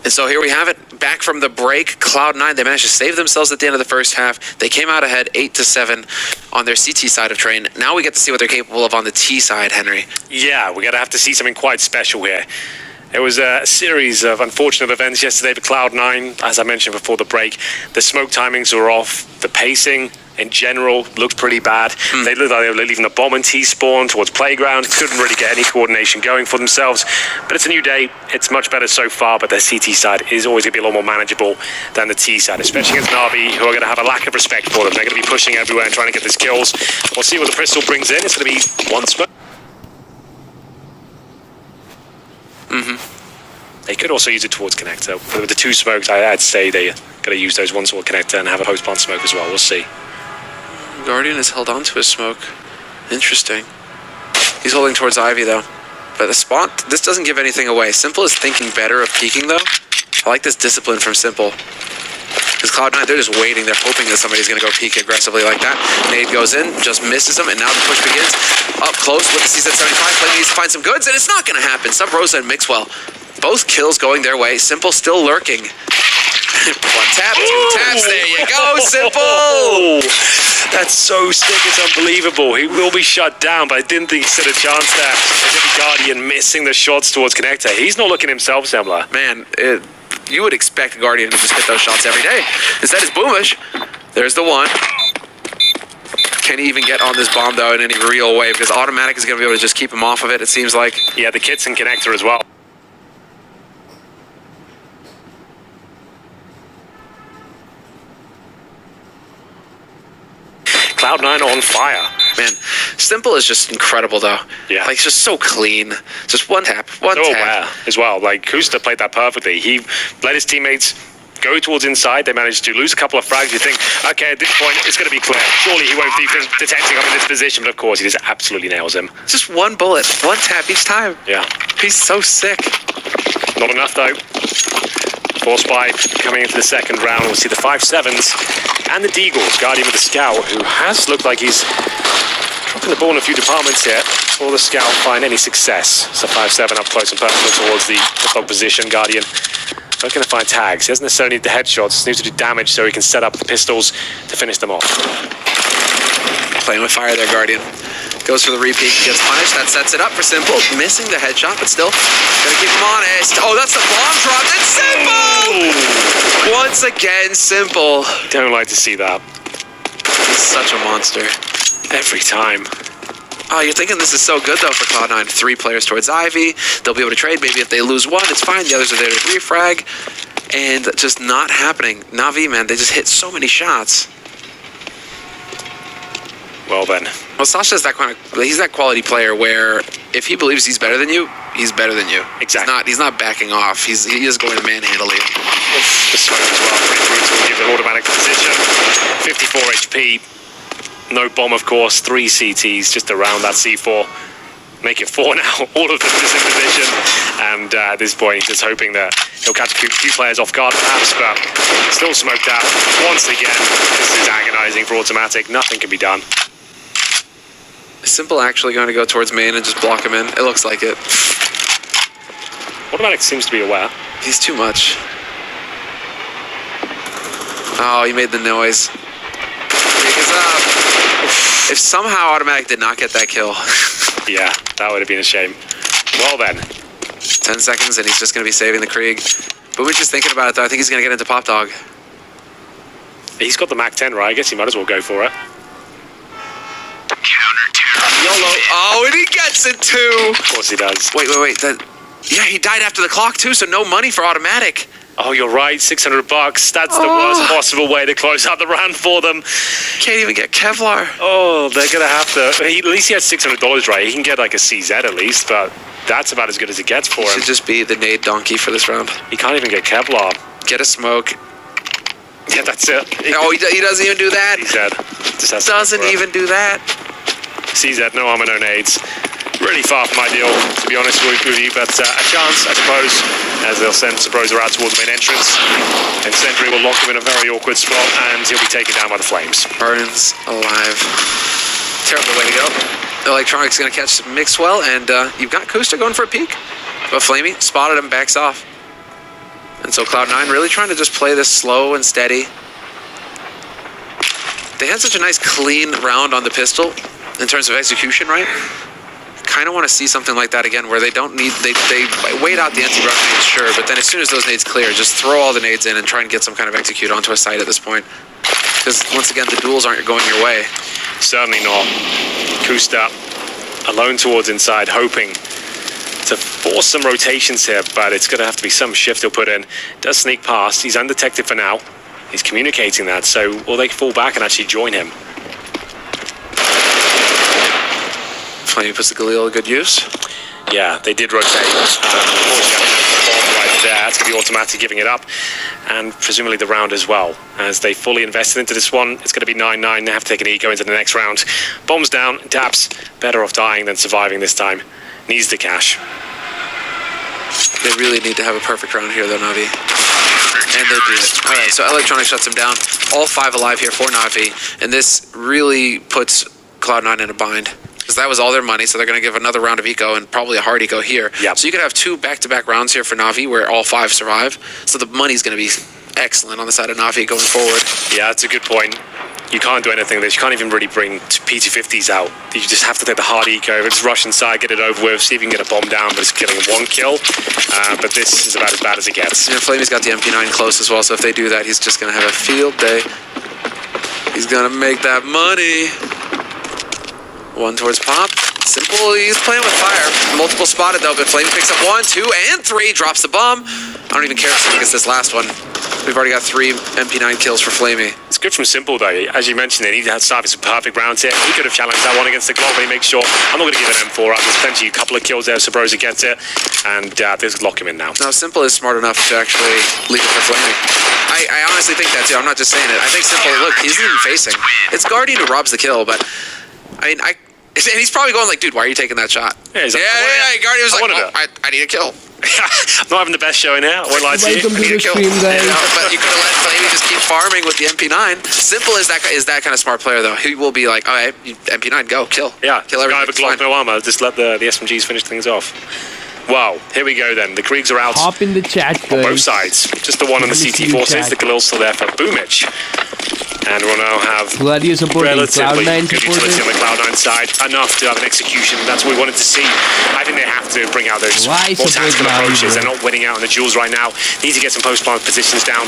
And so here we have it, back from the break, Cloud9, they managed to save themselves at the end of the first half. They came out ahead 8-7 on their CT side of Train. Now we get to see what they're capable of on the T side, Henry. Yeah, we're going to have to see something quite special here. It was a series of unfortunate events yesterday for Cloud9. As I mentioned before the break, the smoke timings were off, the pacing in general looked pretty bad. They looked like they were leaving the bomb and T-spawn towards playground, couldn't really get any coordination going for themselves. But it's a new day, it's much better so far, but their CT side is always going to be a lot more manageable than the T side, especially against Na'Vi, who are going to have a lack of respect for them. They're going to be pushing everywhere and trying to get these kills. We'll see what the Pistol brings in. It's going to be one smoke. They could also use it towards connector. But with the two smokes, I'd say they're going to use those one toward connector and have a post plant smoke as well. We'll see. Guardian has held on to his smoke. Interesting. He's holding towards Ivy though. But the spot, this doesn't give anything away. Simple is thinking better of peeking though. I like this discipline from Simple. Because Cloud9, they're just waiting. They're hoping that somebody's going to go peek aggressively like that. Nade goes in, just misses him, and now the push begins. Up close with the CZ75. Play needs to find some goods, and it's not going to happen. Sub Rosa and Mixwell, both kills going their way. Simple still lurking. One tap, two taps. There you go, Simple. That's so sick, it's unbelievable. He will be shut down, but I didn't think he stood a chance there. There's Guardian missing the shots towards connector. He's not looking himself, Semler. Man, you would expect Guardian to just hit those shots every day. Instead, it's Boomish. There's the one. Can he even get on this bomb, though, in any real way? Because Automatic is going to be able to just keep him off of it, it seems like. Yeah, the kit's in connector as well. Cloud9 on fire. Man, Simple is just incredible, though. Yeah. Like, it's just so clean. Just one tap, one tap. Aware as well. Like, Kusta played that perfectly. He let his teammates go towards inside. They managed to lose a couple of frags. You think, okay, at this point, it's going to be clear. Surely he won't be detecting him in this position, but of course, he just absolutely nails him. Just one bullet, one tap each time. Yeah. He's so sick. Not enough, though. Force by coming into the second round. We'll see the 5-7s and the Deagles, Guardian with the Scout, who has looked like he's dropping the ball in a few departments here. Will the Scout find any success? So 5-7 up close and personal towards the dog position. Guardian not going to find tags. He doesn't necessarily need the headshots. He needs to do damage so he can set up the pistols to finish them off. Playing with fire there, Guardian. Goes for the repeat, gets punished. That sets it up for Simple. Missing the headshot, but still gonna keep him honest. Oh, that's the bomb drop. That's Simple! Once again, Simple. Don't like to see that. He's such a monster. Every time. Oh, you're thinking this is so good, though, for Cloud9. 3 players towards Ivy. They'll be able to trade. Maybe if they lose one, it's fine. The others are there to refrag. And just not happening. Na'Vi, man, they just hit so many shots. Well then. Well, Sasha's that kind of, he's that quality player where if he believes he's better than you, he's better than you. Exactly. He's not backing off. He is going to manhandle you. The smoke as well, pretty brutal. Give an automatic position. 54 HP. No bomb, of course. 3 CTs just around that C4. Make it 4 now. All of them just in position. And at this point, he's just hoping that he'll catch a few players off guard, perhaps, but still smoked out. Once again, this is agonizing for automatic. Nothing can be done. Simple actually going to go towards main and just block him in. It looks like it. Automatic seems to be aware. He's too much. Oh, he made the noise. Pick us up. If somehow Automatic did not get that kill. Yeah, that would have been a shame. Well then. 10 seconds and he's just going to be saving the Krieg. But we're just thinking about it though. I think he's going to get into Pop Dog. He's got the Mac 10, right? I guess he might as well go for it. YOLO. Oh, and he gets it too. Of course he does. Wait. Yeah, he died after the clock too, so no money for Automatic. Oh, you're right. $600. That's the worst possible way to close out the round for them. Can't even get Kevlar. Oh, they're going to have to... at least he has $600, right? He can get like a CZ at least, but that's about as good as it gets for him. Should just be the nade donkey for this round. He can't even get Kevlar. Get a smoke. Yeah, that's it. Oh, he doesn't even do that? CZ. Doesn't even do that. CZ, no armor, no nades. Really far from ideal, to be honest with you, but a chance, I suppose, as they'll send Sabrosa out towards the main entrance. And Sentry will lock him in a very awkward spot, and he'll be taken down by the flames. Burns alive. Terrible way to go. Electronic's going to catch Mixwell, and you've got Kusta going for a peek. But Flamey spotted him, backs off. And so Cloud9 really trying to just play this slow and steady. They had such a nice clean round on the pistol in terms of execution, right? Kind of want to see something like that again, where they don't need, they wait out the anti-rush nades, sure, but then as soon as those nades clear, just throw all the nades in and try and get some kind of execute onto a site at this point. Because once again, the duels aren't going your way. Certainly not. Kusta alone towards inside, hoping to force some rotations here, but it's going to have to be some shift he'll put in. Does sneak past. He's undetected for now. He's communicating that, so will they fall back and actually join him? Flamey puts the Galil to good use. Yeah, they did rotate. Unfortunately, right there. That's going to be automatic giving it up. And presumably the round as well. As they fully invested into this one, it's going to be 9-9. They have to take an eco into the next round. Bombs down. Daps better off dying than surviving this time. Needs the cash. They really need to have a perfect round here, though, Na'Vi. And they do it. All right, so Electronic shuts him down. All 5 alive here for Na'Vi. And this really puts Cloud9 in a bind. Because that was all their money, so they're going to give another round of eco and probably a hard eco here. Yep. So you could have 2 back-to-back rounds here for Na'Vi where all 5 survive. So the money's going to be excellent on the side of Na'Vi going forward. Yeah, that's a good point. You can't do anything with this. You can't even really bring P250s out. You just have to take the hard eco, just rush inside, get it over with, see if you can get a bomb down, but it's killing 1 kill. But this is about as bad as it gets. Yeah, Flamey's got the MP9 close as well, so if they do that, he's just going to have a field day. He's going to make that money. 1 towards Pop. Simple, he's playing with fire. Multiple spotted though, but Flamey picks up 1, 2, and 3. Drops the bomb. I don't even care if he gets this last one. We've already got 3 MP9 kills for Flamey. It's good from Simple though. As you mentioned, they need to have some perfect rounds here. He could have challenged that one against the Glock, but he makes sure, I'm not going to give an M4 up. There's plenty, a couple of kills there. Sabrosa gets it, and this lock him in now. No, Simple is smart enough to actually leave it for Flamey. I honestly think that too. I'm not just saying it. I think Simple, look, he's even facing. It's Guardian who robs the kill, but I mean, and he's probably going like, dude, why are you taking that shot? Yeah, Guardian was like, I need a kill. I'm not having the best showing here. I won't lie to you. Welcome to the stream, guys. But you could have let Flamey just keep farming with the MP9. Simple is that kind of smart player, though. He will be like, all right, MP9, go, kill. Yeah, kill everything. Guy with Glock, no armor. Just let the SMGs finish things off. Wow, here we go then. The Kriegs are out. Hop in the chat, guys. On both sides. Just the one on the CT forces. The Galil's still there for Boomich. And we'll now have Gladiator supporting, relatively Cloud9 good utility on the Cloud9 side. Enough to have an execution. That's what we wanted to see. I think they have to bring out those more tactical approaches. They're not winning out on the duels right now. Need to get some post-plant positions down.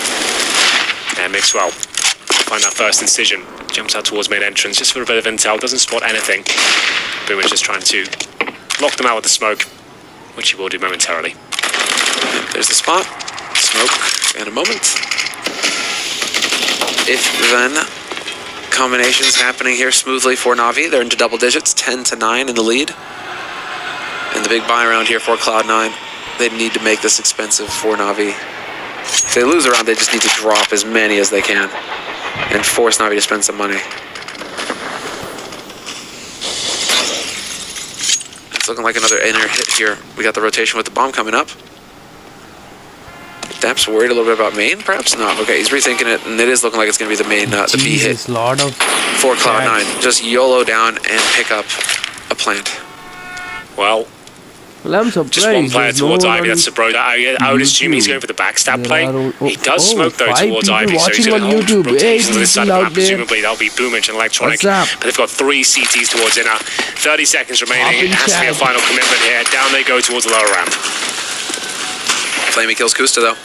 And Mixwell find that first incision. Jumps out towards main entrance just for a bit of intel. Doesn't spot anything. Boomich just trying to lock them out with the smoke, which he will do momentarily. There's the spot. Smoke in a moment. If then combinations happening here smoothly for Na'Vi, they're into double digits, 10-9 in the lead. And the big buy around here for Cloud9. They need to make this expensive for Na'Vi. If they lose a round, they just need to drop as many as they can and force Na'Vi to spend some money. It's looking like another inner hit here. We got the rotation with the bomb coming up. Daps worried a little bit about main, perhaps? No, okay, he's rethinking it, and it is looking like it's going to be the main, the B hit for Cloud9. Just YOLO down and pick up a plant. Well, just one player towards Ivy, that's Sabrosa. I would assume he's going for the backstab play. He does smoke though towards Ivy, so he's going to hold rotations on this side of the map. Presumably that'll be Boomich and Electronic. But they've got 3 CTs towards inner. 30 seconds remaining. It has to be a final commitment here. Down they go towards the lower ramp. Flamey kills Kusta though.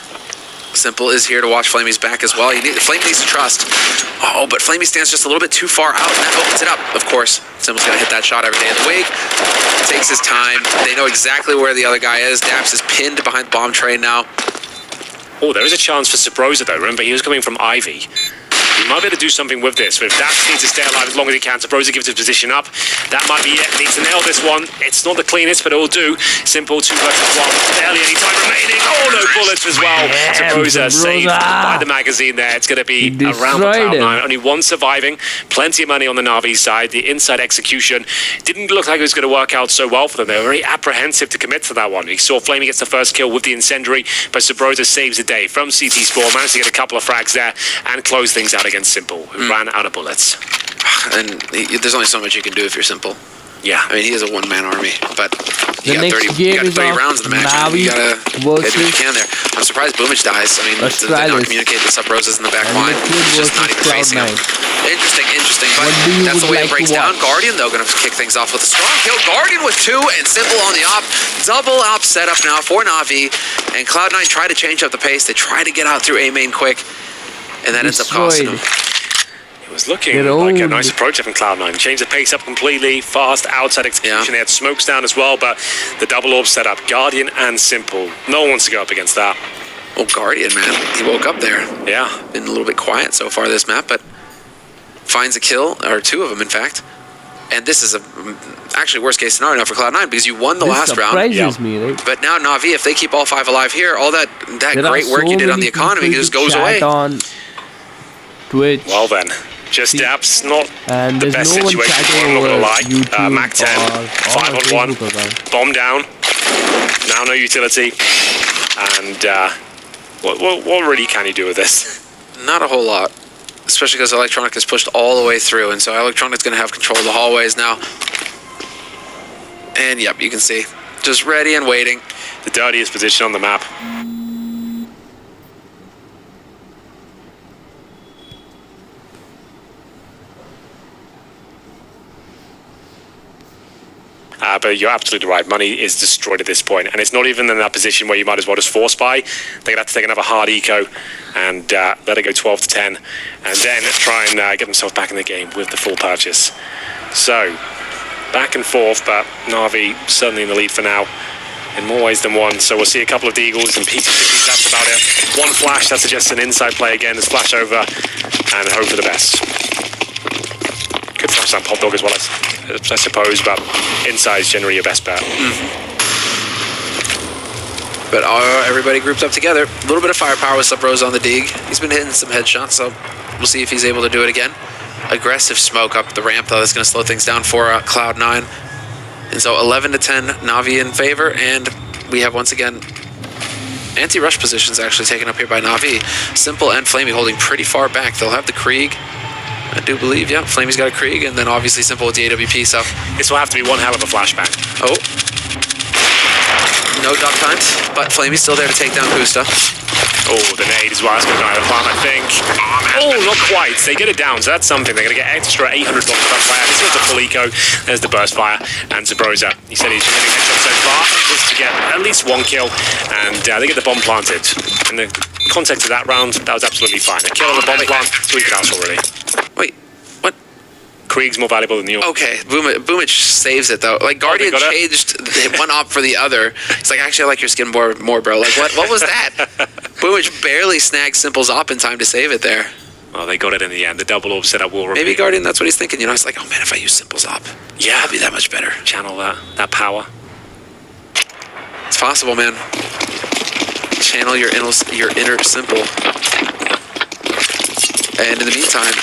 Simple is here to watch Flamey's back as well. Flamey needs to trust. Oh, but Flamey stands just a little bit too far out, and that opens it up. Of course, Simple's gonna hit that shot every day of the week. Takes his time. They know exactly where the other guy is. Daps is pinned behind the bomb train now. Oh, there is a chance for Sabrosa though. Remember, he was coming from Ivy. He might be able to do something with this, but if Daps needs to stay alive as long as he can, Sabrosa gives his position up. That might be it. Needs to nail this one. It's not the cleanest, but it'll do. Simple 2 versus 1. Barely any time remaining. Oh, no bullets as well. Sabrosa saved by the magazine there. It's going to be around the Cloud9. Only 1 surviving. Plenty of money on the Na'Vi side. The inside execution didn't look like it was going to work out so well for them. They were very apprehensive to commit to that one. We saw Flamey gets the first kill with the incendiary, but Sabrosa saves the day from CT Spawn. Managed to get a couple of frags there and close things out against Simple, who ran out of bullets. And there's only so much you can do if you're Simple. Yeah. I mean, he is a one-man army, but The you got next 30, game you got is 30 of rounds in the match. Navi You gotta do what you can there. I'm surprised Boomich dies. I mean, did they not Astralis. communicate the sub-roses in the back And line? Liquid It's just not versus even facing him. Cloud9. Interesting. But What do you that's the would way like it breaks to down. watch? Guardian, though, going to kick things off with a strong kill. Guardian with 2 and Simple on the op. Double op setup now for Na'Vi. And Cloud9 try to change up the pace. They try to get out through A main quick. And that ends up costing them. It was looking like a nice approach from Cloud9. Changed the pace up completely, fast outside execution. Yeah. They had smokes down as well, but the double orb setup, Guardian and Simple. No one wants to go up against that. Oh, Guardian, man. He woke up there. Yeah. Been a little bit quiet so far this map, but finds a kill, or 2 of them, in fact. And this is actually worst case scenario now for Cloud9 because you won the last round. Surprises me, right? But now Na'Vi, if they keep all 5 alive here, all that There great are work so you did on many the economy people just to goes chat away. on Twitch. Well then, just Dabs, not And the there's best no one situation for him, chatting I'm not over gonna lie. YouTube Mac 10, or 5 on 1, Facebook account. bomb down. Now no utility. And what really can you do with this? Not a whole lot, especially because Electronic is pushed all the way through, and so Electronic's going to have control of the hallways now. And yep, you can see, just ready and waiting. The dirtiest position on the map. But you're absolutely right. Money is destroyed at this point, and it's not even in that position where you might as well just force buy. They're gonna have to take another hard eco and let it go 12 to 10, and then try and get themselves back in the game with the full purchase. So back and forth, but Na'Vi certainly in the lead for now, in more ways than one. So we'll see a couple of deagles and P250s. That's about it. One flash that suggests an inside play again. Let's flash over and hope for the best. Could flash that pop dog as well, I suppose, but inside is generally your best bet. But everybody groups up together. A little bit of firepower with Sub-Rose on the dig. He's been hitting some headshots, so we'll see if he's able to do it again. Aggressive smoke up the ramp, though. That's going to slow things down for Cloud9. And so 11 to 10, Na'Vi in favor, and we have once again anti-rush positions actually taken up here by Na'Vi. Simple and Flamey holding pretty far back. They'll have the Krieg, I do believe, yeah. Flamey's got a Krieg, and then obviously Simple with the AWP, so. This will have to be one hell of a flashbang. Oh. No duck hunt, but Flamey's still there to take down Pusta. Oh, the nade as well. That's going to go out of the farm, I think. Oh, not quite. They get it down, so that's something. They're going to get extra $800 per fire. This is the full eco. There's the burst fire. And Zabroza, he said he's been hitting headshots so far, just to get at least 1 kill. And they get the bomb planted. In the context of that round, that was absolutely fine. A kill on the bomb plant, 3 kills already. Wait, what? Krieg's more valuable than you. Okay, Boomich saves it though. Like Guardian changed one op for the other. It's like, actually I like your skin more, bro. Like what was that? Boomich barely snagged Simple's op in time to save it there. Well, they got it in the end. The double orb setup will repeat. Maybe Guardian, that's what he's thinking. You know, it's like, oh man, if I use Simple's op, yeah, I'll be that much better. Channel that power. It's possible, man. Channel your inner Simple. And in the meantime,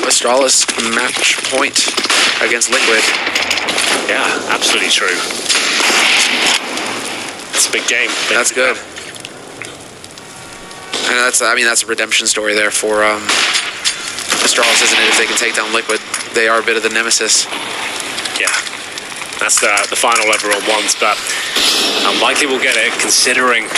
Astralis match point against Liquid. Yeah, absolutely true. It's a big game. That's good. And that's a redemption story there for Astralis, isn't it? If they can take down Liquid, they are a bit of the nemesis. Yeah, that's the final lever on ones, but unlikely we'll get it considering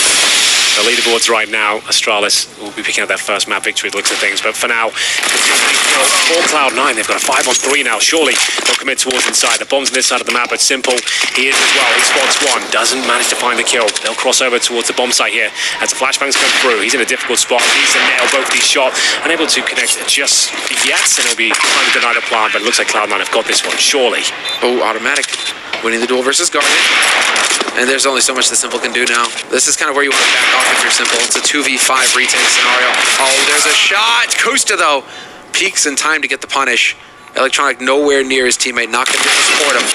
the leaderboards right now. Astralis will be picking up their first map victory, it looks at things, but for now, for Cloud9, they've got a 5-on-3 now. Surely they'll commit towards inside. The bomb's on this side of the map, but Simple, he is as well. He spots one, doesn't manage to find the kill. They'll cross over towards the bomb site here as the flashbangs come through. He's in a difficult spot. He's to nail both these shots, unable to connect just yet, and he'll be trying to deny the plan, but it looks like Cloud9 have got this one, surely. Oh, automatic. Winning the duel versus Guardian. And there's only so much that Simple can do now. This is kind of where you want to back off if you're Simple. It's a 2v5 retake scenario. Oh, there's a shot! Kusta, though, peaks in time to get the punish. Electronic nowhere near his teammate, not going to support him.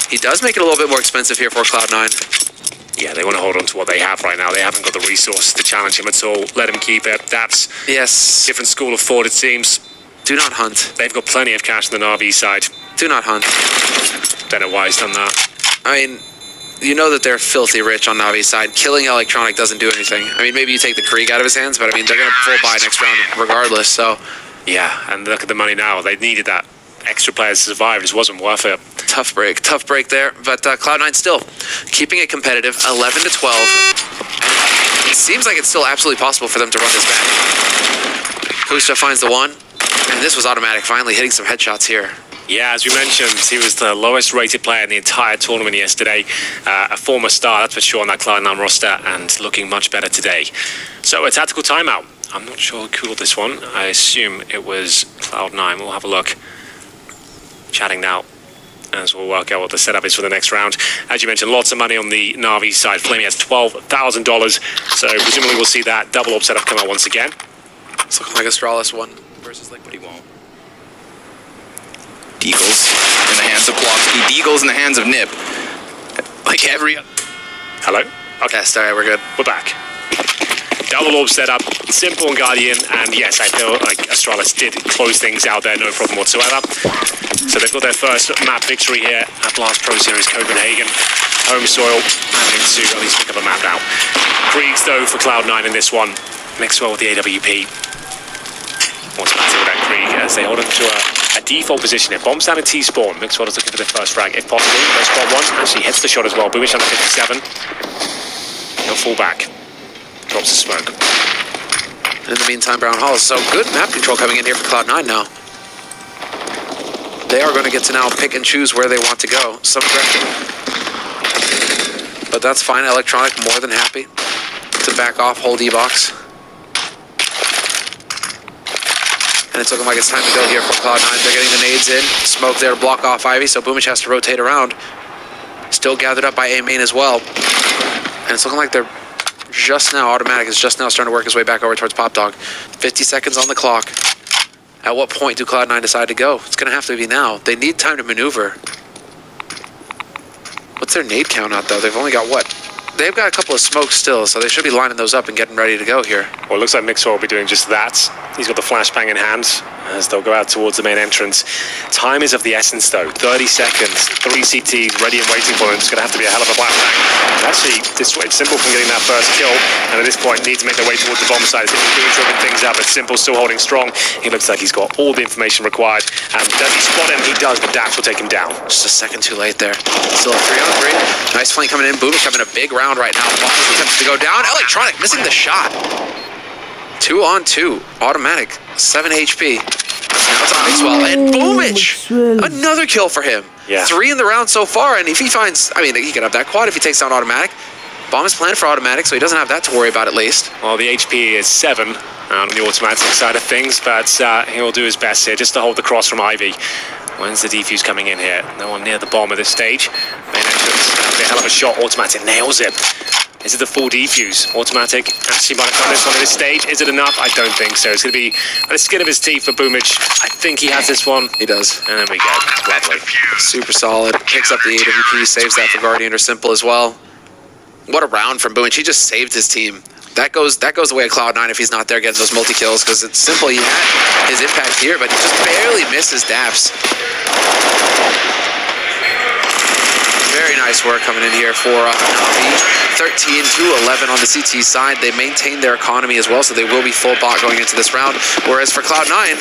He does make it a little bit more expensive here for Cloud9. Yeah, they want to hold on to what they have right now. They haven't got the resources to challenge him at all. Let him keep it. That's different school of thought, it seems. Do not hunt. They've got plenty of cash on the Na'Vi side. Do not hunt. Don't know why he's done that. I mean, you know that they're filthy rich on Navi's side. Killing Electronic doesn't do anything. I mean, maybe you take the Krieg out of his hands, but I mean, they're going to full buy next round regardless, so. Yeah, and look at the money now. They needed that extra players to survive. It just wasn't worth it. Tough break there. But Cloud9 still keeping it competitive, 11 to 12. It seems like it's still absolutely possible for them to run this back. Pusta finds the one, and this was automatic, finally hitting some headshots here. Yeah, as we mentioned, he was the lowest rated player in the entire tournament yesterday. A former star, that's for sure, on that Cloud9 roster, and looking much better today. So a tactical timeout. I'm not sure who called this one. I assume it was Cloud9. We'll have a look. Chatting now as we'll work out what the setup is for the next round. As you mentioned, lots of money on the Na'Vi side. Flamey has $12,000, so presumably we'll see that double orb setup come out once again. It's looking like Astralis won versus Liquid. He won't. Deagles in the hands of Plofsky. Deagles in the hands of Nip. Like every... Hello? Okay, sorry, we're good. We're back. Double orb setup, simple and Guardian, and yes, I feel like Astralis did close things out there, no problem whatsoever. So they've got their first map victory here at Blast Pro Series Copenhagen. Home soil, managing to at least pick up a map out. Kriegs though for Cloud9 in this one. Mixed well with the AWP. Automatic with that Krieg as they hold him to a default position here. Bombs down in T-spawn. Mixwell is looking for the first frag if possible. No spot one. Actually hits the shot as well. Boomish under 57. He'll fall back. Drops the smoke. In the meantime, Brown Hall. So good map control coming in here for Cloud9 now. They are going to get to now pick and choose where they want to go. Some aggression. But that's fine. Electronic more than happy to back off, hold E-box. And it's looking like it's time to go here for Cloud9. They're getting the nades in. Smoke there to block off Ivy, so Boomish has to rotate around. Still gathered up by A main as well. And it's looking like they're just now, automatic is just now starting to work his way back over towards Pop Dog. 50 seconds on the clock. At what point do Cloud9 decide to go? It's going to have to be now. They need time to maneuver. What's their nade count out, though? They've only got what? They've got a couple of smokes still, so they should be lining those up and getting ready to go here. Well, it looks like Mixwell will be doing just that. He's got the flashbang in hand as they'll go out towards the main entrance. Time is of the essence, though. 30 seconds, 3 CTs ready and waiting for him. It's going to have to be a hell of a flashbang. Actually, dissuade Simple from getting that first kill, and at this point, need to make their way towards the bomb site. It's tripping things up, but Simple still holding strong. He looks like he's got all the information required. And does he spot him? He does, but Dax will take him down. Just a second too late there. Still a 3-on-3. Nice flank coming in. Boomish having a big round right now. Bombs attempts to go down. Electronic missing the shot. 2-on-2. Automatic. 7 HP. Now it's on Mixwell. And Boomish! Another kill for him. Yeah. 3 in the round so far. And if he finds... I mean, he can have that quad if he takes down automatic. Bomb is planned for automatic, so he doesn't have that to worry about at least. Well, the HP is 7 on the automatic side of things, but he'll do his best here just to hold the cross from Ivy. When's the defuse coming in here? No one near the bomb at this stage. Main entrance, that'll be a hell of a shot. Automatic nails it. Is it the full defuse? Automatic actually might have done this one at this stage. Is it enough? I don't think so. It's going to be at the skin of his teeth for Boomich. I think he has this one. He does. And there we go. Lovely. Super solid. Picks up the AWP, saves that for Guardian or Simple as well. What a round from Boomich. He just saved his team. That goes the way of Cloud9 if he's not there getting those multi-kills, because it's Simple. He had his impact here, but he just barely misses Daps. Very nice work coming in here for Na'Vi. 13-11 on the CT side. They maintain their economy as well, so they will be full bot going into this round. Whereas for Cloud9,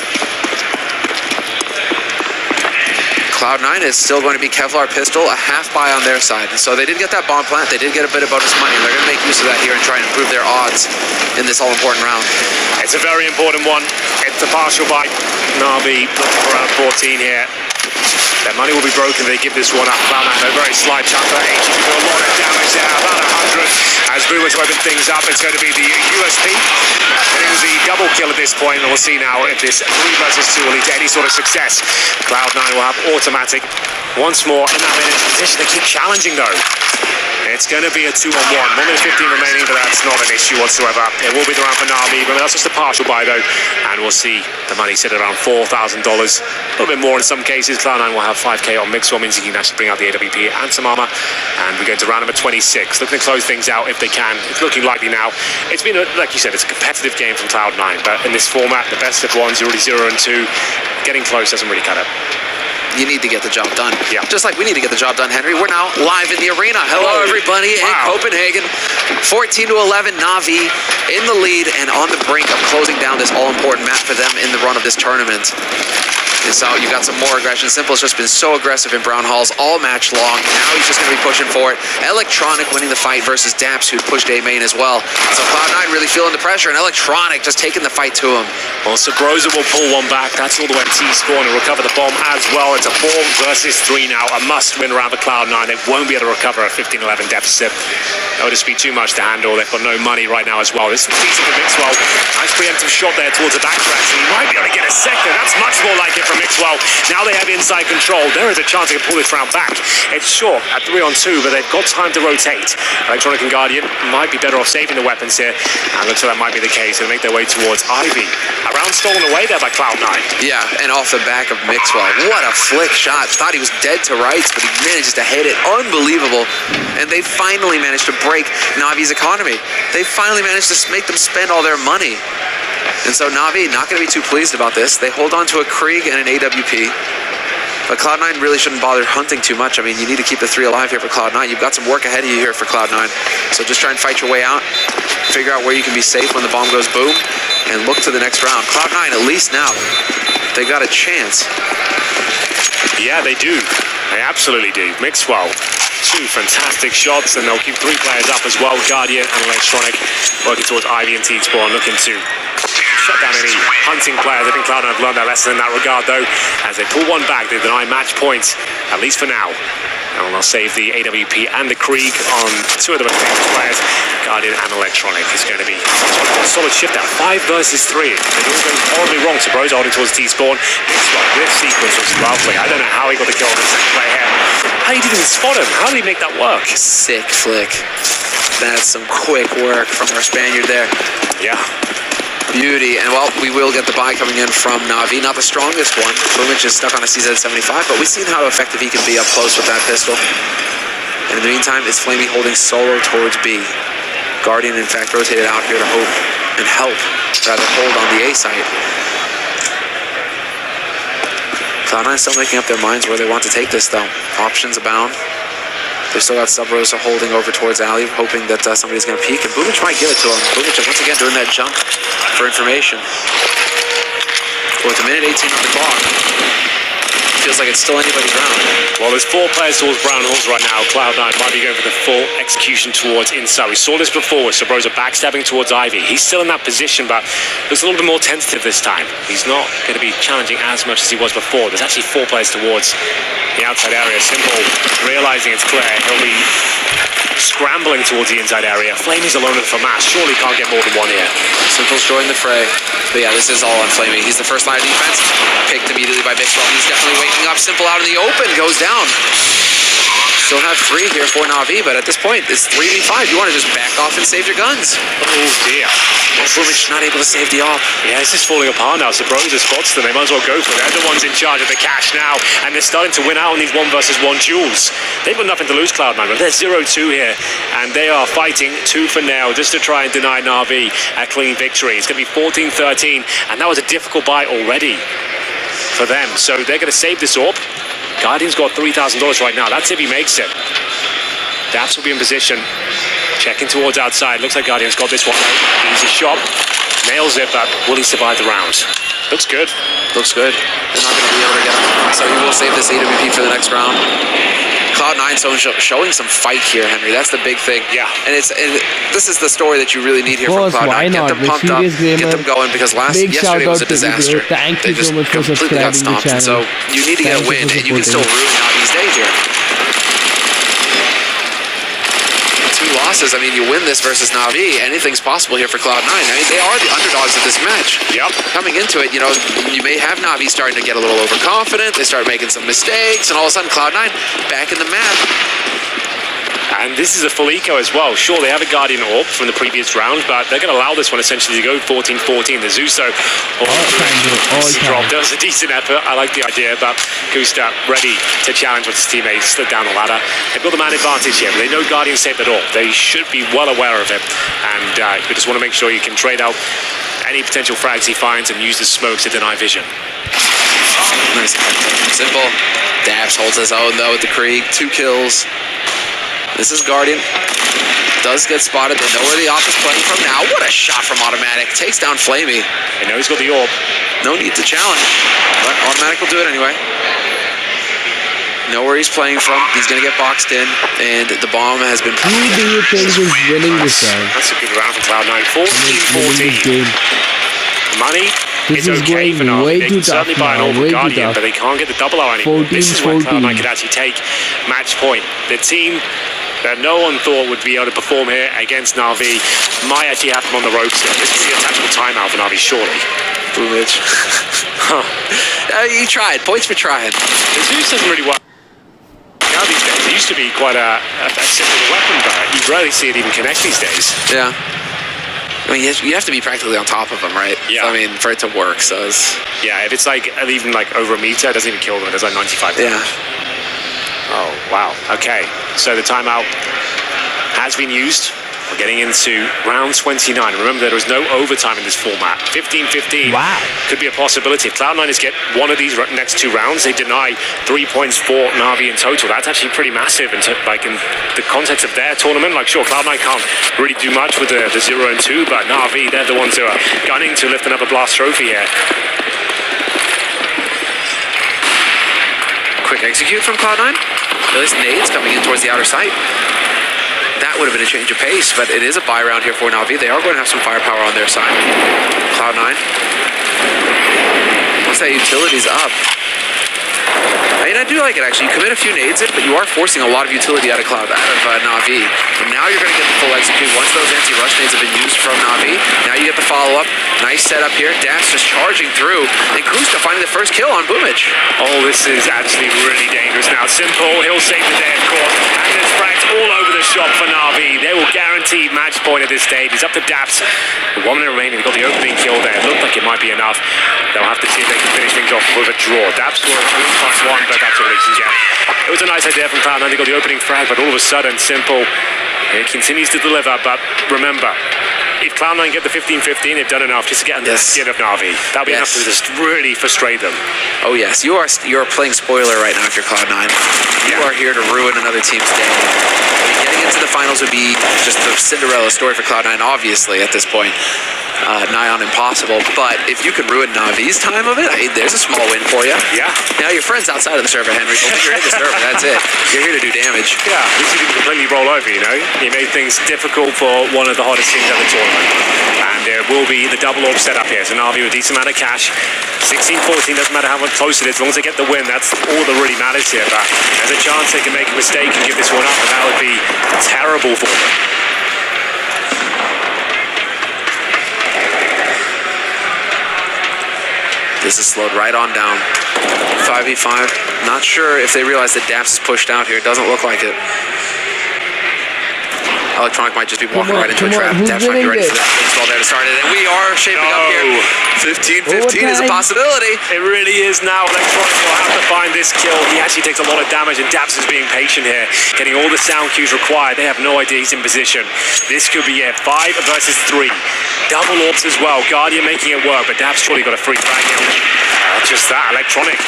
Cloud9 is still going to be Kevlar pistol, a half buy on their side. So they did get that bomb plant, they did get a bit of bonus money. They're going to make use of that here and try and improve their odds in this all-important round. It's a very important one. It's a partial buy. Na'Vi looking for around 14 here. Their money will be broken if they give this one up. Cloud9, a very slight chunk for HG to do a lot of damage there, about 100. As Boomer's open things up, it's going to be the USP. Getting the double kill at this point, and we'll see now if this 3 versus 2 will lead to any sort of success. Cloud9 will have automatic once more in that minute position. They keep challenging though. It's going to be a 2-on-1. 1 minute 15 remaining, but that's not an issue whatsoever. It will be the round for Na'Vi, but that's just a partial buy though. And we'll see the money sit at around $4,000. A little bit more in some cases. Cloud9 will have 5K on Mixwell, means he can actually bring out the AWP and some armor. And we're going to round number 26. Looking to close things out if they can. It's looking likely now. It's been, like you said, it's a competitive game from Cloud9, but in this format, the best of ones, you're already 0-2. Getting close doesn't really cut it. You need to get the job done. Yeah. Just like we need to get the job done, Henry. We're now live in the arena. Hello, everybody in Copenhagen. 14-11, Na'Vi in the lead and on the brink of closing down this all-important map for them in the run of this tournament. And so you got some more aggression. Simple's just been so aggressive in Brown Halls all match long. Now he's just going to be pushing for it. Electronic winning the fight versus Daps, who pushed A main as well. So Cloud9 really feeling the pressure, and Electronic just taking the fight to him. Well, Sabrosa will pull one back. That's all the way to T-Spawn and recover the bomb as well. It's a 4 versus 3 now. A must-win around the Cloud9. They won't be able to recover a 15-11 deficit. That would just be too much to handle. They've got no money right now as well. This is decent for Mixwell. Nice preemptive shot there towards the backtrack. So he might be able to get a second. That's much more like it from Mixwell. Now they have inside control. There is a chance they can pull this round back. It's short at 3-on-2, but they've got time to rotate. Electronic and Guardian might be better off saving the weapons here. And looks like that might be the case. They make their way towards Ivy. A round stolen away there by Cloud9. Yeah, and off the back of Mixwell. What a flick shot. Thought he was dead to rights, but he manages to hit it. Unbelievable. And they finally managed to break Navi's economy. They finally managed to make them spend all their money. And so Navi not going to be too pleased about this. They hold on to a Krieg and an AWP. But Cloud9 really shouldn't bother hunting too much. I mean, you need to keep the 3 alive here for Cloud9. You've got some work ahead of you here for Cloud9. So just try and fight your way out. Figure out where you can be safe when the bomb goes boom. And look to the next round. Cloud9, at least now, they got a chance. Yeah, they do. They absolutely do. Mixwell. 2 fantastic shots, and they'll keep 3 players up as well. Guardian and Electronic working towards Ivy and T-Spawn, looking to shut down any hunting players. I think Cloud9 have learned their lesson in that regard, though. As they pull one back, they deny match points, at least for now. And they'll save the AWP and the Krieg on 2 of the most dangerous players. Guardian and Electronic is going to be a solid shift out. 5 versus 3. They're all going horribly wrong. So Bros holding towards T-Spawn. This sequence was lovely. I don't know how he got the kill on the second play here. How did he even spot him? How did he make that work? Sick flick. That's some quick work from our Spaniard there. Yeah. Beauty, and well, we will get the buy coming in from Navi. Not the strongest one. Boomic is stuck on a CZ75, but we've seen how effective he can be up close with that pistol. And in the meantime, it's Flamey holding solo towards B. Guardian, in fact, rotated out here to hope and help, rather hold on the A site. Cloud9 still making up their minds where they want to take this, though. Options abound. They've still got Sub-Rosa holding over towards Ali, hoping that somebody's going to peek, and Boomic might give it to him. Boomic once again doing that jump for information. With a minute 18 on the clock, feels like it's still anybody's round. Well, there's 4 players towards Brown Halls right now. Cloud9 might be going for the full execution towards inside. We saw this before with Sabrosa backstabbing towards Ivy. He's still in that position, but looks a little bit more tentative this time. He's not going to be challenging as much as he was before. There's actually 4 players towards the outside area. Simple, realizing it's clear, he'll be scrambling towards the inside area. Flamey's alone at FAMAS. Surely can't get more than 1 here. Simple's joined the fray. But yeah, this is all on Flamey. He's the first line of defense. Picked immediately by Mixwell. He's definitely waking up. Simple out in the open. Goes down. Still have 3 here for Navi, but at this point, it's 3v5. You want to just back off and save your guns. Oh, dear. Boomic not able to save the op. Yeah, this is falling apart now. Sabrosa spots them. They might as well go for it. They're the ones in charge of the cash now, and they're starting to win out on these 1 versus 1 duels. They've got nothing to lose, Cloud9, but they're 0-2 here, and they are fighting tooth and nail just to try and deny Navi a clean victory. It's going to be 14-13, and that was a difficult buy already for them. So they're going to save this AWP. Guardian's got $3,000 right now. That's if he makes it. Daps will be in position. Checking towards outside. Looks like Guardian's got this one out. Easy shot. Nails it, but will he survive the round? Looks good. Looks good. They're not going to be able to get him. So he will save this AWP for the next round. Cloud9 showing some fight here, Henry. That's the big thing. Yeah. And this is the story that you really need here from Cloud9. Get them pumped up, get them going, because yesterday was a disaster. They just completely got stomped. And so you need to get a win, and you can still ruin Navi's day here. 2 losses. I mean, you win this versus Navi, anything's possible here for Cloud9. I mean, they are the underdogs of this match. Yep. Coming into it, you know, you may have Navi starting to get a little overconfident. They start making some mistakes, and all of a sudden, Cloud9 back in the map. And this is a full eco as well. Sure, they have a Guardian AWP from the previous round, but they're going to allow this one essentially to go 14-14. The Zuso dropped. That was a decent effort. I like the idea, but Gusta ready to challenge with his teammates, slid down the ladder. They've got the man advantage here, but they know Guardian saved it all. They should be well aware of it. And you just want to make sure you can trade out any potential frags he finds and use the smokes to deny vision. Nice. Simple. Daps holds his own, though, with the Krieg. 2 kills. This is Guardian. Does get spotted. They know where the op is playing from now. What a shot from Automatic. Takes down Flamey. They know he's got the orb. No need to challenge, but Automatic will do it anyway. Know where he's playing from. He's going to get boxed in, and the bomb has been... Who do you think is winning this round? That's a good round for Cloud9. 14-14. Money This is is okay for going Navi. way They too can certainly tough buy an now, orb way too Guardian, tough. but they can't get the double out anymore. This is where 14-14. Cloud9 could actually take match point. The team that no one thought would be able to perform here against Na'Vi might actually have them on the ropes here. This could be a tactical timeout for Na'Vi, surely. Boomage. He tried. Points for trying. The Zeus doesn't really work now these days. It used to be quite a simple weapon, but you rarely see it even connect these days. Yeah. I mean, you have to be practically on top of them, right? Yeah. So, I mean, for it to work, so it's... Yeah, if it's like even like over a meter, it doesn't even kill them. It does like 95 damage. Yeah. Oh, wow. Okay, so the timeout has been used. We're getting into round 29. Remember, there was no overtime in this format. 15-15 Wow. could be a possibility. If Cloud9ers get one of these next two rounds, they deny 3 points for Na'Vi in total. That's actually pretty massive in the context of their tournament. Like, sure, Cloud9 can't really do much with the 0 and 2, but Na'Vi, they're the ones who are gunning to lift another Blast trophy here. Quick execute from Cloud9. At least nades coming in towards the outer site. That would have been a change of pace, but it is a buy round here for Na'Vi. They are going to have some firepower on their side. Cloud9. Once that utility's up. I mean, I do like it, actually. You commit a few nades in, but you are forcing a lot of utility out of Na'Vi. And now you're going to get the full execute. Once those anti-rush nades have been used from Na'Vi, now you get the follow-up. Nice setup here. Dash just charging through. And Kusta finding the first kill on Boomage. Oh, this is actually really dangerous now. Simple, he'll save the day, of course. And there's frags all over the shop for Na'Vi. They will guarantee match point at this stage. It's up to Daps. 1 minute remaining. They've got the opening kill there. It looked like it might be enough. They'll have to see if they can finish things off with a draw. Daps were 2+1, but that's all they can get. It was a nice idea from Cloud9. They got the opening frag, but all of a sudden, Simple, it continues to deliver. But remember, if Cloud9 get the 15-15, they've done enough just to get under the skin of Na'Vi. That'll be enough to just really frustrate them. Oh yes, you are playing spoiler right now if you're Cloud9. You are here to ruin another team's day. I mean, getting into the finals would be just the Cinderella story for Cloud9, obviously, at this point. Nigh on impossible, but if you can ruin Na'Vi's time of it, there's a small win for you. Yeah. Now your friends outside of the server, Henry, but you're in the server, that's it. You're here to do damage. Yeah, at least you didn't completely roll over, you know? He made things difficult for one of the hottest teams at the tournament. And there will be the double orb set up here, so Na'Vi with a decent amount of cash. 16-14, doesn't matter how much close it is, as long as they get the win, that's all that really matters here. But there's a chance they can make a mistake and give this one up, and that would be terrible for them. This is slowed right on down. 5v5. Not sure if they realize that Daps is pushed out here. It doesn't look like it. Electronic might just be walking right into a trap. Daps might be ready for that baseball there to start it. And we are shaping up here. 15-15 is a possibility. It really is now. Electronic will have to find this kill. He actually takes a lot of damage, and Daps is being patient here, getting all the sound cues required. They have no idea he's in position. This could be 5 versus 3. Double orbs as well. Guardian making it work, but Daps surely got a free frag here. Just that. Electronic.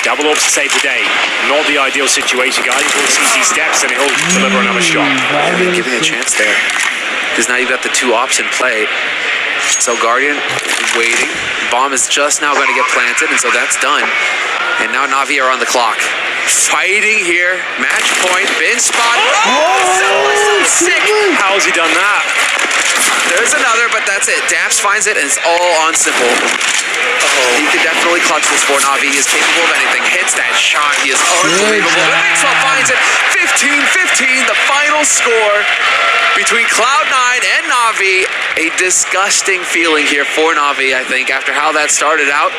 Double orbs to save the day. Not the ideal situation. Guardian will CC steps, and he'll deliver another shot. Giving a chance there. Because now you've got the two ops in play. So Guardian waiting. Bomb is just now going to get planted, and so that's done. And now Na'Vi are on the clock. Fighting here. Match point. Bin spot. Oh, so sick. How has he done that? There's another, but that's it. Daps finds it, and it's all on Simple. He could definitely clutch this for Na'Vi. He is capable of anything. Hits that shot. He is unbelievable. The Maxwell finds it. 15-15, the final score between Cloud9 and Na'Vi. A disgusting feeling here for Na'Vi, I think, after how that started out.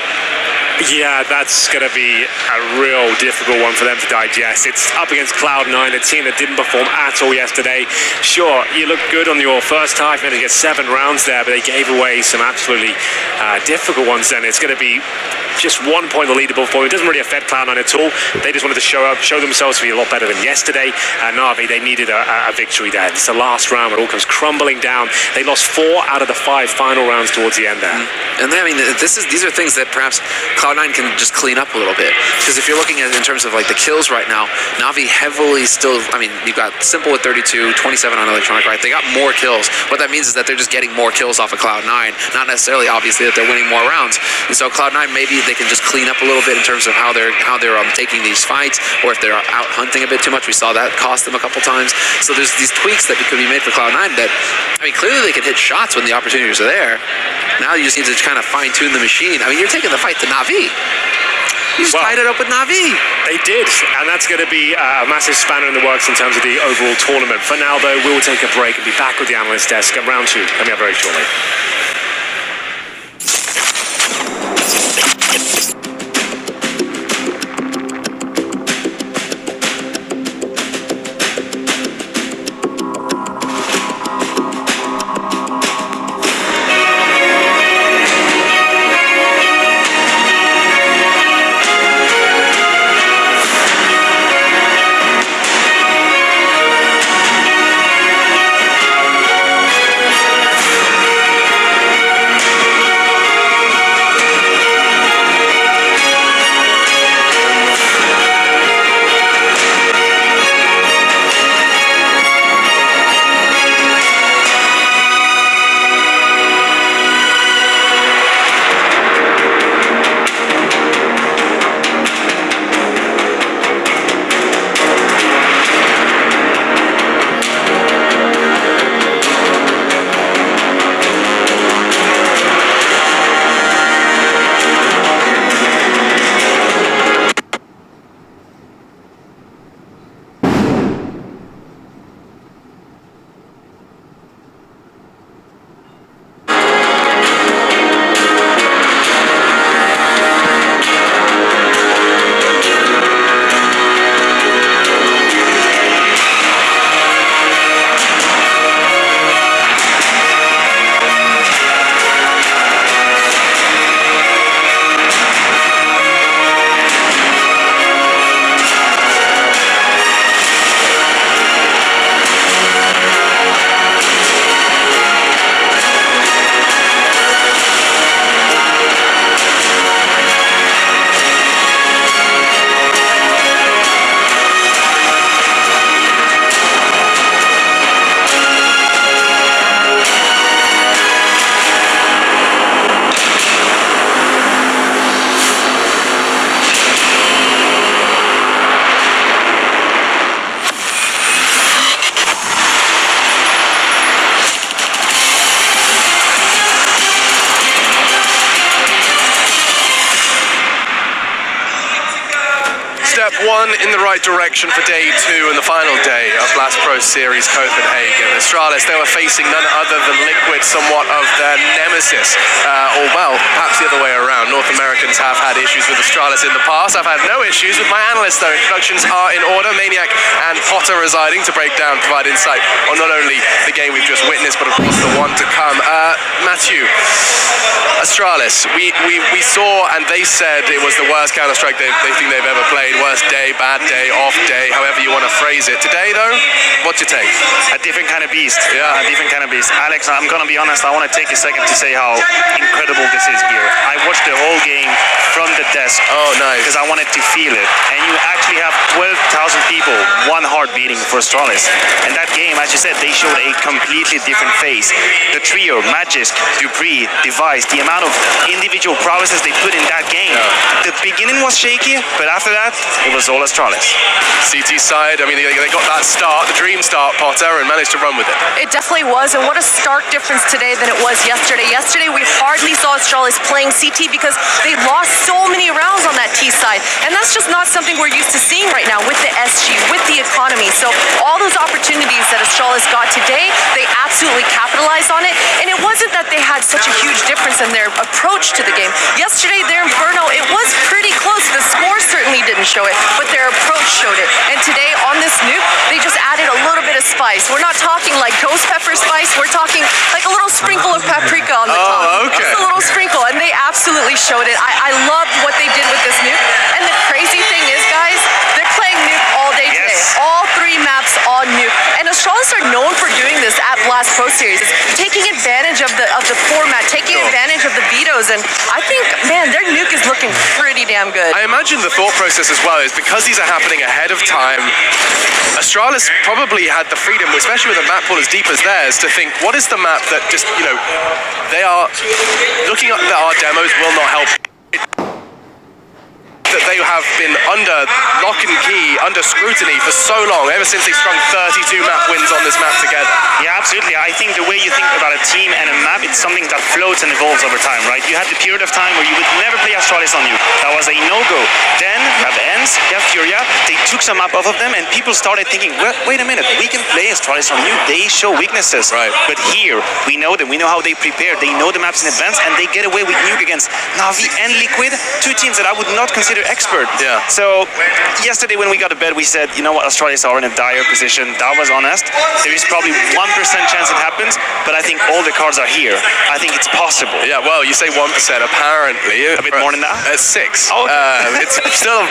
Yeah, that's going to be a real difficult one for them to digest. It's up against Cloud9, a team that didn't perform at all yesterday. Sure, you looked good on your first half, managed to get 7 rounds there, but they gave away some absolutely difficult ones then. It's going to be just 1 point on the leaderboard for them. It doesn't really affect Cloud9 at all. They just wanted to show themselves to be a lot better than yesterday. And Na'Vi, they needed a victory there. It's the last round where it all comes crumbling down. They lost 4 out of the 5 final rounds towards the end there. And then, I mean, these are things that perhaps Cloud9 can just clean up a little bit. Because if you're looking at it in terms of like the kills right now, Na'Vi heavily still, I mean, you've got Simple with 32, 27 on Electronic, right? They got more kills. What that means is that they're just getting more kills off of Cloud9, not necessarily obviously that they're winning more rounds. And so Cloud9, maybe they can just clean up a little bit in terms of how they're taking these fights, or if they're out hunting a bit too much. We saw that cost them a couple times. So there's these tweaks that could be made for Cloud9 that, I mean, clearly they can hit shots when the opportunities are there. Now you just need to kind of fine-tune the machine. I mean, you're taking the fight to Na'Vi. You just tied it up with Na'Vi. They did, and that's going to be a massive spanner in the works in terms of the overall tournament. For now, though, we will take a break and be back with the analyst desk at round 2 coming up very shortly. Step 1 in the right direction for day 2 and the final day of Blast Pro Series Copenhagen. Astralis, they were facing none other than Liquid, somewhat of their nemesis. Or, well, perhaps the other way around. North Americans have had issues with Astralis in the past. I've had no issues with my analysts, though. Introductions are in order. Maniac and Potter residing to break down, provide insight on not only the game we've just witnessed, but of course the one to come. Matthew, Astralis, we saw and they said it was the worst Counter-Strike they think they've ever played. Worst day, bad day, off day, however you want to phrase it. Today, though, what's your take? A different kind of beast. Yeah. A different kind of beast. Alex, I'm going to be honest, I want to take a second to say how incredible this is here. I watched the whole game from the desk. Oh, nice. Because I wanted to feel it. And you actually have 12,000 people, one heart beating for Astralis. And that game, as you said, they showed a completely different face. The trio, Magisk, Dupree, Device, the amount of individual prowesses they put in that game. Yeah. The beginning was shaky, but after that, it was all Astralis. CT side, I mean, they got that start, the dream start, Potter, and managed to run with it. It definitely was, and what a stark difference today than it was yesterday. Yesterday, we hardly saw Astralis playing CT because they lost so many rounds on that T side, and that's just not something we're used to seeing right now with the SG, with the economy. So all those opportunities that Astralis got today, they absolutely capitalized on it, and it wasn't that they had such a huge difference in their approach to the game. Yesterday, their Inferno, it was pretty close. The score certainly didn't show it, but their approach showed it. And today, on this nuke, they just added a little bit of spice. We're not talking like ghost pepper spice, we're talking like a little sprinkle of paprika on the top. Oh, okay. Just a little sprinkle, and they absolutely showed it. I loved what heroes, and I think, man, their nuke is looking pretty damn good. I imagine the thought process as well is because these are happening ahead of time, Astralis probably had the freedom, especially with a map pool as deep as theirs, to think, what is the map that just, they are looking at our demos will not help. That they have been under lock and key, under scrutiny for so long, ever since they strung 32 map wins on this map together. Yeah, absolutely. I think the way you think about a team and a map, it's something that floats and evolves over time, right? You had the period of time where you would never play Astralis on you. That was a no-go. Then you have ENCE, you have Furia. They took some map off of them, and people started thinking, well, wait a minute, we can play Astralis on you. They show weaknesses. Right. But here, we know them. We know how they prepare. They know the maps in advance, and they get away with nuke against Na'Vi and Liquid, two teams that I would not consider expert. Yeah. So yesterday when we got to bed, we said, you know what, Astralis are in a dire position. That was honest. There is probably 1% chance it happens, but I think all the cards are here. I think it's possible. Yeah, well, you say 1%, apparently. A bit more than that? 6. Oh, okay. It's still,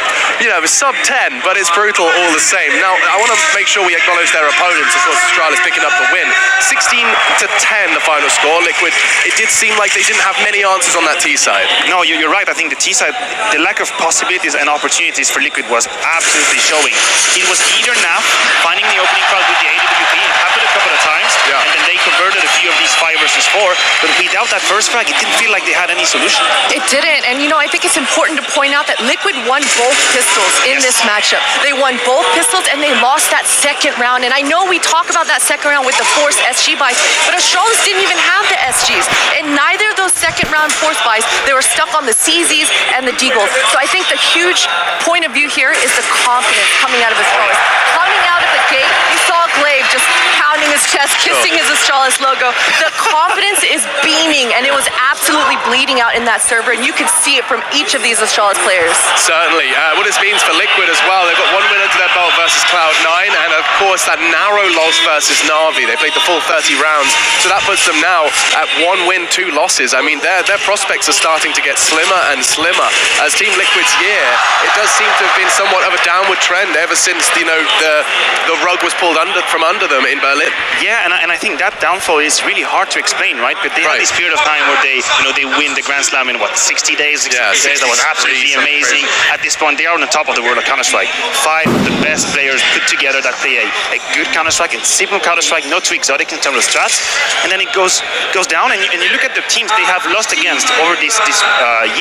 sub 10, but it's brutal all the same. Now, I want to make sure we acknowledge their opponents. Of course, Astralis picking up the win. 16-10, the final score. Liquid, it did seem like they didn't have many answers on that T side. No, you're right. I think the T side, the lack of possibilities and opportunities for Liquid was absolutely showing. It was either NAF finding the opening crowd with the AWP, it happened a couple of times, and then they converted a few of these 5 versus 4, but without that first frag, it didn't feel like they had any solution. It didn't, and I think it's important to point out that Liquid won both pistols in this matchup. They won both pistols, and they lost that second round, and I know we talk about that second round with the forced SG buys, but Astralis didn't even have the SGs, and neither of those second round forced buys, they were stuck on the CZs and the Deagles. So I think the huge point of view here is the confidence coming out of Astralis. Coming out of the gate, you saw Glaive just pounding his chest, kissing his Astralis logo. The confidence is beaming, and it was absolutely bleeding out in that server, and you could see it from each of these Astralis players. Certainly. What this means for Liquid as well, they've got one win under their belt versus Cloud9, and of course that narrow loss versus Na'Vi. They played the full 30 rounds, so that puts them now at 1 win, 2 losses. I mean, their prospects are starting to get slimmer and slimmer. As Team Liquid's year, it does seem to have been somewhat of a downward trend ever since, the rug was pulled from under them in Berlin. Yeah, and I think that downfall is really hard to explain, right? But they had this period of time where they, they win the Grand Slam in 60 days? 60 days. That was absolutely amazing. At this point, they are on the top of the world of Counter-Strike. 5 of the best players put together that play a good Counter-Strike and simple Counter-Strike, not too exotic in terms of strats. And then it goes down, and you look at the teams they have lost against over this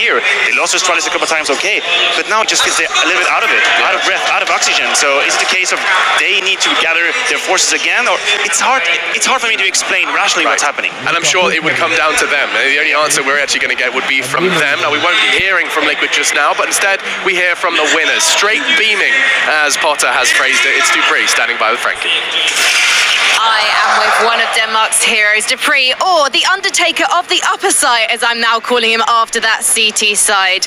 year. They lost to Astralis a couple of times, okay, but now it just feels they're a little bit out of it, out of breath, out of oxygen. So is it a case of they need to gather their forces again, or it's hard for me to explain rationally what's happening. And I'm sure it would come down to them. The only answer we're actually going to get would be from them. Now, we won't be hearing from Liquid just now, but instead we hear from the winners. Straight beaming, as Potter has phrased it. It's Dupree standing by with Frankie. I am with one of Denmark's heroes, Dupree, or the Undertaker of the upper side, as I'm now calling him after that CT side.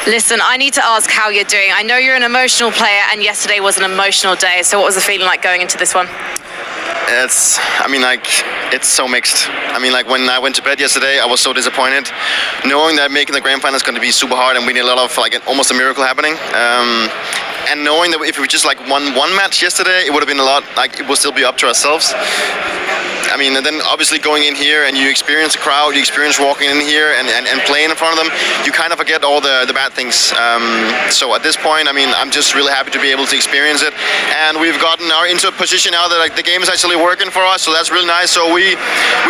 Listen, I need to ask how you're doing. I know you're an emotional player, and yesterday was an emotional day, so what was the feeling like going into this one? It's so mixed. When I went to bed yesterday, I was so disappointed, knowing that making the grand final is going to be super hard, and we need a lot of almost a miracle happening. And knowing that if we just won one match yesterday, it would have been a lot. It will still be up to ourselves. And then obviously going in here and you experience the crowd, you experience walking in here and playing in front of them, you kind of forget all the bad things. So at this point, I'm just really happy to be able to experience it. And we've gotten into a position now that the game is actually working for us, so that's really nice. So we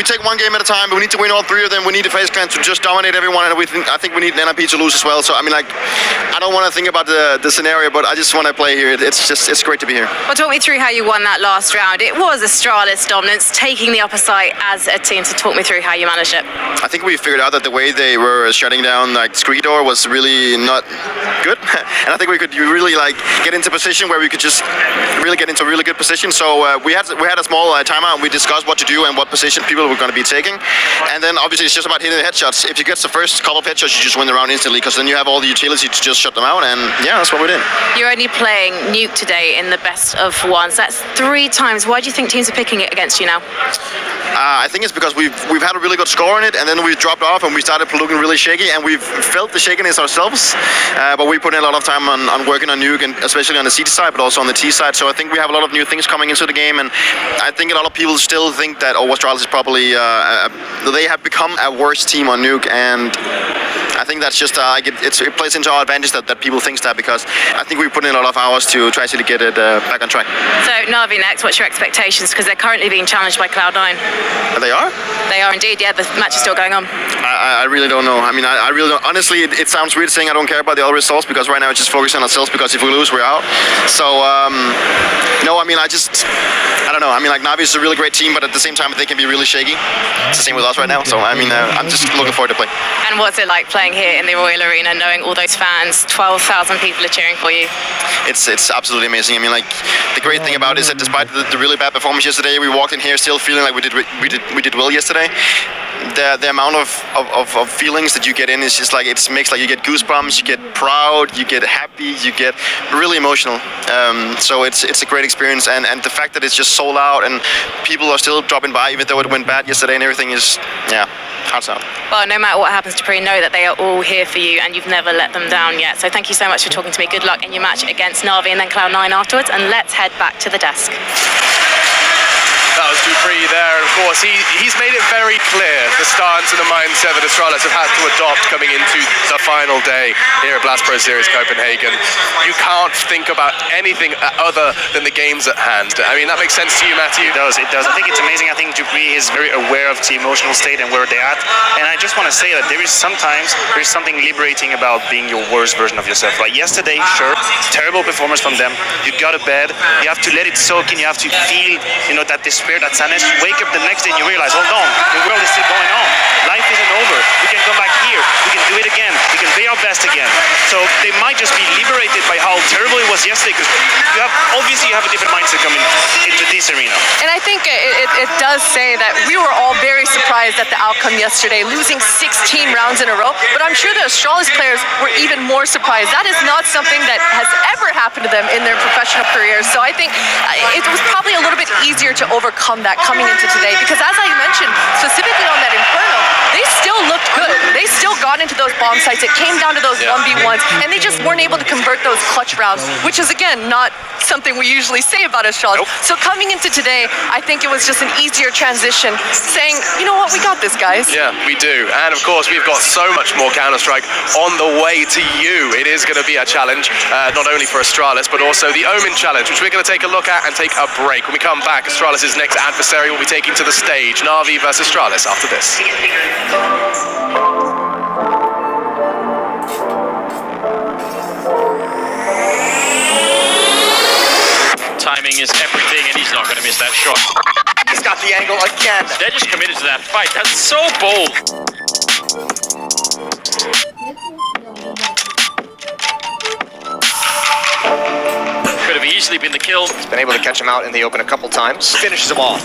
take one game at a time, but we need to win all 3 of them. We need the FaZe Clan to just dominate everyone, and I think we need NRP to lose as well. So I don't want to think about the scenario, but I just want to play here. It's great to be here. Well, talk me through how you won that last round. It was Astralis dominance, taking the upper side as a team, so talk me through how you managed it. I think we figured out that the way they were shutting down Screedor was really not good, and I think we could really get into position where we could just really get into a really good position. So we had a small timeout, and we discussed what to do and what position people were going to be taking, and then obviously it's just about hitting the headshots. If you get the first couple of headshots, you just win the round instantly, because then you have all the utility to just shut them out, and yeah, that's what we did. You're only playing Nuke today in the best of ones. That's 3 times. Why do you think teams are picking it against you now? I think it's because we've had a really good score in it, and then we dropped off and we started looking really shaky, and we've felt the shakiness ourselves. But we put in a lot of time on working on Nuke, and especially on the CT side, but also on the T side. So I think we have a lot of new things coming into the game, and I think a lot of people still think that Astralis is probably they have become a worse team on Nuke, and I think that's just it plays into our advantage that people think that, because I think we put in a lot of hours to actually get it back on track. So Na'Vi next, what's your expectations? Because they're currently being challenged by Cloud9. They are? They are indeed, yeah, the match is still going on. I really don't know. I mean, I really don't. Honestly, it sounds weird saying I don't care about the other results, because right now it's just focusing on ourselves, because if we lose, we're out. So, no, I mean, I don't know. I mean, like, Na'Vi is a really great team, but at the same time, they can be really shaky. It's the same with us right now. So, I mean, I'm just looking forward to play. And what's it like playing here in the Royal Arena, knowing all those fans, 12,000 people are cheering for you? It's absolutely amazing. I mean, like, the great thing about it is that despite the really bad performance yesterday, we walked in here still feeling like we did well yesterday. The amount of feelings that you get in is just like, it's mixed. Like, you get goosebumps, you get proud, you get happy, you get really emotional. So it's a great experience, and the fact that it's just sold out and people are still dropping by even though it went bad yesterday and everything is, yeah, hearts out. Well, no matter what happens, Dupree, know that they are all here for you and you've never let them down yet. So thank you so much for talking to me. Good luck in your match against Na'Vi and then Cloud9 afterwards, and let's head back to the desk. That was Dupree there, of course. He's made it very clear the stance and the mindset that Astralis have had to adopt coming into the final day here at Blast Pro Series Copenhagen. You can't think about anything other than the games at hand. I mean, that makes sense to you, Matthew? It does. I think it's amazing. I think Dupree is very aware of the emotional state and where they're at. And I just want to say that there's something liberating about being your worst version of yourself. Like yesterday, sure, terrible performance from them. You got to bed. You have to let it soak in. You have to feel, that despair, that sadness. You wake up the next day and you realize, hold on, the world is still going on. Life isn't over. We can come back here. We can do it again. We can be our best again. So they might just be liberated by how terrible it was yesterday, because obviously you have a different mindset coming into this arena. And I think it does say that we were all very surprised at the outcome yesterday, losing 16 rounds in a row, but I'm sure the Astralis players were even more surprised. That is not something that has ever happened to them in their professional careers. So I think it was probably a little bit easier to overcome that coming into today, because as I mentioned, specifically on that Inferno, they still looked good. They still got into those bomb sites. It came down to those 1v1s, and they just weren't able to convert those clutch rounds, which is, again, not something we usually say about Astralis. Nope. So coming into today, I think it was just an easier transition, saying, you know what, we got this, guys. Yeah, we do. And of course, we've got so much more Counter-Strike on the way to you. It is going to be a challenge, not only for Astralis, but also the Omen Challenge, which we're going to take a look at and take a break. When we come back, Astralis' next adversary will be taking to the stage. Na'Vi versus Astralis after this. Timing is everything, and he's not going to miss that shot. He's got the angle again. They're just committed to that fight. That's so bold. Could have easily been the kill. He's been able to catch him out in the open a couple times. Finishes him off.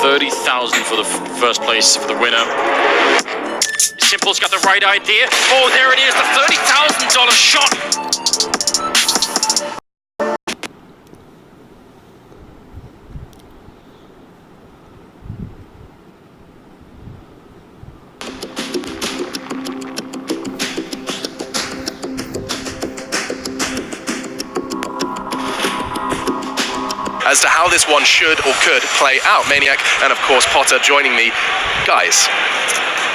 30,000 for the first place for the winner. Simple's got the right idea. Oh, there it is, the $30,000 shot. As to how this one should or could play out. Maniac and, of course, Potter joining me. Guys,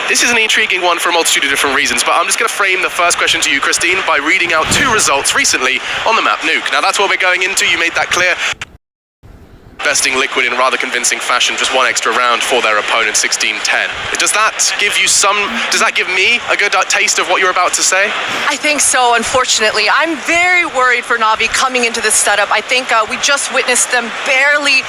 this is an intriguing one for a multitude of different reasons, but I'm just going to frame the first question to you, Christine, by reading out two results recently on the map Nuke. Now, that's what we're going into. You made that clear. Besting Liquid in rather convincing fashion, just one extra round for their opponent, 16-10. Does that give me a good taste of what you're about to say? I think so, unfortunately. I'm very worried for Na'Vi coming into this setup. I think we just witnessed them barely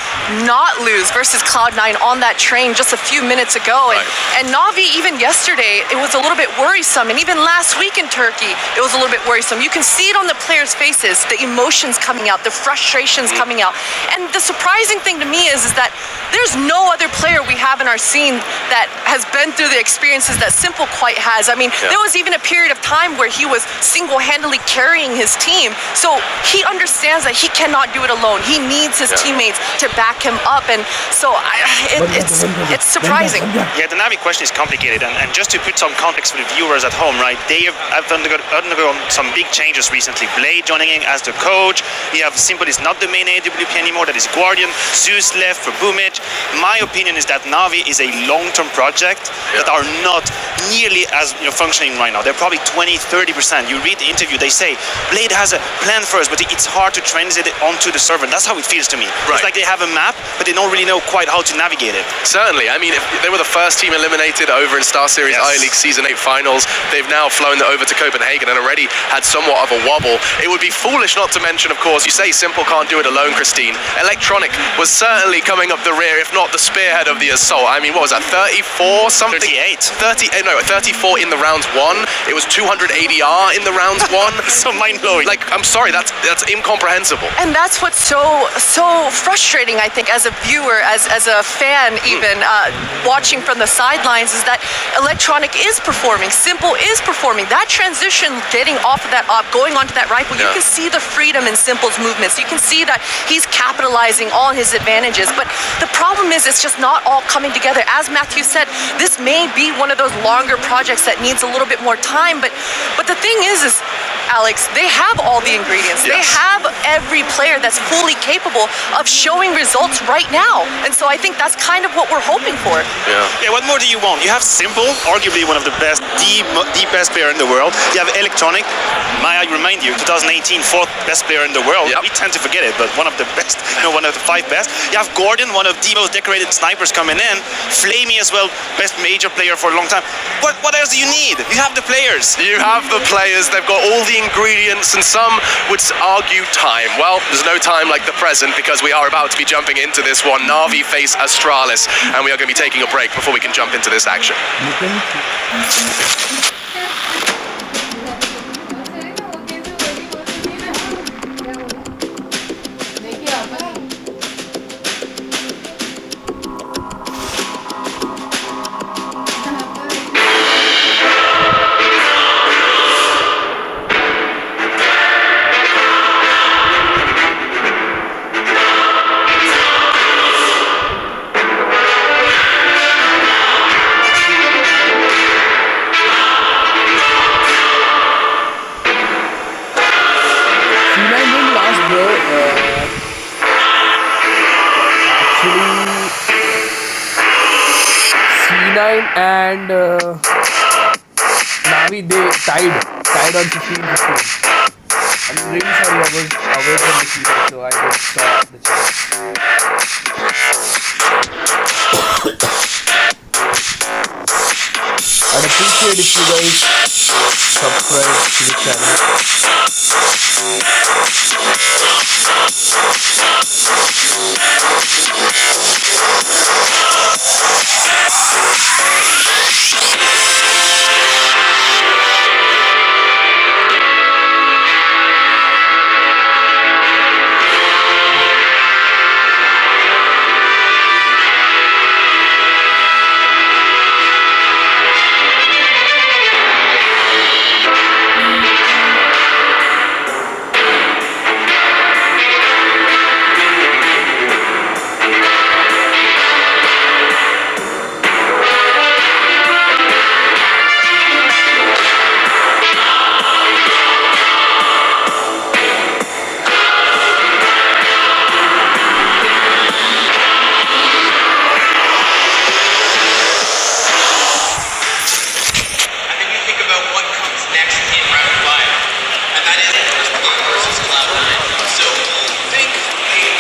not lose versus Cloud9 on that train just a few minutes ago. And Na'Vi, even yesterday, it was a little bit worrisome. And even last week in Turkey, it was a little bit worrisome. You can see it on the players' faces, the emotions coming out, the frustrations coming out. And the surprise amazing thing to me is that there's no other player we have in our scene that has been through the experiences that Simple quite has. I mean, there was even a period of time where he was single-handedly carrying his team. So he understands that he cannot do it alone. He needs his teammates to back him up. And so it's surprising. Yeah, the Navi question is complicated. And just to put some context for the viewers at home, right? They have undergone some big changes recently. Blade joining in as the coach. You have Simple is not the main AWP anymore. That is Guardian. Zeus left for Boomage. My opinion is that Navi is a long-term project that are not nearly as functioning right now. They're probably 20-30%. You read the interview, they say Blade has a plan first, but it's hard to translate it onto the server. That's how it feels to me. It's like they have a map, but they don't really know quite how to navigate it. Certainly. I mean, if they were the first team eliminated over in Star Series I-League Season 8 Finals. They've now flown over to Copenhagen and already had somewhat of a wobble. It would be foolish not to mention, of course, you say Simple can't do it alone, Christine. Electronic was certainly coming up the rear, if not the spearhead of the assault. I mean, what was that, 34 something? 34 in the rounds one. It was 200 ADR in the rounds one. So mind-blowing. Like, I'm sorry, that's incomprehensible. And that's what's so frustrating, I think, as a viewer, as a fan even, watching from the sidelines, is that Electronic is performing, Simple is performing. That transition, getting off of that op, going onto that rifle, you can see the freedom in Simple's movements. You can see that he's capitalizing on his advantages. But the problem is, it's just not all coming together. As Matthew said, this may be one of those longer projects that needs a little bit more time. But the thing is Alex, they have all the ingredients. They have every player that's fully capable of showing results right now. And so I think that's kind of what we're hoping for. Yeah, what more do you want? You have Simple, arguably one of the best, the best player in the world. You have Electronic, I remind you, 2018 fourth best player in the world. We tend to forget it, but one of the best, one of the 5 best. You have Gordon, one of the most decorated snipers coming in. Flamey as well, best major player for a long time. What else do you need? You have the players. You have the players. They've got all the ingredients, and some would argue time. Well, there's no time like the present, because we are about to be jumping into this one. Navi face Astralis, and we are going to be taking a break before we can jump into this action. And Navi, they tied on 15-15. I'm really sorry, I was away from the keyboard, so I didn't stop the chat. I'd appreciate if you guys subscribe to the channel.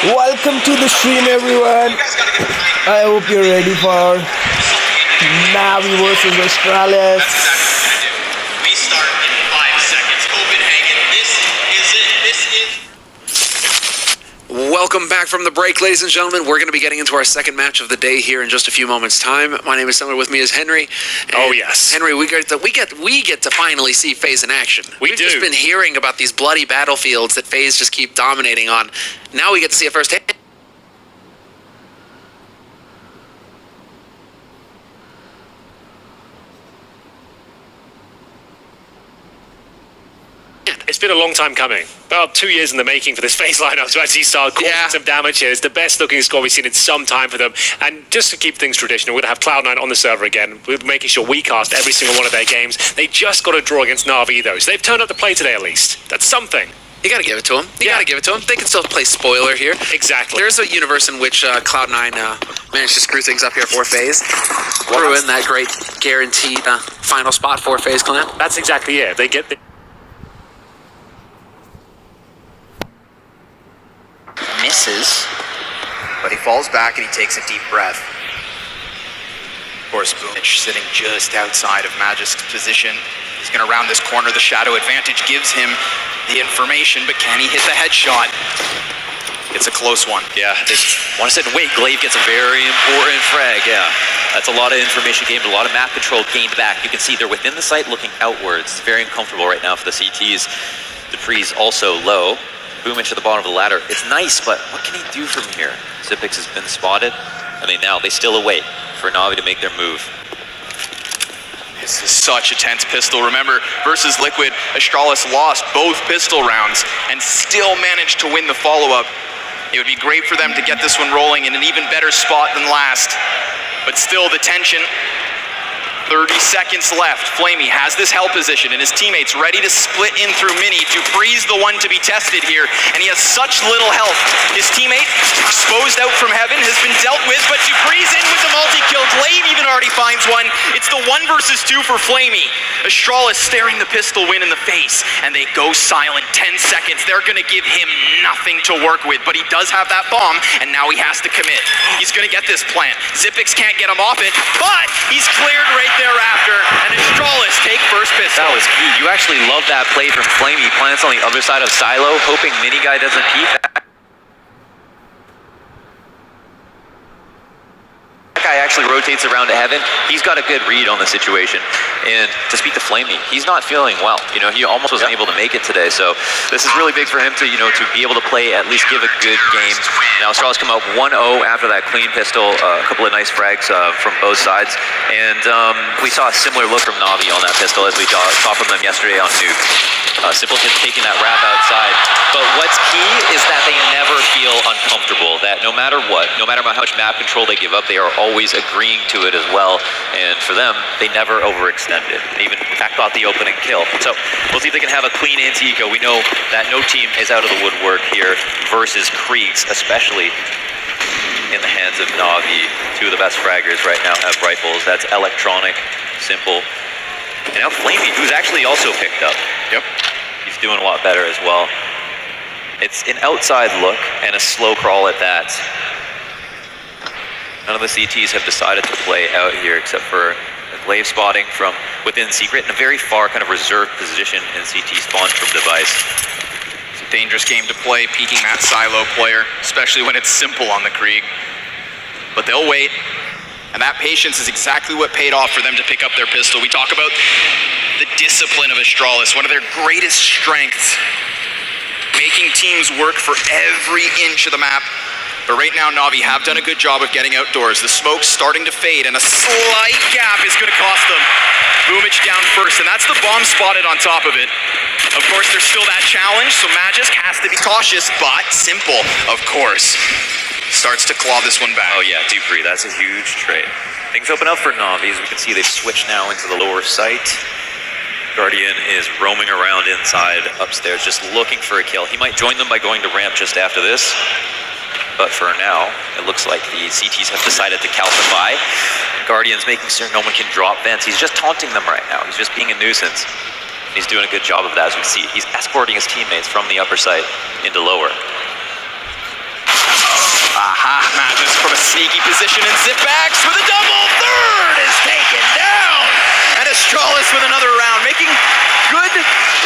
Welcome to the stream, everyone. I hope you're ready for Navi versus Astralis. We start in 5 seconds. Copenhagen, this is it. This is... Welcome back from the break, ladies and gentlemen. We're going to be getting into our second match of the day here in just a few moments' time. My name is Summer. With me is Henry. Oh yes, Henry. We get to finally see FaZe in action. We've just been hearing about these bloody battlefields that FaZe just keep dominating on. Now we get to see it firsthand. It's been a long time coming. About 2 years in the making for this phase lineup to actually start causing some damage here. It's the best looking squad we've seen in some time for them. And just to keep things traditional, we're going to have Cloud9 on the server again. We're making sure we cast every single one of their games. They just got a draw against Na'Vi though, so they've turned up to play today at least. That's something. You gotta give it to them. You gotta give it to them. They can still play spoiler here. Exactly. There's a universe in which Cloud9 managed to screw things up here for FaZe. Ruin that great guaranteed final spot for FaZe Clan. That's exactly it. They get the misses, but he falls back and he takes a deep breath. Of course, Boomich sitting just outside of Magisk's position. He's going to round this corner. The shadow advantage gives him the information, but can he hit the headshot? It's a close one. Yeah, they want to sit and wait. Glaive gets a very important frag, yeah. That's a lot of information gained, a lot of map control gained back. You can see they're within the site looking outwards. Very uncomfortable right now for the CTs. Dupree's also low. Boomich at the bottom of the ladder. It's nice, but what can he do from here? Xyp9x has been spotted. I mean, now they still await for Na'Vi to make their move. This is such a tense pistol. Remember, versus Liquid, Astralis lost both pistol rounds and still managed to win the follow-up. It would be great for them to get this one rolling in an even better spot than last. But still, the tension. 30 seconds left. Flamey has this hell position and his teammates ready to split in through Mini. Dupree's the one to be tested here, and he has such little health. His teammate, exposed out from heaven, has been dealt with, but Dupree's in with the multi-kill. Glaive even already finds one. It's the 1 versus 2 for Flamey. Astralis staring the pistol win in the face, and they go silent. 10 seconds. They're going to give him nothing to work with, but he does have that bomb, and now he has to commit. He's going to get this plant. Xyp9x can't get him off it, but he's cleared right thereafter, and Astralis take first pistol. That was key. You actually love that play from Flamey. Plants on the other side of Silo, hoping Mini Guy doesn't peek. That guy actually rotates around to heaven. He's got a good read on the situation. And to speak to Flamey, he's not feeling well. You know, he almost wasn't able to make it today. So this is really big for him to, you know, to be able to play, at least give a good game. Now, Astralis come out 1-0 after that clean pistol. A couple of nice frags from both sides. And we saw a similar look from Na'Vi on that pistol as we saw from them yesterday on Nuke. Simpleton taking that wrap outside. But what's key is that they never feel uncomfortable. That no matter what, no matter how much map control they give up, they are always agreeing to it as well. And for them, they never overextended. They even, in fact, got the opening kill. So we'll see if they can have a clean anti-eco. We know that no team is out of the woodwork here versus Kriegs, especially in the hands of Na'Vi. 2 of the best fraggers right now have rifles. That's Electronic, Simple. And now Flamey, who's actually also picked up. Yep. He's doing a lot better as well. It's an outside look and a slow crawl at that. None of the CTs have decided to play out here except for a Glaive spotting from within Secret in a very far kind of reserved position in CT spawn from Device. It's a dangerous game to play, peeking that Silo player, especially when it's Simple on the Krieg. But they'll wait. And that patience is exactly what paid off for them to pick up their pistol. We talk about the discipline of Astralis, one of their greatest strengths, making teams work for every inch of the map. But right now, Na'Vi have done a good job of getting outdoors. The smoke's starting to fade, and a slight gap is going to cost them. Boomich down first, and that's the bomb spotted on top of it. Of course, there's still that challenge, so Magisk has to be cautious, but Simple, of course, starts to claw this one back. Oh yeah, Dupree, that's a huge trade. Things open up for Na'Vi. As we can see, they've switched now into the lower site. Guardian is roaming around inside upstairs, just looking for a kill. He might join them by going to ramp just after this. But for now, it looks like the CTs have decided to calcify. Guardian's making sure no one can drop vents. He's just taunting them right now. He's just being a nuisance. He's doing a good job of that, as we see. He's escorting his teammates from the upper site into lower. Aha, Magisk from a sneaky position, and Xyp9x with a double third is taken down. And Astralis with another round, making good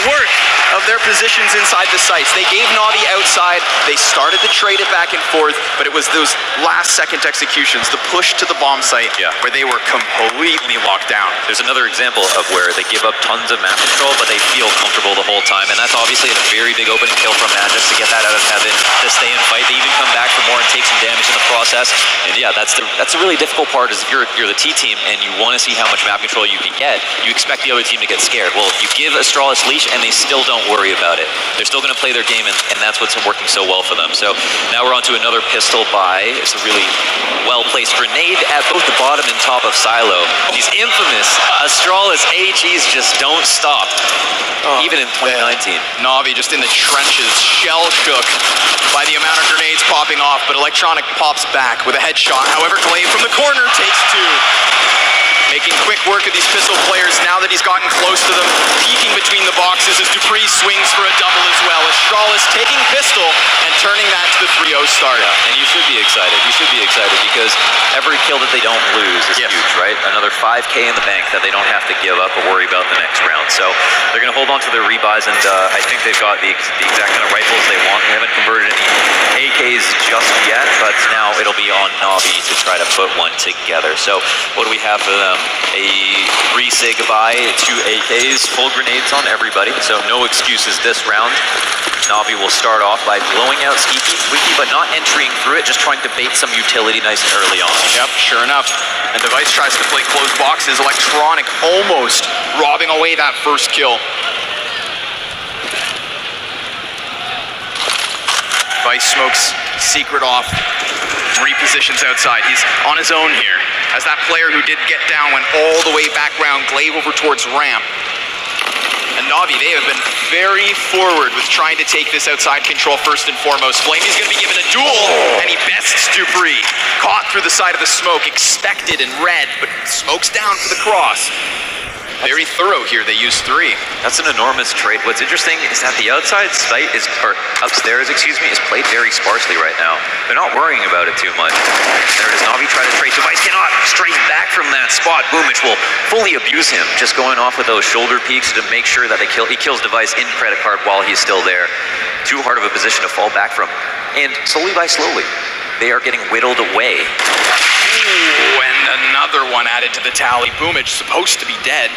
work of their positions inside the sites. They gave Na'Vi outside, they started to trade it back and forth, but it was those last second executions, the push to the bomb site, where they were completely locked down. There's another example of where they give up tons of map control, but they feel comfortable the whole time, and that's obviously a very big opening kill from Magisk to get that out of heaven, to stay and fight. They even come back for more and take some damage in the process. And yeah, that's the really difficult part, is if you're the T team and you want to see how much map control you can get, you expect the other team to get scared. Well, if you give Astralis leash and they still don't worry about it. They're still going to play their game, and that's what's working so well for them. So now we're on to another pistol buy. It's a really well-placed grenade at both the bottom and top of Silo. These infamous Astralis AGs just don't stop, even in 2019. Na'Vi just in the trenches, shell-shook by the amount of grenades popping off, but Electronic pops back with a headshot. However, Glaive from the corner takes 2. Making quick work of these pistol players now that he's gotten close to them. Peeking between the boxes as Dupree swings for a double as well. Astralis taking pistol and turning that to the 3-0 start. Yeah, and you should be excited. You should be excited because every kill that they don't lose is huge, right? Another 5K in the bank that they don't have to give up or worry about the next round. So they're going to hold on to their rebuys, and I think they've got the exact kind of rifles they want. They haven't converted any AKs just yet, but now it'll be on Na'Vi to try to put one together. So what do we have for them? A 3 sig buy, 2 AKs, full grenades on everybody, so no excuses this round. Na'Vi will start off by blowing out Squeaky, but not entering through it, just trying to bait some utility nice and early on. Yep, sure enough. And Device tries to play closed boxes. Electronic almost robbing away that first kill. Device smokes Secret off, repositions outside. He's on his own here. As that player who did get down went all the way back round, Glaive over towards ramp. And Na'Vi, they have been very forward with trying to take this outside control first and foremost. Flamey's going to be given a duel, and he bests Dupree. Caught through the side of the smoke, expected and red, but smokes down for the cross. Very thorough here, they use 3. That's an enormous trade. What's interesting is that the outside site is, or upstairs, excuse me, is played very sparsely right now. They're not worrying about it too much. There it is, Na'Vi try to trade. Device cannot straight back from that spot. Boomich will fully abuse him, just going off with those shoulder peeks to make sure that he kills Device in credit card while he's still there. Too hard of a position to fall back from. And slowly by slowly, they are getting whittled away. Ooh, and another one added to the tally. Boomich supposed to be dead,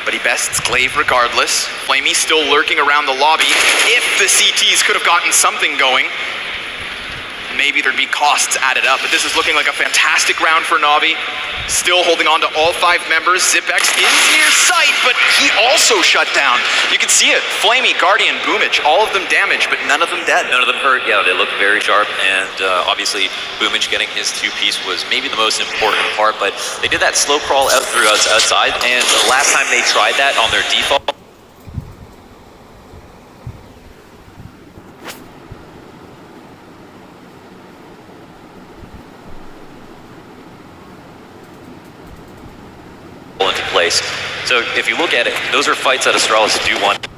but he bests Glaive regardless. Flamey still lurking around the lobby. If the CTs could have gotten something going, maybe there'd be costs added up, but this is looking like a fantastic round for Na'Vi. Still holding on to all 5 members. Zipex is near sight, but he also shut down. You can see it. Flamey, Guardian, Boomich, all of them damaged, but none of them dead. None of them hurt. Yeah, they look very sharp, and obviously Boomich getting his 2-piece was maybe the most important part, but they did that slow crawl out through us outside, and the last time they tried that on their default, into place. So if you look at it, those are fights that Astralis do want to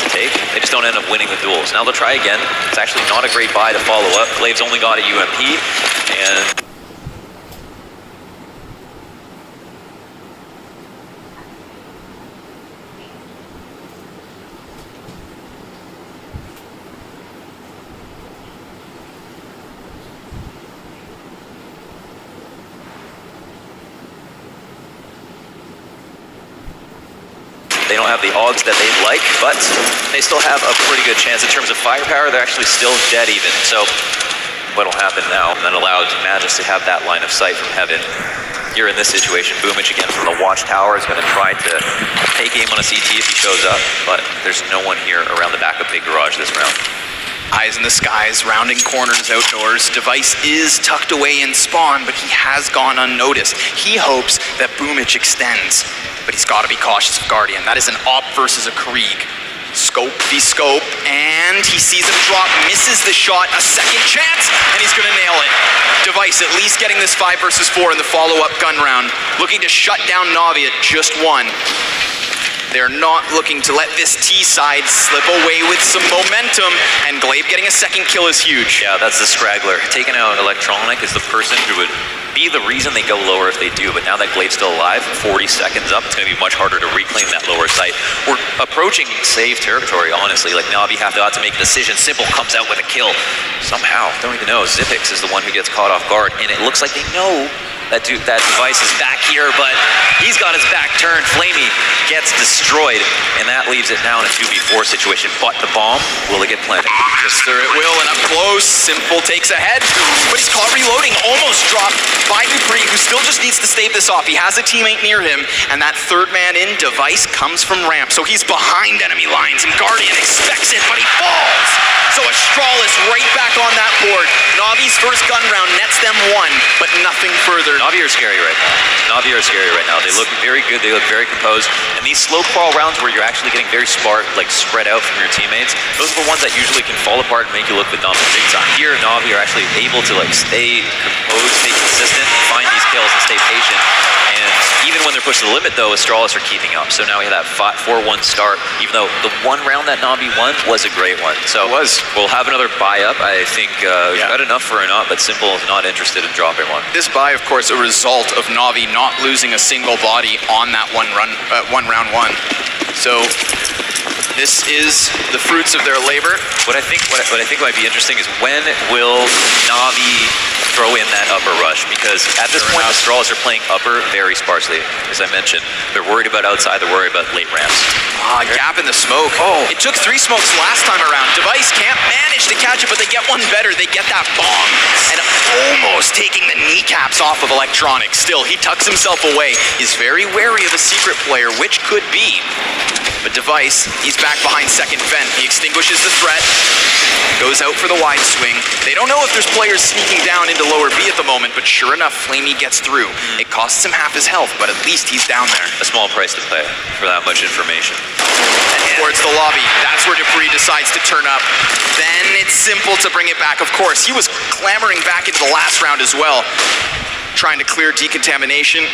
take. They just don't end up winning the duels. Now they'll try again. It's actually not a great buy to follow up. Glaive's only got a UMP, and they don't have the odds that they'd like, but they still have a pretty good chance in terms of firepower. They're actually still dead even. So what'll happen now, and then allow Magis to have that line of sight from heaven. Here in this situation, Boomich again from the watchtower is going to try to take aim on a CT if he shows up, but there's no one here around the back of Big Garage this round. Eyes in the skies, rounding corners outdoors. Device is tucked away in spawn, but he has gone unnoticed. He hopes that Boomich extends, but he's got to be cautious of Guardian. That is an op versus a Krieg. Scope v scope, and he sees him drop, misses the shot, a second chance, and he's gonna nail it. Device at least getting this 5 versus 4 in the follow-up gun round, looking to shut down Na'Vi at just 1. They're not looking to let this T side slip away with some momentum, and Glaive getting a second kill is huge. Yeah, that's the scraggler. Taking out Electronic is the person who would be the reason they go lower if they do, but now that Glaive's still alive, 40 seconds up, it's going to be much harder to reclaim that lower site. We're approaching save territory, honestly. Like, Na'Vi have to make a decision. Simple comes out with a kill. Somehow, don't even know. Zipex is the one who gets caught off guard, and it looks like they know That device is back here, but he's got his back turned. Flamey gets destroyed, and that leaves it now in a 2v4 situation. But the bomb, will it get planted? Yes, sir, it will, and up close, Simple takes ahead, but he's caught reloading, almost dropped by Dupree, who still just needs to stave this off. He has a teammate near him, and that third man in, Device, comes from ramp, so he's behind enemy lines, and Guardian expects it, but he falls. So Astralis right back on that board. Navi's first gun round nets them one, but nothing further. Navi are scary right now. They look very good. They look very composed. And these slow crawl rounds where you're actually getting very smart, like spread out from your teammates, those are the ones that usually can fall apart and make you look the dumb big time. Here, Navi are actually able to like stay composed, stay consistent, find these kills and stay patient. And even when they're pushed to the limit, though, Astralis are keeping up. So now we have that 4-1 start, even though the one round that Navi won was a great one. So we'll have another buy up. I think we've got enough for a not, but Simple is not interested in dropping one. This buy, of course, a result of Navi not losing a single body on that one round one. So this is the fruits of their labor. What I think might be interesting is when will Navi throw in that upper rush? Because at this point, Astralis are playing upper very sparsely. As I mentioned, they're worried about outside, they're worried about late ramps. Gap in the smoke. It took 3 smokes last time around. Device can't manage to catch it, but they get one better. They get that bomb, and almost taking the kneecaps off of Electronic. Still, he tucks himself away. He's very wary of a secret player, which could be. But Device, he's back behind second vent. He extinguishes the threat, goes out for the wide swing. They don't know if there's players sneaking down into lower B at the moment, but sure enough, Flamey gets through. It costs him half his health, but at least he's down there. A small price to pay for that much information. And towards the lobby, that's where Dupree decides to turn up. Then it's Simple to bring it back. Of course, he was clambering back into the last round as well, trying to clear decontamination.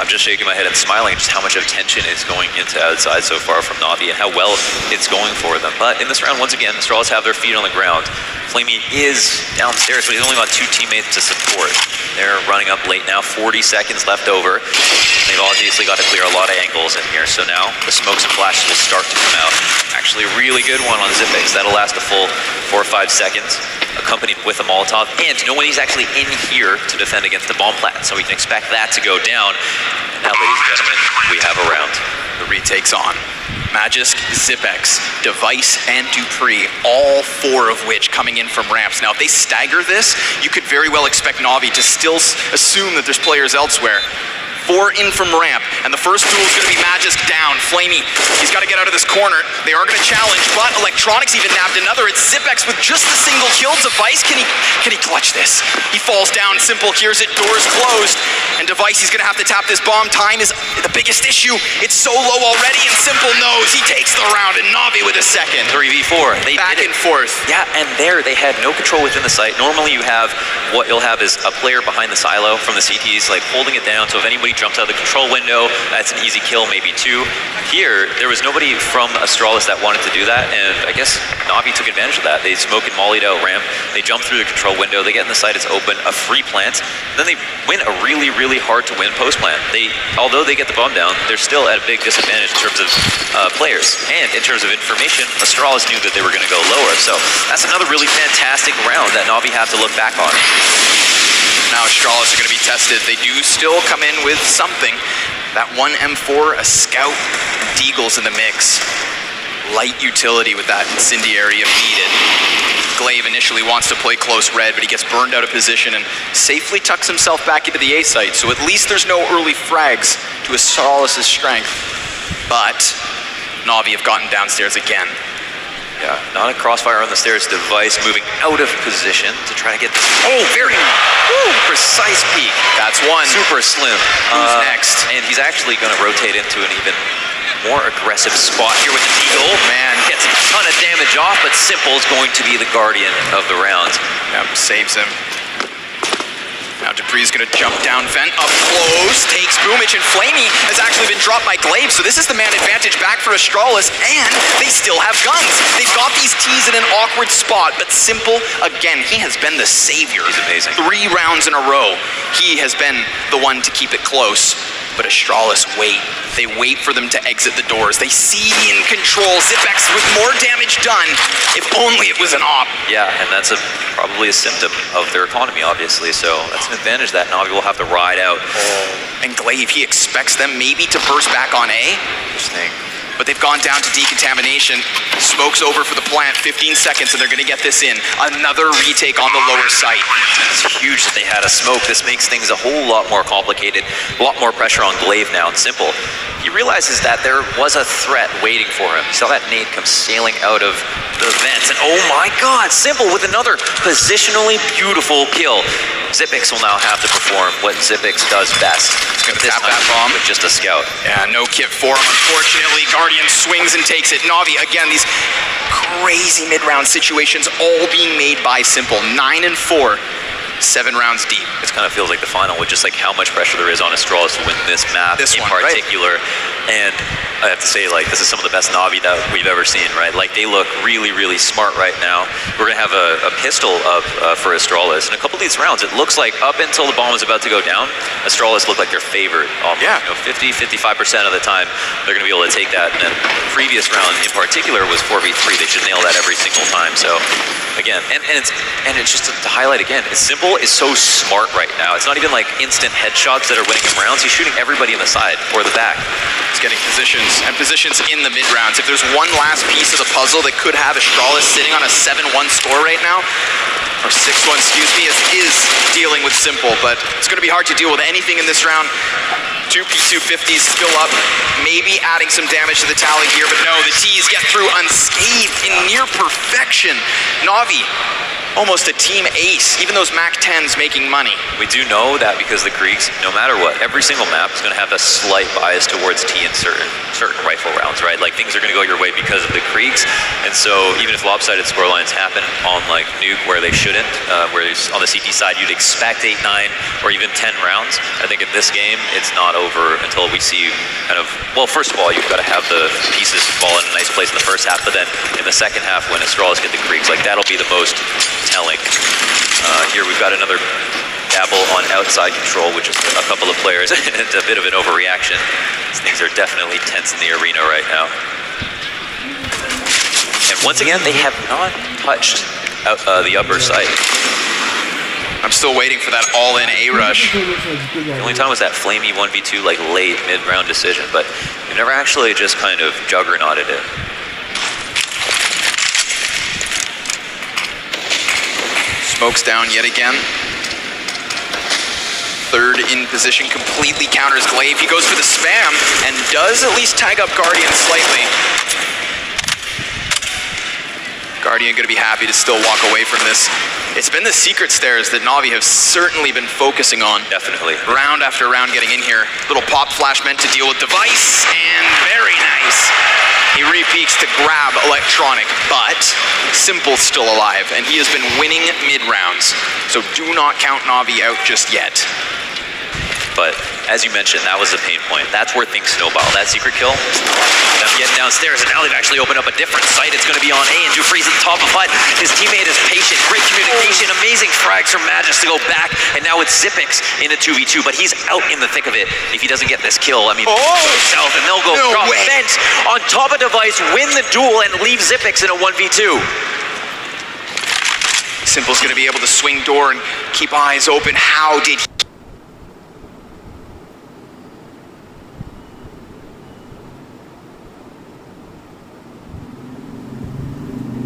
I'm just shaking my head and smiling just how much of tension is going into outside so far from Navi and how well it's going for them. But in this round, once again, the Astralis have their feet on the ground. Flamey is downstairs, but he's only got 2 teammates to support. They're running up late now, 40 seconds left over. They've obviously got to clear a lot of angles in here. So now the smokes and flashes will start to come out. Actually, a really good one on Zipex. That'll last a full 4 or 5 seconds, accompanied with a Molotov. And no one is actually in here to defend against the bomb plant, so we can expect that to go down. And now, ladies and gentlemen, we have a round. The retake's on. Magisk, Zipex, Device, and Dupree, all 4 of which coming in from ramps. Now, if they stagger this, you could very well expect Navi to still assume that there's players elsewhere. 4 in from ramp, and the first duel is going to be Magisk down. Flamey, he's got to get out of this corner. They are going to challenge, but Electronics even nabbed another. It's Zipex with just a single kill. Device, can he clutch this? He falls down. Simple hears it. Doors closed, and Device, he's going to have to tap this bomb. Time is the biggest issue. It's so low already, and Simple knows. He takes the round, and Navi with a second. 3v4. They back and forth. Yeah, and there they had no control within the site. Normally you have, what you'll have is a player behind the silo from the CTs, like holding it down, so if anybody jumps out of the control window, that's an easy kill, maybe 2. Here, there was nobody from Astralis that wanted to do that, and I guess Navi took advantage of that. They smoke and mollied out ramp, they jump through the control window, they get in the site, it's open, a free plant, then they win a really, really hard to win post plant. Although they get the bomb down, they're still at a big disadvantage in terms of players, and in terms of information, Astralis knew that they were going to go lower, so that's another really fantastic round that Navi have to look back on. Now Astralis are going to be tested. They do still come in with something. That one M4, a Scout, Deagle's in the mix. Light utility with that incendiary if needed. Glaive initially wants to play close red, but he gets burned out of position and safely tucks himself back into the A site, so at least there's no early frags to Astralis' strength. But Navi have gotten downstairs again. Yeah, not a crossfire on the stairs. Device moving out of position to try to get this. Oh, very precise peek. That's one. Super slim. Who's next? And he's actually going to rotate into an even more aggressive spot here with the Deagle. Man, gets a ton of damage off, but Simple is going to be the guardian of the round. Yep, saves him. Now Dupree's going to jump down vent, up close, takes Boomich, and Flamey has actually been dropped by Glaive, so this is the man advantage back for Astralis, and they still have guns. They've got these T's in an awkward spot, but Simple, again, he has been the savior. He's amazing. 3 rounds in a row, he has been the one to keep it close. But Astralis wait. They wait for them to exit the doors. They see in control. Zipex with more damage done. If only it was an op. Yeah, and that's probably a symptom of their economy, obviously. So that's an advantage that Navi will have to ride out. And Glaive, he expects them maybe to burst back on A. Interesting. But they've gone down to decontamination. Smoke's over for the plant, 15 seconds, and they're gonna get this in. Another retake on the lower site. It's huge that they had a smoke. This makes things a whole lot more complicated, a lot more pressure on Glaive now. And Simple, he realizes that there was a threat waiting for him. He saw that nade come sailing out of the vents, and oh my god, Simple with another positionally beautiful kill. Zipex will now have to perform what Zipex does best. He's gonna tap that bomb with just a scout. Yeah, no kit for him, unfortunately. Guardian swings and takes it. Navi, again, these crazy mid-round situations all being made by Simple. 9 and 4. 7 rounds deep. It kind of feels like the final with just like how much pressure there is on Astralis to win this map in particular. Right? And I have to say, like, this is some of the best Navi that we've ever seen, right? Like, they look really, really smart right now. We're gonna have a pistol up for Astralis. In a couple of these rounds, it looks like up until the bomb is about to go down, Astralis look like they're favored. Almost, you know, 50-55% of the time, they're gonna be able to take that. And then the previous round in particular was 4v3. They should nail that every single time. So again, and it's just to highlight again, it's Simple is so smart right now. It's not even like instant headshots that are winning him rounds. He's shooting everybody in the side or the back. He's getting positions and positions in the mid rounds. If there's one last piece of the puzzle that could have Astralis sitting on a 7-1 score right now, or 6-1, excuse me, is dealing with Simple, but it's going to be hard to deal with anything in this round. 2 P250s still up, maybe adding some damage to the tally here, but no, the T's get through unscathed in near perfection. Navi, almost a team ace, even those Mac 10s making money. We do know that because the Greeks, no matter what, every single map is going to have a slight bias towards T in certain rifle rounds, right? Like, things are going to go your way because of the Greeks, and so even if lopsided scorelines happen on like Nuke where they shouldn't, whereas on the CT side you'd expect 8, 9, or even 10 rounds, I think in this game it's not over until we see kind of, well, first of all, you've got to have the pieces fall in a nice place in the first half, but then in the second half when Astralis get the Greeks, like, that'll be the most telling. Here we've got another dabble on outside control, which is a couple of players. It's a bit of an overreaction. These things are definitely tense in the arena right now. And once again, they have not touched the upper site. I'm still waiting for that all-in A-rush. The only time was that flamey 1v2, like, late mid-round decision, but you never actually just kind of juggernauted it. Smoke's down yet again. Third in position, completely counters Glaive. He goes for the spam and does at least tag up Guardian slightly. Guardian gonna be happy to still walk away from this. It's been the secret stairs that Navi have certainly been focusing on. Definitely. Round after round getting in here. Little pop flash meant to deal with device, and very nice. He re-peeks to grab electronic, but Simple's still alive, and he has been winning mid-rounds. So do not count Navi out just yet. But as you mentioned, that was the pain point. That's where things snowball. That secret kill, them getting downstairs, and now they've actually opened up a different site. It's going to be on A, and Dufree's at the top of HUD. His teammate is patient, great communication, amazing frags from Majus to go back, and now it's Zipex in a 2v2, but he's out in the thick of it if he doesn't get this kill. I mean, south, and they'll go drop vent on top of device, win the duel, and leave Zipex in a 1v2. Simple's going to be able to swing door and keep eyes open. How did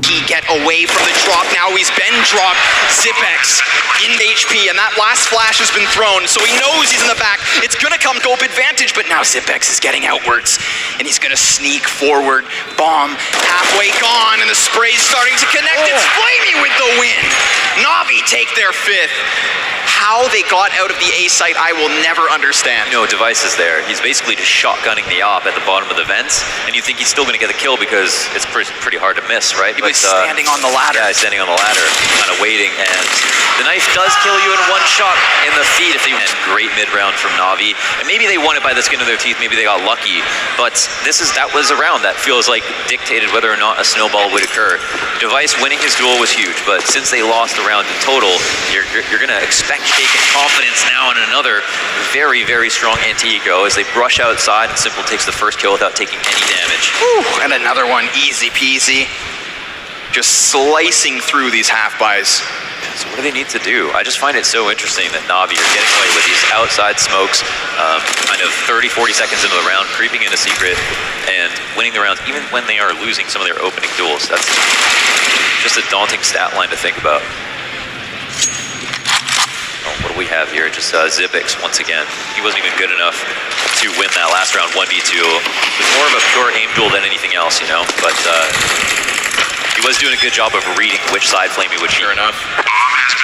he get away from the drop? Now he's been dropped. Zipex in HP, and that last flash has been thrown, so he knows he's in the back. It's gonna come Cope advantage, but now Zipex is getting outwards, and he's gonna sneak forward. Bomb halfway gone, and the spray's starting to connect. It's Flamey with the win. Navi take their 5th. How they got out of the A site, I will never understand. You know, Device is there. He's basically just shotgunning the op at the bottom of the vents, and you think he's still going to get the kill because it's pretty hard to miss, right? He was standing on the ladder. Yeah, he's standing on the ladder, kind of waiting, and The knife does kill you in one shot in the feet if they had great mid-round from Na'Vi. And maybe they won it by the skin of their teeth, maybe they got lucky, but that was a round that feels like dictated whether or not a snowball would occur. Device winning his duel was huge, but since they lost the round in total, you're going to expect shaken confidence now in another very, very strong anti-eco as they brush outside and Simple takes the first kill without taking any damage. Whew, and another one, easy peasy. Just slicing through these half-buys. So what do they need to do? I just find it so interesting that Na'Vi are getting away with these outside smokes, kind of 30, 40 seconds into the round, creeping into secret, and winning the rounds, even when they are losing some of their opening duels. That's just a daunting stat line to think about. Oh, what do we have here? Just Zipix once again. He wasn't even good enough to win that last round 1v2. It was more of a pure aim duel than anything else, you know, but he was doing a good job of reading which side Flamey would cheat. Sure enough.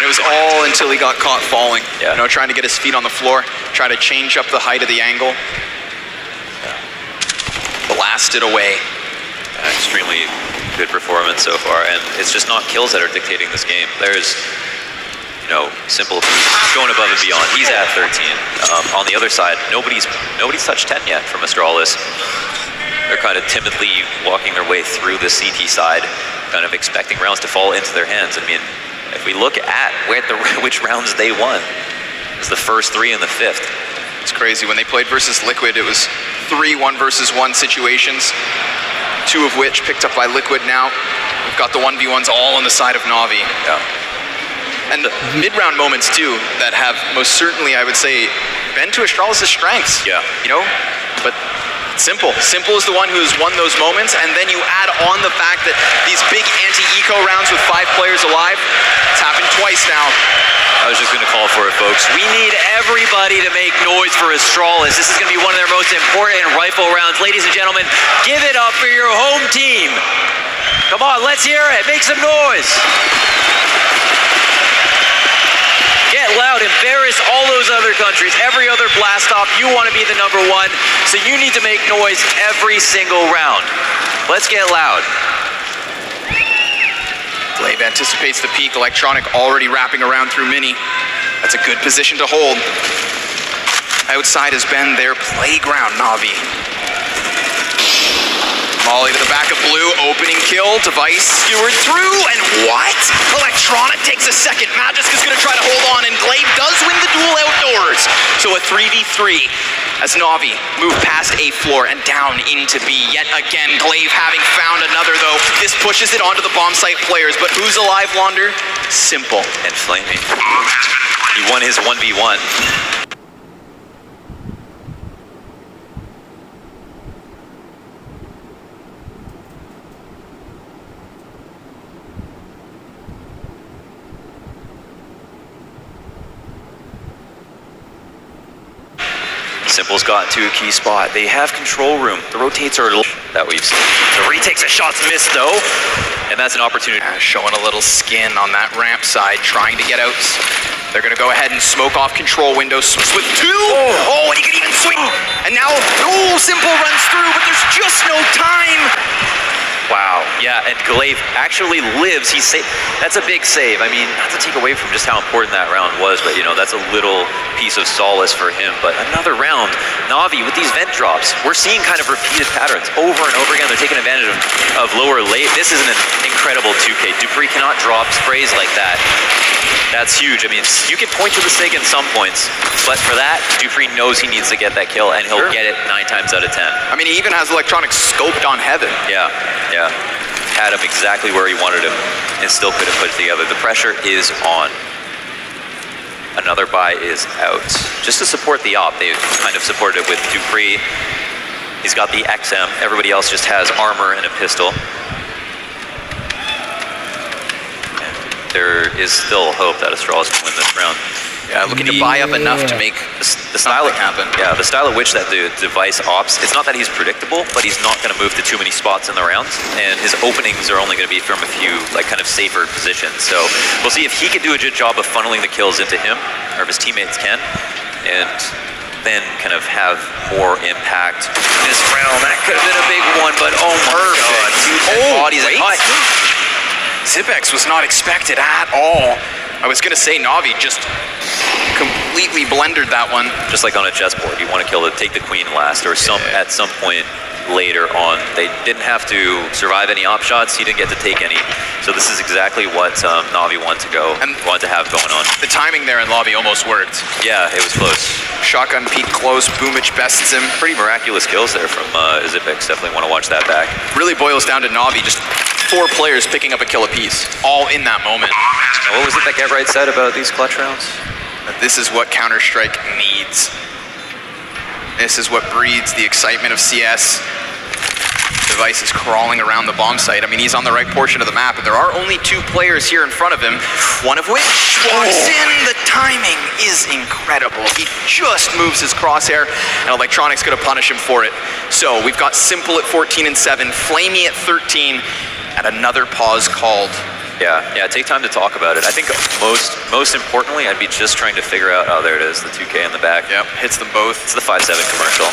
It was all until he got caught falling. Yeah. You know, trying to get his feet on the floor, try to change up the height of the angle. Blasted away. Extremely good performance so far, and it's just not kills that are dictating this game. There's, you know, Simple going above and beyond. He's at 13. On the other side, nobody's touched 10 yet from Astralis. They're kind of timidly walking their way through the CT side, kind of expecting rounds to fall into their hands. I mean, if we look at which rounds they won, it's the first 3 and the 5th. It's crazy. When they played versus Liquid, it was 3 1-versus-1 situations, 2 of which picked up by Liquid now. We've got the 1v1s all on the side of Na'Vi. Yeah. And the mid-round moments, too, that have most certainly, I would say, been to Astralis' strengths. Yeah. You know? But Simple is the one who has won those moments, and then you add on the fact that these big anti-eco rounds with 5 players alive, it's happened twice now. I was just going to call for it, folks. We need everybody to make noise for Astralis. This is going to be one of their most important rifle rounds. Ladies and gentlemen, give it up for your home team. Come on, let's hear it. Make some noise. Get loud, embarrass all those other countries, every other blast off. You want to be the #1, so you need to make noise every single round. Let's get loud. Glaive anticipates the peak. Electronic already wrapping around through Mini. That's a good position to hold. Outside has been their playground, Na'Vi. Molly to the back of Blue, opening kill, Device skewered through, and what? Electronic takes a second. Magisk is going to try to hold on, and Glaive does win the duel outdoors. So a 3v3 as Na'Vi move past A floor and down into B. Yet again, Glaive having found another, though. This pushes it onto the bomb site players, but who's alive, Launder? Simple. And Flamey. He won his 1v1. Simple's got to a key spot. They have control room. The rotates are that we've seen. The retakes a shot's missed though, and that's an opportunity. Showing a little skin on that ramp side, trying to get out. They're gonna go ahead and smoke off control window. Swiss with 2. Oh, and he can even swing. And now, Simple runs through, but there's just no time. Wow, yeah, and Glaive actually lives. He's safe. That's a big save. I mean, not to take away from just how important that round was, but you know, that's a little piece of solace for him. But another round, Na'Vi with these vent drops, we're seeing kind of repeated patterns over and over again. They're taking advantage of lower late. This is an incredible 2K. Dupree cannot drop sprays like that. That's huge. I mean, you can point to the SIG in some points, but for that, Dupree knows he needs to get that kill, and he'll get it 9 times out of 10. I mean, he even has Electronic scoped on Heaven. Yeah. Had him exactly where he wanted him, and still couldn't put it together. The pressure is on. Another buy is out. Just to support the op, they've kind of supported it with Dupree. He's got the XM. Everybody else just has armor and a pistol. There is still hope that Astralis can win this round. Yeah, looking to buy up enough to make the style happen. Yeah, the style at which that the Device ops, it's not that he's predictable, but he's not going to move to too many spots in the rounds, and his openings are only going to be from a few like kind of safer positions. So we'll see if he can do a good job of funneling the kills into him, or if his teammates can, and then kind of have more impact this round. That could have been a big one, but oh my god, 2 dead bodies. Zipex was not expected at all. I was gonna say Na'Vi just completely blendered that one. Just like on a chessboard, you want to kill take the queen last, or at some point later on. They didn't have to survive any op shots. He didn't get to take any. So this is exactly what Na'Vi wanted to have going on. The timing there in lobby almost worked. Yeah, it was close. Shotgun peek close. Boomich bests him. Pretty miraculous kills there from Zipex. Definitely want to watch that back. Really boils down to Na'Vi, just 4 players picking up a kill apiece, all in that moment. Now, what was it that Get Right said about these clutch rounds? That this is what Counter-Strike needs. This is what breeds the excitement of CS. Device is crawling around the bomb site. I mean, he's on the right portion of the map, but there are only 2 players here in front of him, one of which walks in. The timing is incredible. He just moves his crosshair, and Electronic's gonna punish him for it. So we've got Simple at 14 and 7, Flamey at 13, and another pause called. Yeah, take time to talk about it. I think most importantly, I'd be just trying to figure out, oh, there it is, the 2K in the back. Yep, hits them both. It's the 5-7 commercial.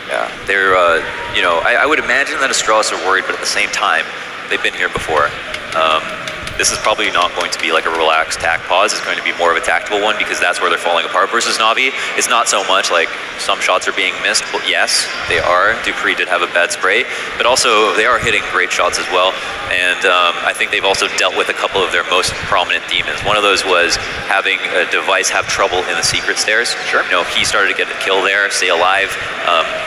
Yeah, they're, I would imagine that Astralis are worried, but at the same time, they've been here before. This is probably not going to be like a relaxed tack pause. It's going to be more of a tactical one because that's where they're falling apart. Versus Na'Vi, it's not so much like some shots are being missed. Well, yes, they are. Dupree did have a bad spray, but also they are hitting great shots as well. And I think they've also dealt with a couple of their most prominent demons. One of those was having a Device have trouble in the secret stairs. Sure. You know, he started to get a kill there, stay alive,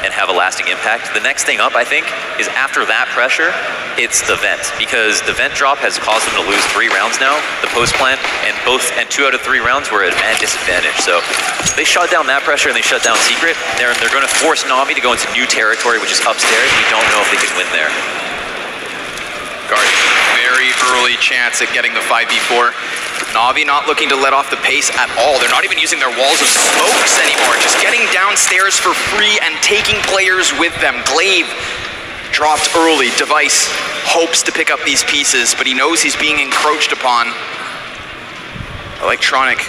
and have a lasting impact. The next thing up, I think, is after that pressure, it's the vent, because the vent drop has caused them to lose 3 rounds now, the post plant, and 2 out of 3 rounds were at a mad disadvantage. So they shut down that pressure and they shut down secret. They're going to force Na'Vi to go into new territory, which is upstairs. We don't know if they can win there. Guardian, very early chance at getting the 5v4. Na'Vi not looking to let off the pace at all. They're not even using their walls of smokes anymore, just getting downstairs for free and taking players with them. Glaive dropped early. Device hopes to pick up these pieces, but he knows he's being encroached upon. Electronic.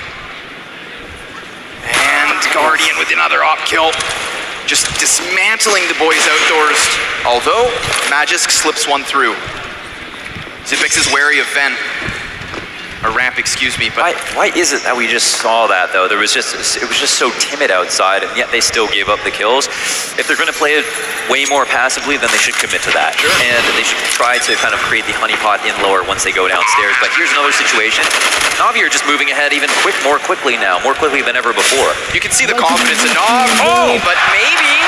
And Guardian with another op kill. Just dismantling the boys outdoors. Although, Magisk slips one through. Zipex is wary of vent. Or ramp, excuse me, but why is it that we just saw that though? It was just so timid outside, and yet they still gave up the kills. If they're going to play it way more passively, then they should commit to that, sure. And they should try to kind of create the honeypot in lower once they go downstairs. But here's another situation: Na'Vi are just moving ahead more quickly now, more quickly than ever before. You can see the confidence in Na'Vi, but maybe.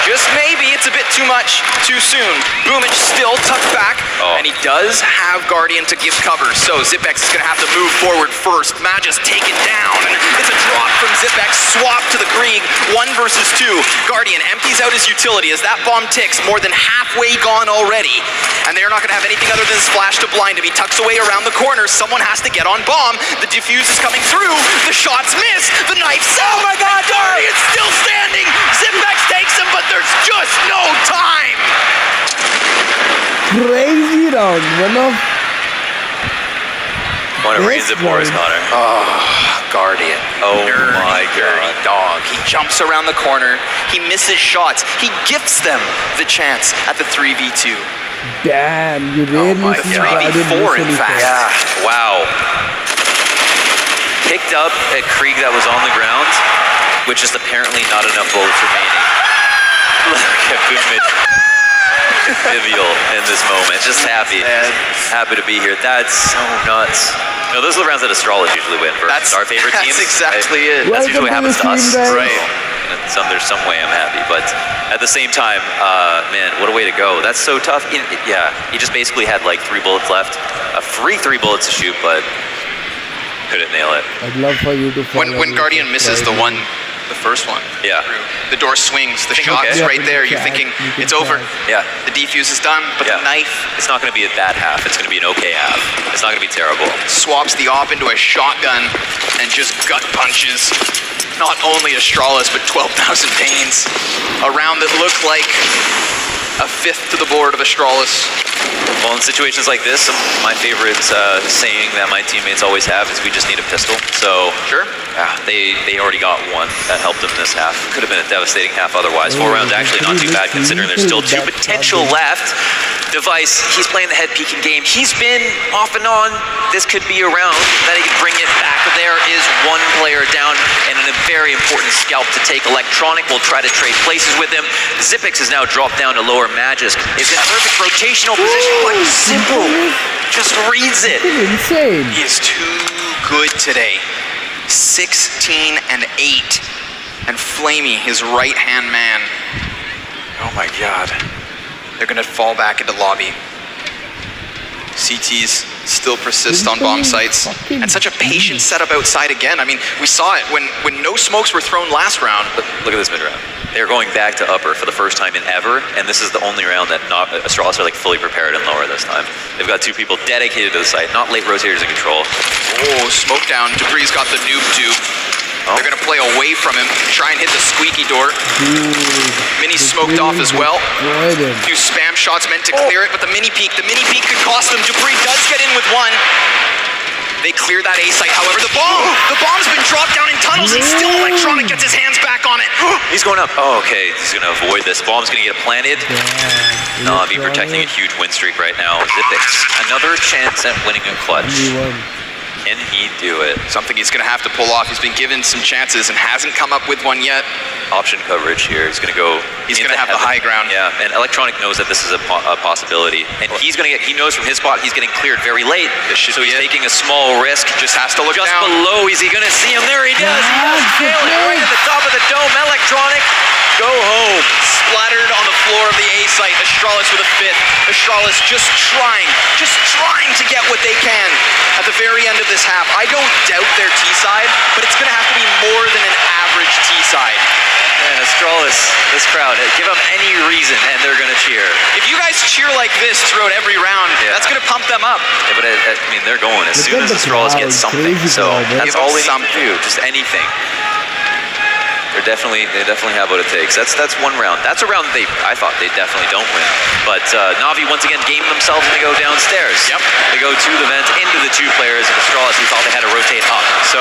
Just maybe it's a bit too much too soon. Boomich still tucked back, and he does have Guardian to give cover, so Zipex is going to have to move forward first. Magisk taken down, and it's a drop from Zipex, swap to the Krieg, 1 versus 2. Guardian empties out his utility as that bomb ticks, more than halfway gone already, and they're not going to have anything other than his flash to blind him. He tucks away around the corner, someone has to get on bomb, the defuse is coming through, the shots miss, the knife, oh my god, Guardian's still standing, Zipex takes him, but there's just no time! Crazy round, One of Rain's Boris, Connor. Oh, Guardian. Oh Nerdy, my dirty god. dog. He jumps around the corner, he misses shots, he gifts them the chance at the 3v2. Damn, you really see that? 3v4 in fact. Yeah, wow. Picked up a Krieg that was on the ground, with just apparently not enough bullets remaining. Look at Boomich. Vivial in this moment, just happy to be here. That's so nuts. You know, those are the rounds that Astralis usually win versus our favorite teams. That's exactly it. That's usually what happens to us, right? And there's some way I'm happy, but at the same time, man, what a way to go. That's so tough. Yeah, he just basically had like 3 bullets left, a free 3 bullets to shoot, but couldn't nail it. I'd love for you to. When Guardian misses the first one. Yeah. The door swings, the shot's right there. You're thinking it's over. Yeah. The defuse is done, but the knife. It's not going to be a bad half. It's going to be an okay half. It's not going to be terrible. Swaps the op into a shotgun and just gut punches. Not only Astralis, but 12,000 pains. A round that looked like a fifth to the board of Astralis. Well, in situations like this, my favorite saying that my teammates always have is we just need a pistol. So sure, yeah, they already got one that helped them this half. Could have been a devastating half otherwise. 4 rounds actually not too bad considering there's still 2 potential left. Device, he's playing the head peeking game. He's been off and on. This could be a round that he can bring it back. But there is one player down and a very important scalp to take. Electronic will try to trade places with him. Zipix is now dropped down to lower Magisk. Is in perfect rotational position, but Simple just reads it. Insane. He is too good today. 16 and 8. And Flamey, his right-hand man. Oh my god. They're gonna fall back into lobby. CTs still persist on bomb sites. And such a patient setup outside again. I mean, we saw it when no smokes were thrown last round. Look at this mid-round. They're going back to upper for the first time in ever, and this is the only round that Astralis are like fully prepared and lower this time. They've got 2 people dedicated to the site, not late rotators in control. Oh, smoke down. Dupree's got the noob tube. Oh. They're gonna play away from him, try and hit the squeaky door. Mini smoked off as well. Few spam shots meant to clear it, but the mini peek could cost them. Dupree does get in with one. They clear that A site, however, the bomb's been dropped down in tunnels, and still Electronic gets his hands back on it. He's going up. Oh, okay, he's gonna avoid this. Bomb's gonna get planted. Na'Vi protecting a huge win streak right now. Zipix, another chance at winning a clutch. Can he do it? Something he's going to have to pull off. He's been given some chances and hasn't come up with one yet. Option coverage here. He's going to go. He's going to have the high ground. Yeah, and Electronic knows that this is a possibility, and he's going to get. He knows from his spot he's getting cleared very late. So he's taking a small risk. Just has to look just down. Below. Is he going to see him? There he does. He does fail it right at the top of the dome. Electronic, go home. Splattered on the floor of the A site. Astralis with a fifth. Astralis just trying to get what they can at the very end of this half. I don't doubt their T side, but it's going to have to be more than an average T side. Man, Astralis, this crowd, give them any reason and they're going to cheer. If you guys cheer like this throughout every round, that's going to pump them up. Yeah, but I mean, they're going as soon as Astralis gets something. So that's all they need to do, just anything. They definitely have what it takes. That's one round. That's a round I thought they definitely don't win. But Na'Vi once again game themselves and they go downstairs. Yep. They go to the vent into the 2 players of Astralis who thought they had to rotate up. So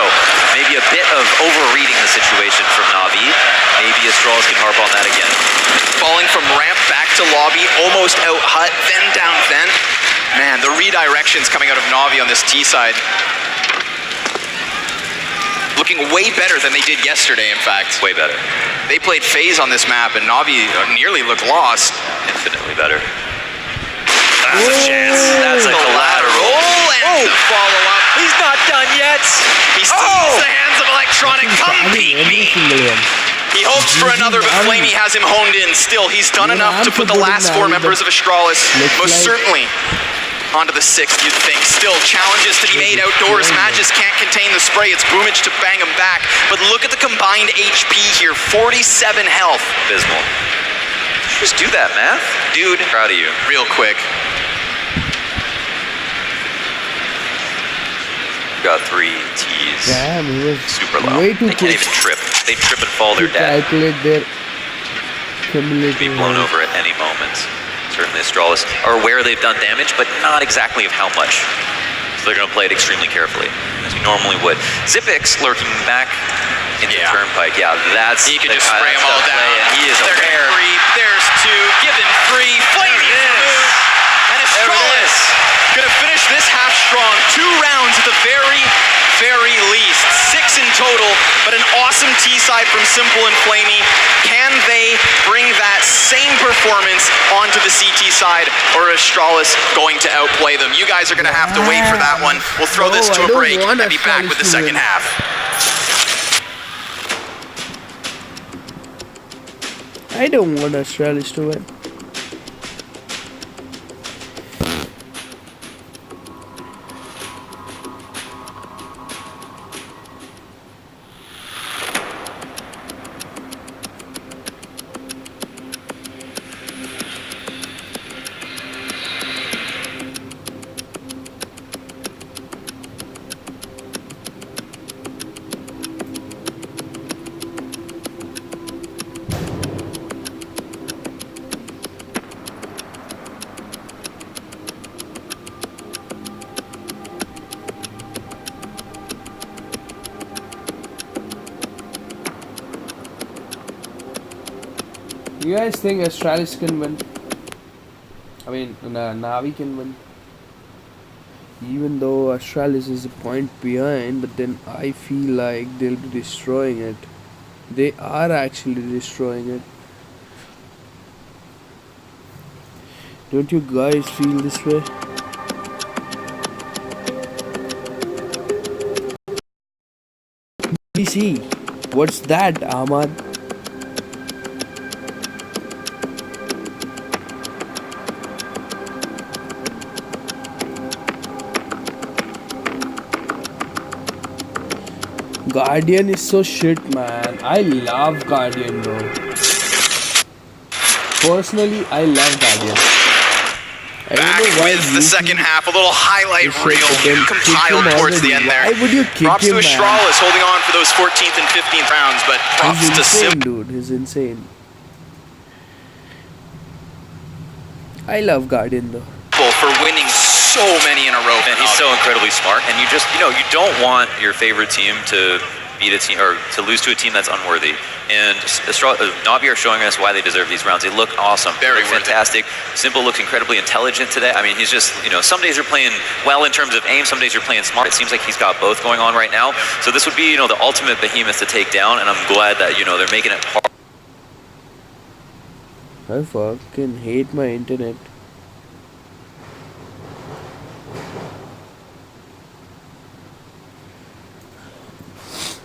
maybe a bit of overreading the situation from Na'Vi. Maybe Astralis can harp on that again. Falling from ramp back to lobby, almost out hut, then down vent. Man, the redirections coming out of Na'Vi on this T side. Looking way better than they did yesterday, in fact. Way better. They played FaZe on this map, and Na'Vi nearly looked lost. Infinitely better. That's a chance. That's a collateral. And the follow-up. He's not done yet. He sees the hands of Electronic. Come beat me. He hopes for another, but Flamey has him honed in. Still, he's done enough to put the last 4 members of Astralis, most certainly, onto the 6th, you'd think. Still, challenges to be made outdoors. Magisk can't contain the spray. It's Boomage to bang him back. But look at the combined HP here. 47 health. Abysmal. Just do that, Math. Dude. Proud of you. Real quick. Got 3 Ts. Damn, he was super low. Way too they can't even trip. They trip and fall, they're dead. Calculate their Could be blown over at any moment. Certainly Astralis are aware they've done damage, but not exactly of how much. So they're going to play it extremely carefully, as you normally would. Zipix lurking back in the turnpike. Yeah, that's he can just spray them all down. And he is aware. There's 2, given 3, Flamey move. And Astralis gonna finish this half strong. 2 rounds at the very least. 6 in total, but an awesome T-side from Simple and Flamey. Can they bring that same performance onto the CT side, or is Astralis going to outplay them? You guys are gonna have to wait for that one. We'll throw this to a break and be back with the second half. I don't want Astralis to win. You guys think Astralis can win? I mean, Navi can win. Even though Astralis is a point behind, but then I feel like they'll be destroying it. They are actually destroying it. Don't you guys feel this way? PC, what's that, Ahmad? Guardian is so shit, man. I love Guardian, bro. Personally, I love Guardian. Back with the second half, a little highlight reel compiled towards the end there. Why would you kick props him, to Astralis holding on for those 14th and 15th rounds, but props He's to insane, dude. He's insane. I love Guardian, though. For winning so many in a row. And he's so incredibly smart. And you just, you don't want your favorite team to beat a team or to lose to a team that's unworthy. And Navi are showing us why they deserve these rounds. They look awesome. Very fantastic. Simple looks incredibly intelligent today. I mean, he's just, some days you're playing well in terms of aim, some days you're playing smart. It seems like he's got both going on right now. So this would be, the ultimate behemoth to take down. And I'm glad that, they're making it hard. I fucking hate my internet.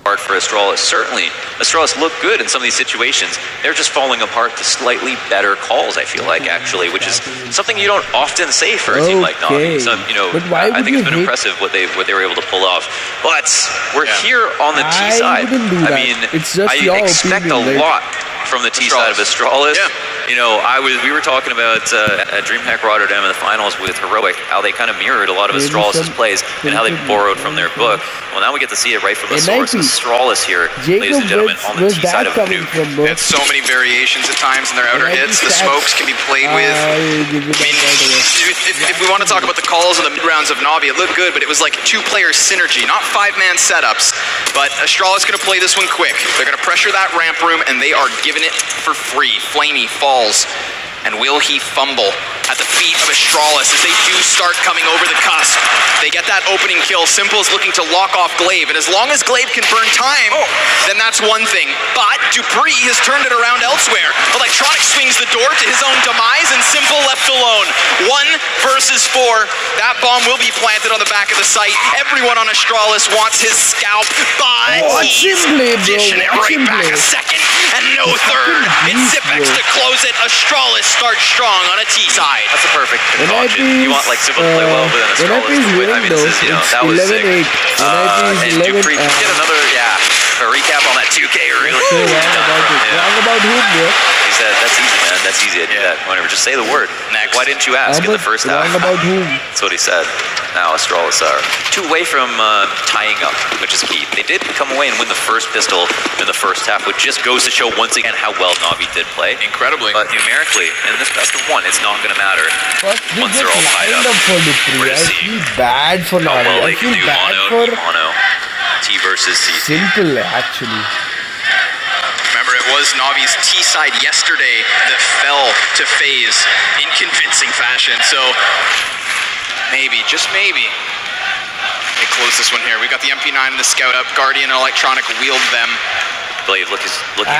For Astralis. Certainly, Astralis look good in some of these situations. They're just falling apart to slightly better calls, I feel like, actually, which is something you don't often say for a team like Navi. So, I think it's been impressive what they were able to pull off. But we're here on the T side. I mean, I expect a lot from the T side of Astralis. We were talking about at DreamHack Rotterdam in the finals with Heroic, how they kind of mirrored a lot of Astralis' plays and how they borrowed from their book. Well, now we get to see it right from the source. Astralis here, ladies and gentlemen, on the T side of Nuke. It's so many variations at times in their outer hits. The smokes can be played with. If we want to talk about the calls in the mid-rounds of Navi, it looked good, but it was like two-player synergy, not five-man setups. But Astralis going to play this one quick. They're going to pressure that ramp room, and they are giving it for free. Flamey falls. And will he fumble at the feet of Astralis as they do start coming over the cusp? They get that opening kill. Simple is looking to lock off Glaive, and as long as Glaive can burn time, then that's one thing. But Dupree has turned it around elsewhere. Electronic swings the door to his own demise, and Simple left alone. 1 versus 4. That bomb will be planted on the back of the site. Everyone on Astralis wants his scalp, but he's dishing it right back a second, and no third. It's Zipex to close it. Astralis starts strong on a T side. That's a perfect concoction. You want Simple to play well, but then Astralis to win. I mean, this is, that was sick. And Dupree can get another, a recap on that 2K really. Wrong about whom, bro? He said, that's easy, man. That's easy. I do that. Whenever, just say the word. Next. Why didn't you ask in the first half? Wrong about whom? That's what he said. Now Astralis are 2 away from tying up, which is key. They did come away and win the first pistol in the first half, which just goes to show once again how well Navi did play. Incredibly. But numerically, in this best of 1, it's not going to matter once they're all tied up. I feel bad for Navi. I feel bad for mono. T versus C. Simple, actually. Remember, it was Navi's T side yesterday that fell to FaZe in convincing fashion. So maybe, just maybe, they close this one here. We got the MP9 and the Scout up. Guardian and Electronic wield them. Glaive looking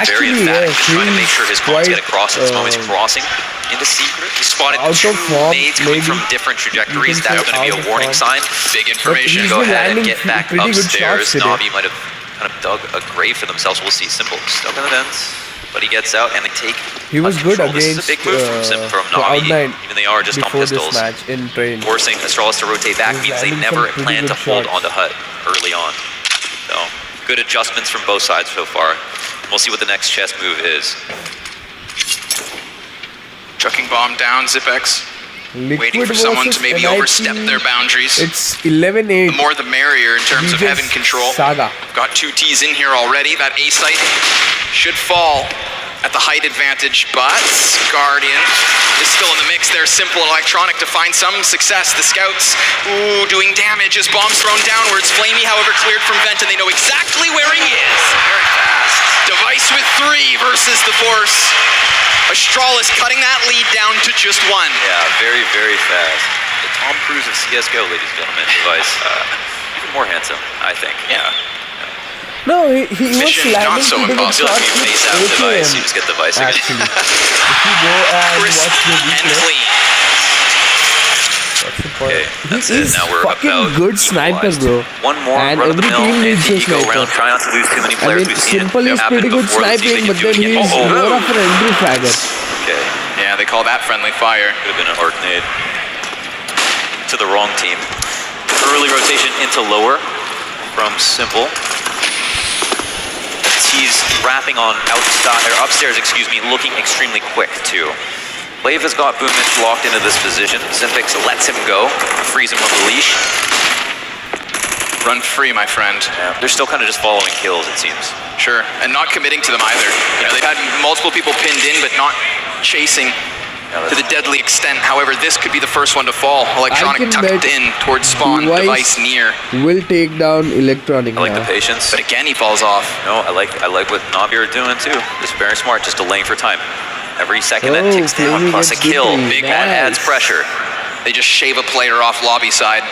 very emphatic, trying to make sure his calls get across at this moment. He's crossing into secret. He spotted 2 nades coming from different trajectories. That's going to be a warning sign. Big information. Go ahead and get back upstairs. Navi might have kind of dug a grave for themselves. We'll see. Simple stuck in the vents, but he gets out and they take. He was good against. This is a big move from Navi. Even they are just on pistols. Forcing Astralis to rotate back means they never plan to hold onto Hut early on. So good adjustments from both sides so far. We'll see what the next chess move is. Chucking bomb down, Zipex. Waiting for someone to maybe overstep their boundaries. It's 11-8. The more the merrier in terms of Heaven control. Saga. Got 2 Ts in here already. That A site should fall at the height advantage, but Guardian is still in the mix there. Simple Electronic to find some success. The Scouts, doing damage as bombs thrown downwards. Flamey, however, cleared from vent, and they know exactly where he is. Very fast. Device with 3 versus the Force. Astralis cutting that lead down to just 1. Yeah, very, very fast. The Tom Cruise of CSGO, ladies and gentlemen. Device, even more handsome, I think. Yeah. No, he was Mission not slamming so to the impossible. shot You with face out Device, you just get Device again. actually. If you go and Crisp watch the and replay, clean. what's the point? Okay, that's He it. is Now we're fucking about good sniper, equalized. bro. One more And run of the every mill, team needs a anti-ego sniper. round. Try not to lose too many I players. mean, We've seen Simple it is happen pretty good before. Let's see if sniping, they but can do then it again. he's Oh, more of an entry fragger. Okay, Yeah, they call that friendly fire. could have been an arc nade to the wrong team. Early rotation into lower from Simple. He's wrapping on outside or upstairs, excuse me, looking extremely quick too. Lave has got Boomich locked into this position. Simpix lets him go, frees him on the leash. Run free, my friend. Yeah, they're still kind of just following kills, it seems. Sure, and not committing to them either. You know, they've had multiple people pinned in, but not chasing to the deadly extent. However, this could be the first one to fall. Electronic tucked in towards spawn, device near. Will take down Electronic I like now. the patience. But again, he falls off. No, I like what Navi are doing too. It's very smart, just delaying for time. Every second that ticks down, Flamey plus a gets kill, victory. that adds pressure. They just shave a player off lobby side.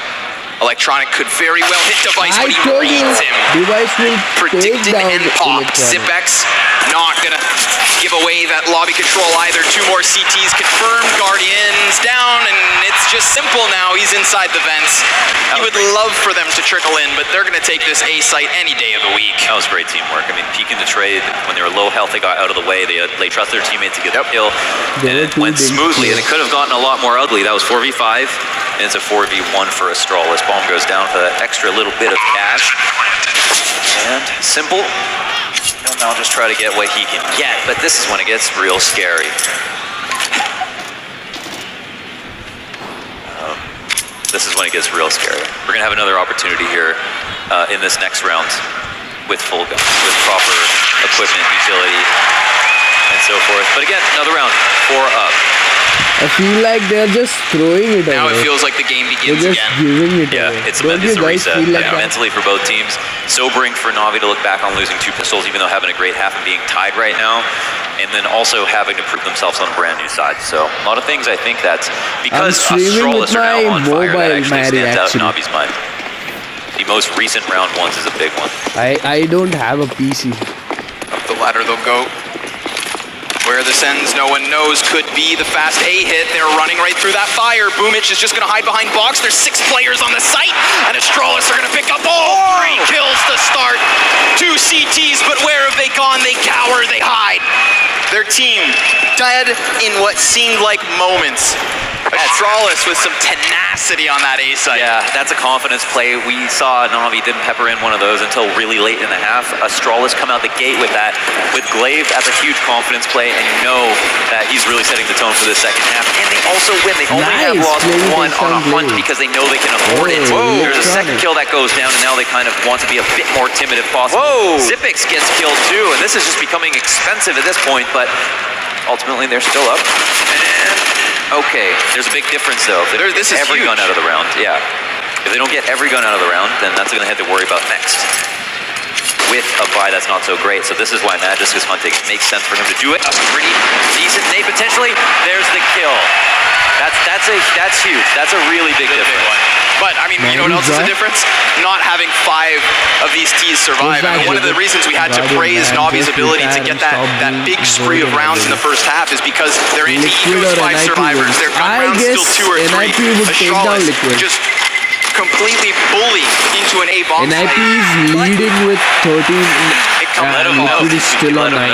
Electronic could very well hit Device I when he told you, reads him. Device will take Predicted down and pop. Electronic. Zipex not gonna give away that lobby control either. 2 more CTs confirmed. Guardians down, and it's just Simple now. He's inside the vents. He would love for them to trickle in, but they're gonna take this A site any day of the week. That was great teamwork. I mean, peeking the trade, when they were low health, they got out of the way. They trusted their teammate to get the kill, and it went smoothly, and it could have gotten a lot more ugly. That was 4v5, and it's a 4v1 for Astralis. Bomb goes down for that extra little bit of cash. And Simple, he'll now just try to get what he can get, but this is when it gets real scary. This is when it gets real scary. We're gonna have another opportunity here in this next round with full guns, with proper equipment, utility, and so forth. But again, another round, 4 up. I feel like they're just throwing it Now away. it feels like the game begins They're just again. giving it Yeah, away. it's Don't you a guys reset feel like that? mentally for both teams. Sobering for Navi to look back on losing 2 pistols, even though having a great half and being tied right now, and then also having to prove themselves on a brand new side. So a lot of things I think that because streaming with Astralis are now my on fire, that mobile, actually Mary, stands out in actually. Navi's mind. The most recent round ones is a big one. I don't have a PC. Up the ladder they'll go. Where this ends, no one knows. Could be the fast A hit. They're running right through that fire. Boomich is just going to hide behind box. There's 6 players on the site, and Astralis are going to pick up all 3 kills to start. 2 CTs, but where have they gone? They cower, they hide. Their team dead in what seemed like moments. Astralis with some tenacity on that A site. Yeah, that's a confidence play. We saw Navi didn't pepper in one of those until really late in the half. Astralis come out the gate with that. With Glaive, that's a huge confidence play, and you know that he's really setting the tone for the second half. And they also win. They only have lost 1 on a hunt because they know they can afford it. Whoa, There's a second kill that goes down, and now they kind of want to be a bit more timid if possible. Zipex gets killed too, and this is just becoming expensive at this point, but ultimately they're still up. And okay, there's a big difference though. If they don't get every gun out of the round, yeah. If they don't get every gun out of the round, then that's what they're gonna have to worry about next. With a buy that's not so great, so this is why Magisk is hunting. It makes sense for him to do it. A pretty decent nade potentially. There's the kill. That's huge. That's a really big difference. But I mean, you know what else is the difference? Not having 5 of these T's survive. And one of the reasons we had to praise Navi's ability to get that big spree of rounds in the first half is because they're anti-egos 5 survivors. Their gun rounds still 2 or 3. Astralis just completely bullied into an A bomb. NIP is leading with 13. Liquid is still on 9.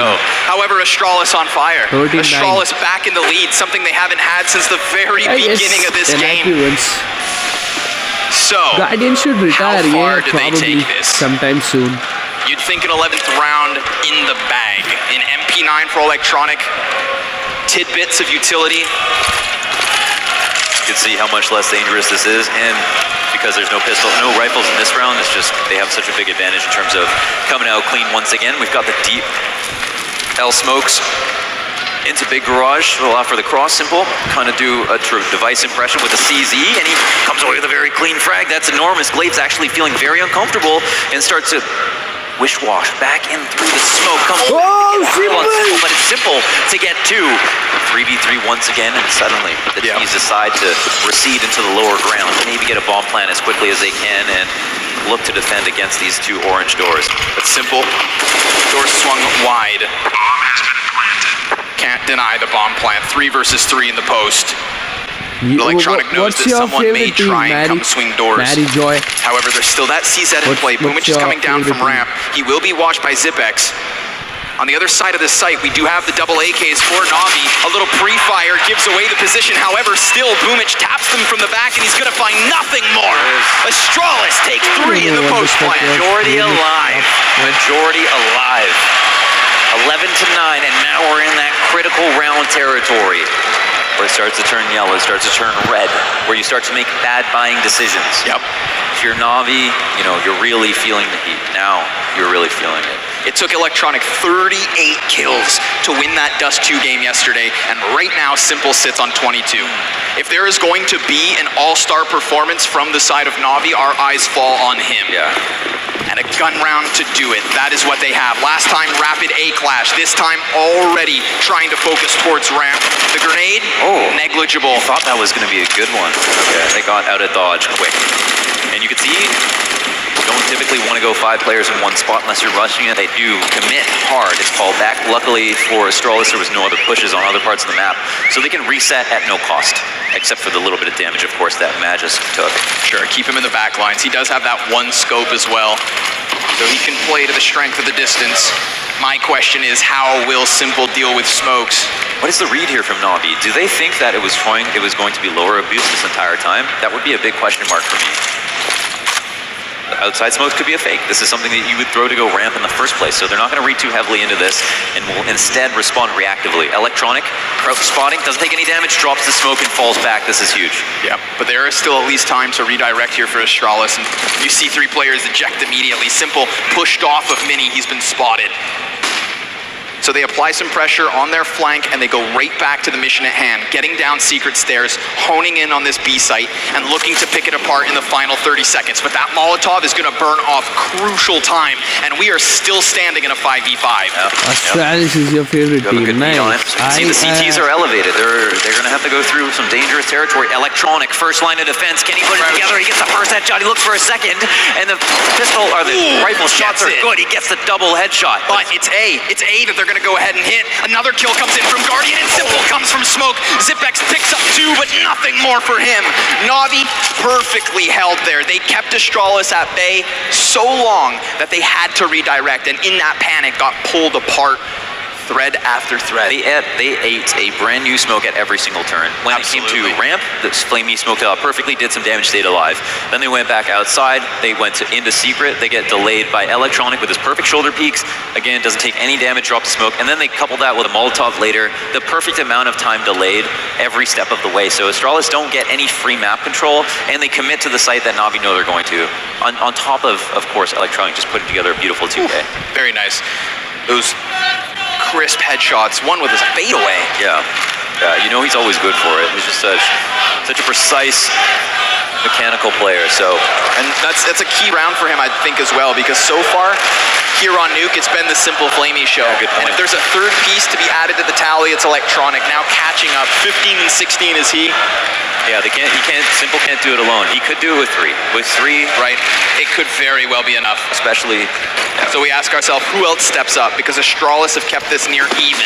However, Astralis on fire. 13-9. Astralis back in the lead, something they haven't had since the very beginning of this game. Wins. So, Guardian should retire, how far yeah, do they probably take this? sometime soon. You'd think an 11th round in the bag. An MP9 for Electronic. Tidbits of utility. You can see how much less dangerous this is, and because there's no rifles in this round, it's just they have such a big advantage in terms of coming out clean once again. We've got the deep L smokes into big garage to allow for the cross. Simple kind of do a true device impression with the CZ, and he comes away with a very clean frag. That's enormous. Glaive's actually feeling very uncomfortable and starts to Wish-wash back in through the smoke. Comes Simple! but it's simple to get 2. 3v3 once again, and suddenly the teams decide to recede into the lower ground, maybe get a bomb plant as quickly as they can, and look to defend against these 2 orange doors. But simple, door swung wide. Can't deny the bomb plant. 3 versus 3 in the post. Electronic knows that someone may try and come swing doors. Joy. However, there's still that CZ in play. Boomich is coming down from ramp. He will be watched by Zipex. On the other side of the site, we do have the double AKs for Na'Vi. A little pre-fire gives away the position. However, still, Boomich taps them from the back, and he's going to find nothing more. Astralis take 3 in the post plant. Majority alive. Majority alive. 11-9, and now we're in that critical round territory, where it starts to turn yellow, it starts to turn red, where you start to make bad buying decisions. Yep. If you're Na'Vi, you know, you're really feeling the heat. Now, you're really feeling it. It took Electronic 38 kills to win that Dust 2 game yesterday, and right now Simple sits on 22. If there is going to be an all-star performance from the side of Na'Vi, our eyes fall on him. Yeah. And a gun round to do it. That is what they have. Last time, rapid A clash. This time, already trying to focus towards ramp. The grenade, negligible. I thought that was going to be a good one. Okay, they got out of dodge quick. And you can see, you don't typically want to go 5 players in one spot unless you're rushing it. They do commit hard and fall back. Luckily for Astralis, there was no other pushes on other parts of the map, so they can reset at no cost, except for the little bit of damage, of course, that Magisk took. Sure, keep him in the back lines. He does have that 1 scope as well, so he can play to the strength of the distance. My question is, how will Simple deal with smokes? What is the read here from Na'Vi? Do they think that it was going to be lower abuse this entire time? That would be a big question mark for me. The outside smokes could be a fake. This is something that you would throw to go ramp in the first place, so they're not going to read too heavily into this and will instead respond reactively. Electronic, crouch spotting, doesn't take any damage, drops the smoke and falls back. This is huge. Yeah, but there is still at least time to redirect here for Astralis, and you see 3 players eject immediately. Simple pushed off of Mini, he's been spotted. So they apply some pressure on their flank and they go right back to the mission at hand, getting down secret stairs, honing in on this B site, and looking to pick it apart in the final 30 seconds. But that Molotov is going to burn off crucial time, and we are still standing in a 5v5. Astralis is your favorite team. Nice. On it. So you can see the CTs are elevated. They're going to have to go through some dangerous territory. Electronic, first line of defense. Can he put it together? He gets the first headshot. He looks for a second, and the pistol or the rifle shots are good. He gets the double headshot. But it's A that they're going to go ahead and hit. Another kill comes in from Guardian, and Simple comes from smoke. Zipex picks up 2, but nothing more for him. Na'Vi perfectly held there. They kept Astralis at bay so long that they had to redirect, and in that panic got pulled apart. Thread after thread. They ate a brand new smoke at every single turn. When it came to ramp, the Flamey smoked out perfectly, did some damage, stayed alive. Then they went back outside, they went into secret, they get delayed by Electronic with his perfect shoulder peeks. Again, doesn't take any damage, drops the smoke, and then they couple that with a Molotov later. The perfect amount of time delayed every step of the way. So Astralis don't get any free map control, and they commit to the site that Na'Vi know they're going to. On top of course, Electronic just putting together a beautiful 2K. Very nice. Those crisp headshots, one with a fadeaway. Yeah, you know he's always good for it. He's just such a precise mechanical player. So, and that's a key round for him, I think, as well, because so far here on Nuke, it's been the Simple Flamey show. Yeah, good point. And if there's a 3rd piece to be added to the tally, it's Electronic now catching up. 15 and 16 is he. Yeah, Simple can't do it alone. He could do it with 3. With 3, right? It could very well be enough. Especially. Yeah. So we ask ourselves, who else steps up? Because Astralis have kept this near even.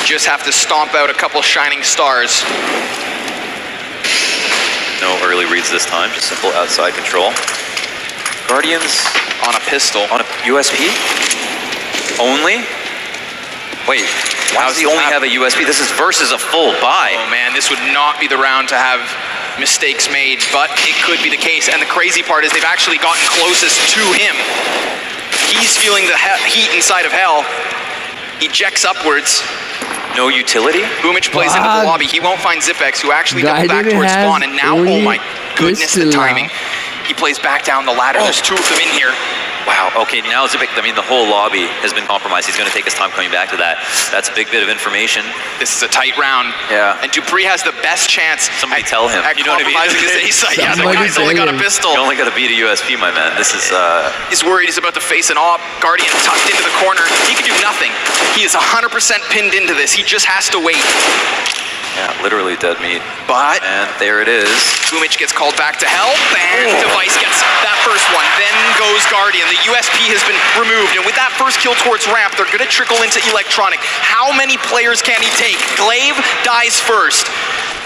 Just have to stomp out a couple shining stars. No early reads this time, just simple outside control. Guardians on a pistol. On a USP? Only? Wait, why does he only have a USP? This is versus a full buy. Oh man, this would not be the round to have mistakes made, but it could be the case. And the crazy part is they've actually gotten closest to him. He's feeling the heat inside of hell. Ejects upwards. No utility? Boomich plays into the lobby. He won't find Zipex, who actually doubled back towards spawn, and now, oh my goodness, the timing. He plays back down the ladder. There's 2 of them in here. Wow, okay, now Zipek, I mean, the whole lobby has been compromised. He's going to take his time coming back to that. That's a big bit of information. This is a tight round. Yeah. And Dupree has the best chance Somebody tell him. at You know what I mean? compromising his A site. Yeah, the guy's only got a pistol. You only got to beat a USP, my man. This is, He's worried he's about to face an op. Guardian tucked into the corner. He can do nothing. He is 100% pinned into this. He just has to wait. yeah, literally dead meat. But And there it is. Boomic gets called back to help, and Device gets that first one. Then goes Guardian. The USP has been removed, and with that first kill towards ramp, they're going to trickle into Electronic. How many players can he take? Glaive dies first.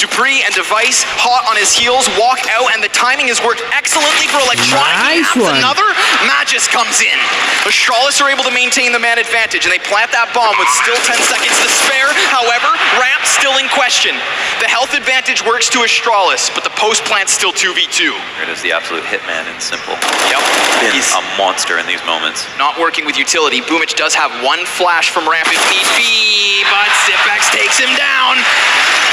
Dupree and Device hot on his heels, walk out, and the timing has worked excellently for Electronic. Nice He one. adds another. Magus comes in. Astralis are able to maintain the man advantage, and they plant that bomb with still 10 seconds to spare. However, ramp still in question. The health advantage works to Astralis, but the post plant's still 2v2. It is the absolute hitman in simple. Yep. Been He's a monster in these moments. not working with utility. Boomic does have one flash from ramp if need be, but Zipex takes him down.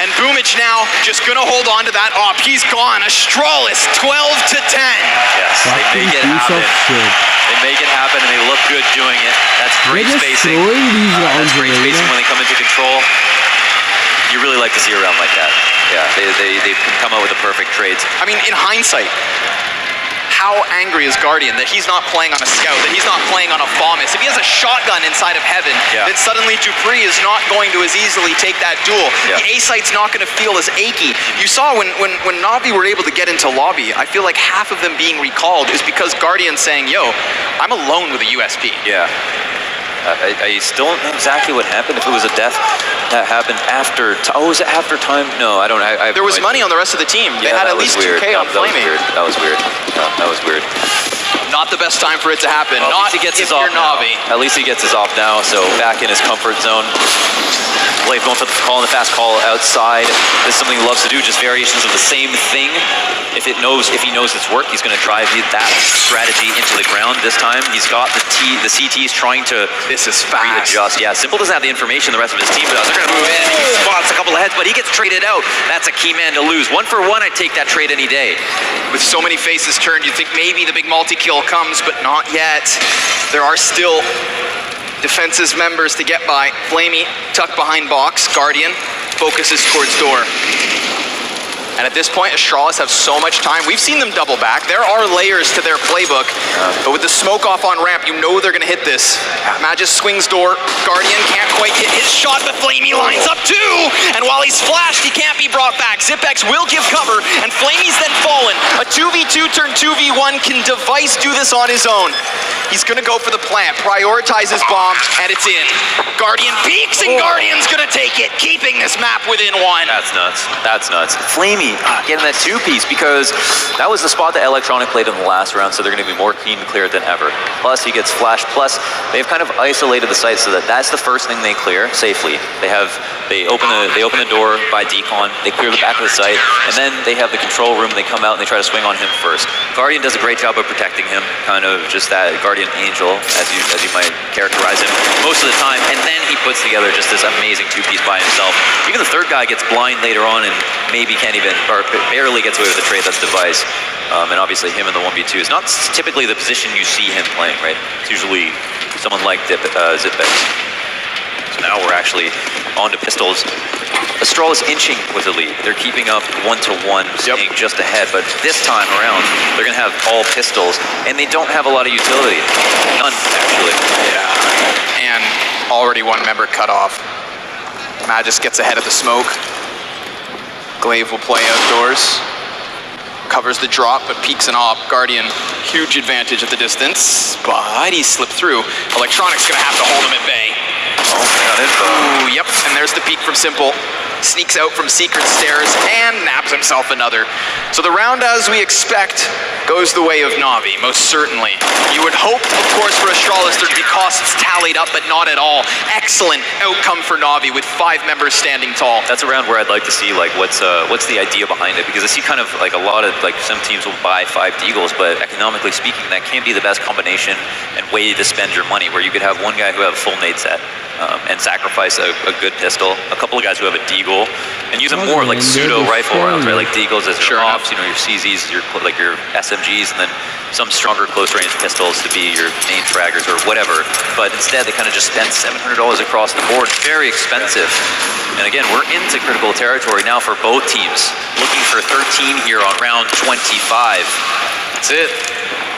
And Boomic now just gonna hold on to that op. He's gone. Astralis 12-10. Yes, they Fucking make it piece happen. of shit. They make it happen and they look good doing it. That's great They're just spacing. throwing these rounds That's great away, spacing you know? when they come into control. You really like to see a round like that. Yeah, they can come out with the perfect trades. I mean, in hindsight, how angry is Guardian that he's not playing on a scout, that he's not playing on a Fomus? If he has a shotgun inside of Heaven, Yeah. then suddenly Dupree is not going to as easily take that duel. Yeah. The A-site's not going to feel as achy. You saw when Na'Vi were able to get into lobby, I feel like half of them being recalled is because Guardian's saying, yo, I'm alone with a USP. Yeah. I still don't know exactly what happened. If it was a death that happened after... was it after time? No, I don't... I There was money on the rest of the team. They had at least 2K on Flaming. That was weird. That was weird. Not the best time for it to happen. Well, Not at least he gets if his off you're now. Na'Vi. At least he gets his off now, so back in his comfort zone. Blade going for the call and the fast call outside. This is something he loves to do, just variations of the same thing. If he knows it's worked, he's going to drive that strategy into the ground. This time, he's got the CTs trying to This is fast. readjust. Yeah, Simple doesn't have the information the rest of his team does. They're going to move in. He spots a couple of heads, but he gets traded out. That's a key man to lose. 1 for 1, I'd take that trade any day. With so many faces turned, you'd think maybe the big multi-kill comes, but not yet. There are still defenses members to get by. Flamey tucked behind box. Guardian focuses towards door. And at this point, Astralis have so much time. We've seen them double back. There are layers to their playbook, but with the smoke off on ramp, you know they're gonna hit this. Magus swings door. Guardian can't quite get his shot, but Flamey lines up too. And while he's flashed, he can't be brought back. Zipex will give cover, and Flamey's then fallen. A 2v2 turn 2v1. Can Device do this on his own? He's gonna go for the plant, prioritize his bomb, and it's in. Guardian peeks, and Guardian's gonna take it, keeping this map within 1. That's nuts. That's nuts. Flamey getting that 2-piece because that was the spot that Electronic played in the last round, so they're going to be more keen to clear it than ever. Plus, he gets flashed. Plus, they've kind of isolated the site so that's the first thing they clear safely. They open the door by decon. They clear the back of the site, and then they have the control room. They come out and they try to swing on him first. Guardian does a great job of protecting him, kind of just that guardian angel, as you might characterize him, most of the time. And then he puts together just this amazing 2-piece by himself. Even the third guy gets blind later on and maybe can't even, or barely gets away with the trade. That's Device. And obviously him in the 1v2 is not typically the position you see him playing, right? It's usually someone like Zipex. So now we're actually on to pistols. Astralis inching with the lead. They're keeping up 1-1, staying just ahead. But this time around, they're going to have all pistols, and they don't have a lot of utility. None, actually. Yeah. And already one member cut off. Magus gets ahead of the smoke. Glaive will play outdoors. Covers the drop, but peeks an op. Guardian, huge advantage at the distance, but he slipped through. Electronic's gonna have to hold him at bay. Oh, got info. Ooh, yep, and there's the peek from Simple. Sneaks out from secret stairs and nabs himself another. So the round, as we expect, goes the way of Na'Vi, most certainly. You would hope, of course, for Astralis there'd be costs tallied up, but not at all. Excellent outcome for Na'Vi with 5 members standing tall. That's a round where I'd like to see like what's the idea behind it, because I see kind of like a lot of like some teams will buy 5 Deagles, but economically speaking, that can't be the best combination and way to spend your money. Where you could have one guy who have a full nade set and sacrifice a good pistol, a couple of guys who have a Deagle Deagle, and use them more of like pseudo rifle rounds, right? Like Deagles as your ops, you know, your CZs, your SMGs, and then some stronger close range pistols to be your main fraggers or whatever. But instead, they kind of just spent $700 across the board. Very expensive. And again, we're into critical territory now for both teams. Looking for 13 here on round 25. That's it.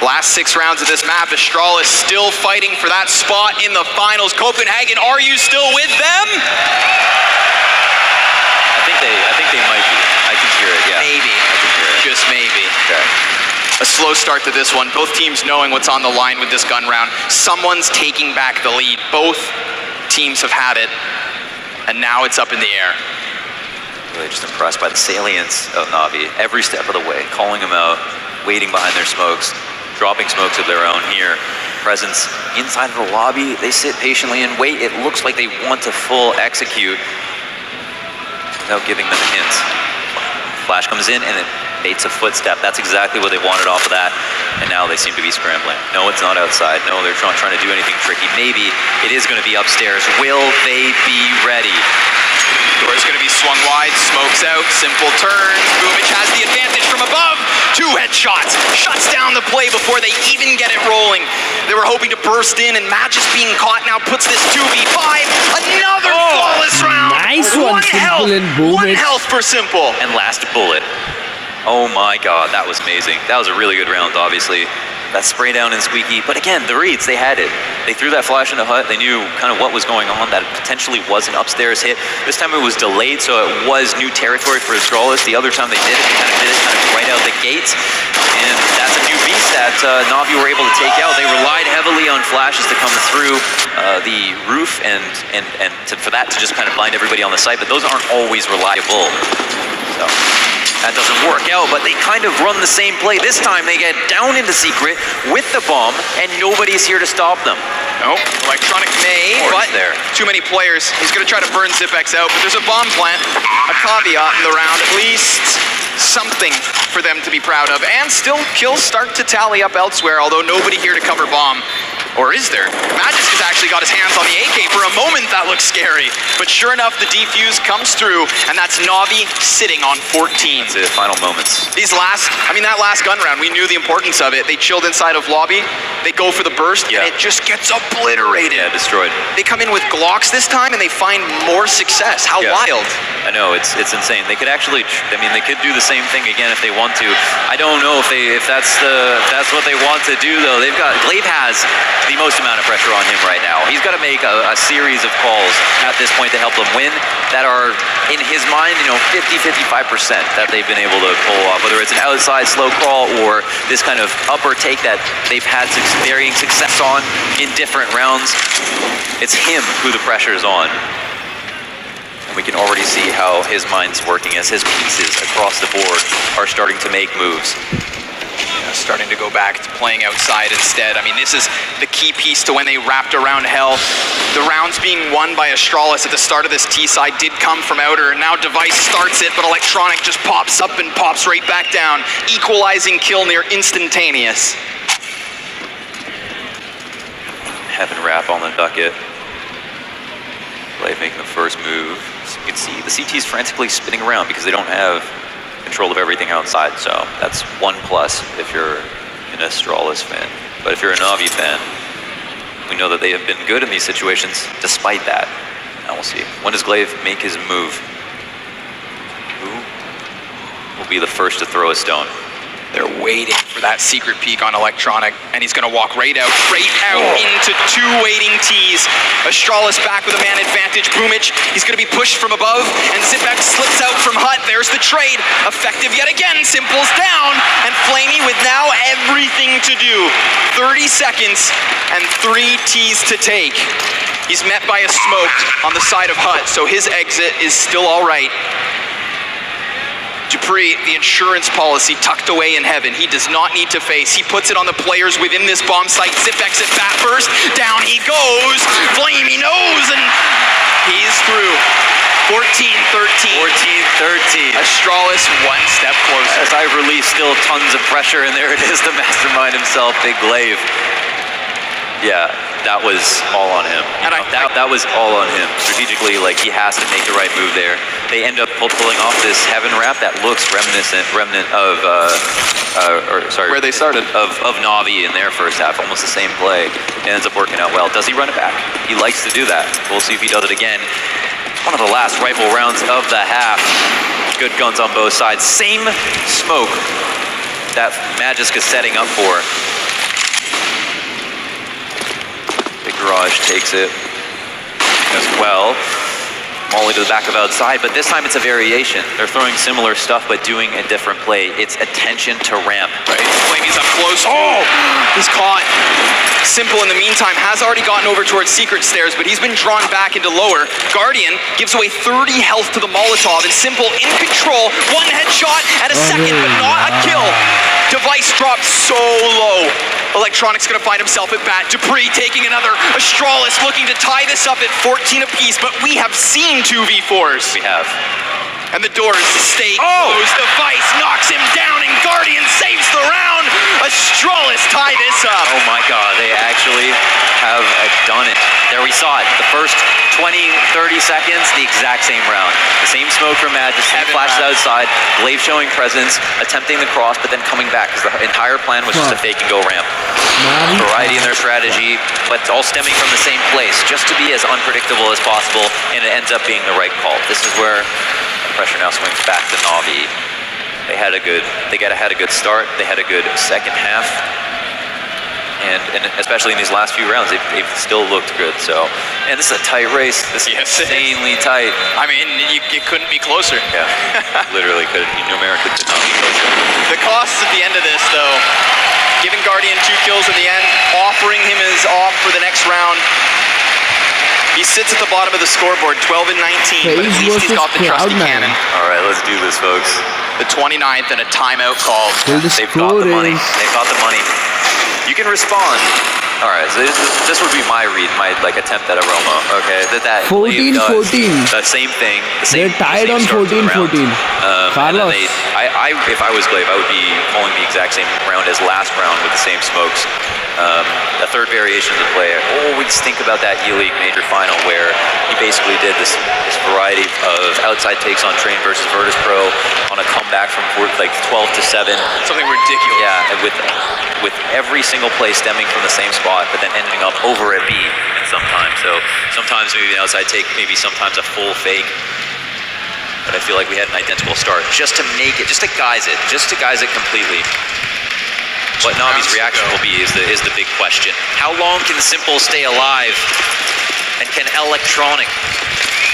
Last 6 rounds of this map, Astralis still fighting for that spot in the finals. Copenhagen, are you still with them? I think they might be. I can hear it, yeah. Maybe. I can hear it. Just maybe. Okay. A slow start to this one. Both teams knowing what's on the line with this gun round. Someone's taking back the lead. Both teams have had it, and now it's up in the air. Really just impressed by the salience of Na'Vi every step of the way, calling them out, waiting behind their smokes, dropping smokes of their own here. Presence inside of the lobby, they sit patiently and wait. It looks like they want to full execute without giving them hints. Flash comes in and it baits a footstep. That's exactly what they wanted off of that. And now they seem to be scrambling. No, it's not outside. No, they're not trying to do anything tricky. Maybe it is going to be upstairs. Will they be ready? Door's going to be swung wide, smokes out, simple turns. Boomich has the advantage from above. 2 headshots, shuts down the play before they even get it rolling. They were hoping to burst in, and Magis being caught now puts this 2v5. Another flawless round. Nice one, Simple and One Boomich. health for Simple. And last bullet. Oh my god, that was amazing. That was a really good round, obviously. That spray down and Squeaky, but again, the reads, they had it. They threw that flash in the hut, they knew kind of what was going on, that it potentially was an upstairs hit. This time it was delayed, so it was new territory for Astralis. The other time they did it, they kind of did it right out the gates. And that's a new beast that Na'Vi were able to take out. They relied heavily on flashes to come through the roof and for that to just kind of blind everybody on the site, but those aren't always reliable. So that doesn't work out, but they kind of run the same play. This time they get down into secret with the bomb, and nobody's here to stop them. Nope, Electronic may, but too many players. He's going to try to burn Zipex out, but there's a bomb plant, a caveat in the round, at least something for them to be proud of. And still, kills start to tally up elsewhere, although nobody here to cover bomb. Or is there? Magisk has actually got his hands on the AK. For a moment, that looks scary. But sure enough, the defuse comes through, and that's Na'Vi sitting on 14. That's it, final moments. That last gun round, we knew the importance of it. They chilled inside of lobby, they go for the burst, and it just gets obliterated. Yeah, destroyed. They come in with Glocks this time, and they find more success. How wild. I know, it's insane. They could actually, they could do the same thing again if they want to. I don't know if that's what they want to do, though. Glaive has the most amount of pressure on him right now. He's got to make a series of calls at this point to help them win that are, in his mind, 50-55% that they've been able to pull off, whether it's an outside slow crawl or this kind of upper take that they've had varying success on in different rounds. It's him who the pressure is on. And we can already see how his mind's working as his pieces across the board are starting to make moves. Starting to go back to playing outside instead. This is the key piece to when they wrapped around Hell. The rounds being won by Astralis at the start of this T-side did come from outer. Now Device starts it, but Electronic just pops up and pops right back down. Equalizing kill near instantaneous. Heaven wrap on the ducket. Glaive making the first move. So you can see the CT's frantically spinning around because they don't have control of everything outside, so that's 1+ if you're an Astralis fan. But if you're a Na'Vi fan, we know that they have been good in these situations despite that. Now we'll see. When does Glaive make his move? Who will be the first to throw a stone? They're waiting for that secret peek on Electronic, and he's going to walk right out into 2 waiting Ts. Astralis back with a man advantage. Boomich, he's going to be pushed from above, and Zipex slips out from hut. There's the trade. Effective yet again. Simple's down, and Flamey with now everything to do. 30 seconds and 3 Ts to take. He's met by a smoke on the side of hut, so his exit is still all right. Dupree, the insurance policy tucked away in heaven. He does not need to face. He puts it on the players within this bomb site. Zipex at bat first. Down he goes. Flamey knows, and he's through. 14-13. 14-13. Astralis 1 step closer. As I release still tons of pressure, and there it is, the mastermind himself, Big Glaive. Yeah, that was all on him. That was all on him. Strategically, like, he has to make the right move there. They end up pulling off this heaven wrap that looks remnant of, where they started. Of Na'Vi in their first half, almost the same play. It ends up working out well. Does he run it back? He likes to do that. We'll see if he does it again. One of the last rifle rounds of the half. Good guns on both sides. Same smoke that Magisk is setting up for. Big Garage takes it as well. Molly to the back of outside, but this time it's a variation. They're throwing similar stuff, but doing a different play. It's attention to ramp. Right, Flamey's up close. Oh, he's caught. Simple, in the meantime, has already gotten over towards Secret Stairs, but he's been drawn back into lower. Guardian gives away 30 health to the Molotov, and Simple in control. One headshot at a second, but not a kill. Device dropped so low. Electronic's gonna find himself at bat. Dupree taking another. Astralis looking to tie this up at 14 apiece, but we have seen 2v4s. We have. And the doors stay closed. Device knocks him down, and Guardian saves the round. Astralis tie this up. Oh my god, they actually have done it. There we saw it. The first 20, 30 seconds, the exact same round. The same smoke from Magisk, same flashes outside, Glaive showing presence, attempting the cross, but then coming back, because the entire plan was just a fake and go ramp. Variety in their strategy, but all stemming from the same place, just to be as unpredictable as possible, and it ends up being the right call. This is where pressure now swings back to Na'Vi. They had a good start. They had a good second half, and especially in these last few rounds, they've still looked good. So, and this is a tight race. This is insanely tight. I mean, you couldn't be closer. Yeah, literally couldn't. Numerically could not be closer. The costs at the end of this, though, giving Guardian 2 kills in the end, offering him his off for the next round. He sits at the bottom of the scoreboard, 12 and 19, but at least he's got the trusty cannon. All right, let's do this, folks. The 29th and a timeout call. They've got the money. They've got the money. You can respond. All right, so this would be my read, my attempt at aroma. Okay, that 14-14. The same thing. They're tied on 14-14. Carlos. If I was Glaive, I would be calling the exact same round as last round with the same smokes. A third variation of the play. Always think about that E-League major final where he basically did this variety of outside takes on Train versus Virtus Pro on a comeback from 12 to 7. Something ridiculous. Yeah, and with every single play stemming from the same spot, but then ending up over a B sometimes. So sometimes maybe an outside take, maybe sometimes a full fake. But I feel like we had an identical start just to make it, just to guise it completely. What Na'Vi's reaction will be is the big question. How long can Simple stay alive? And can Electronic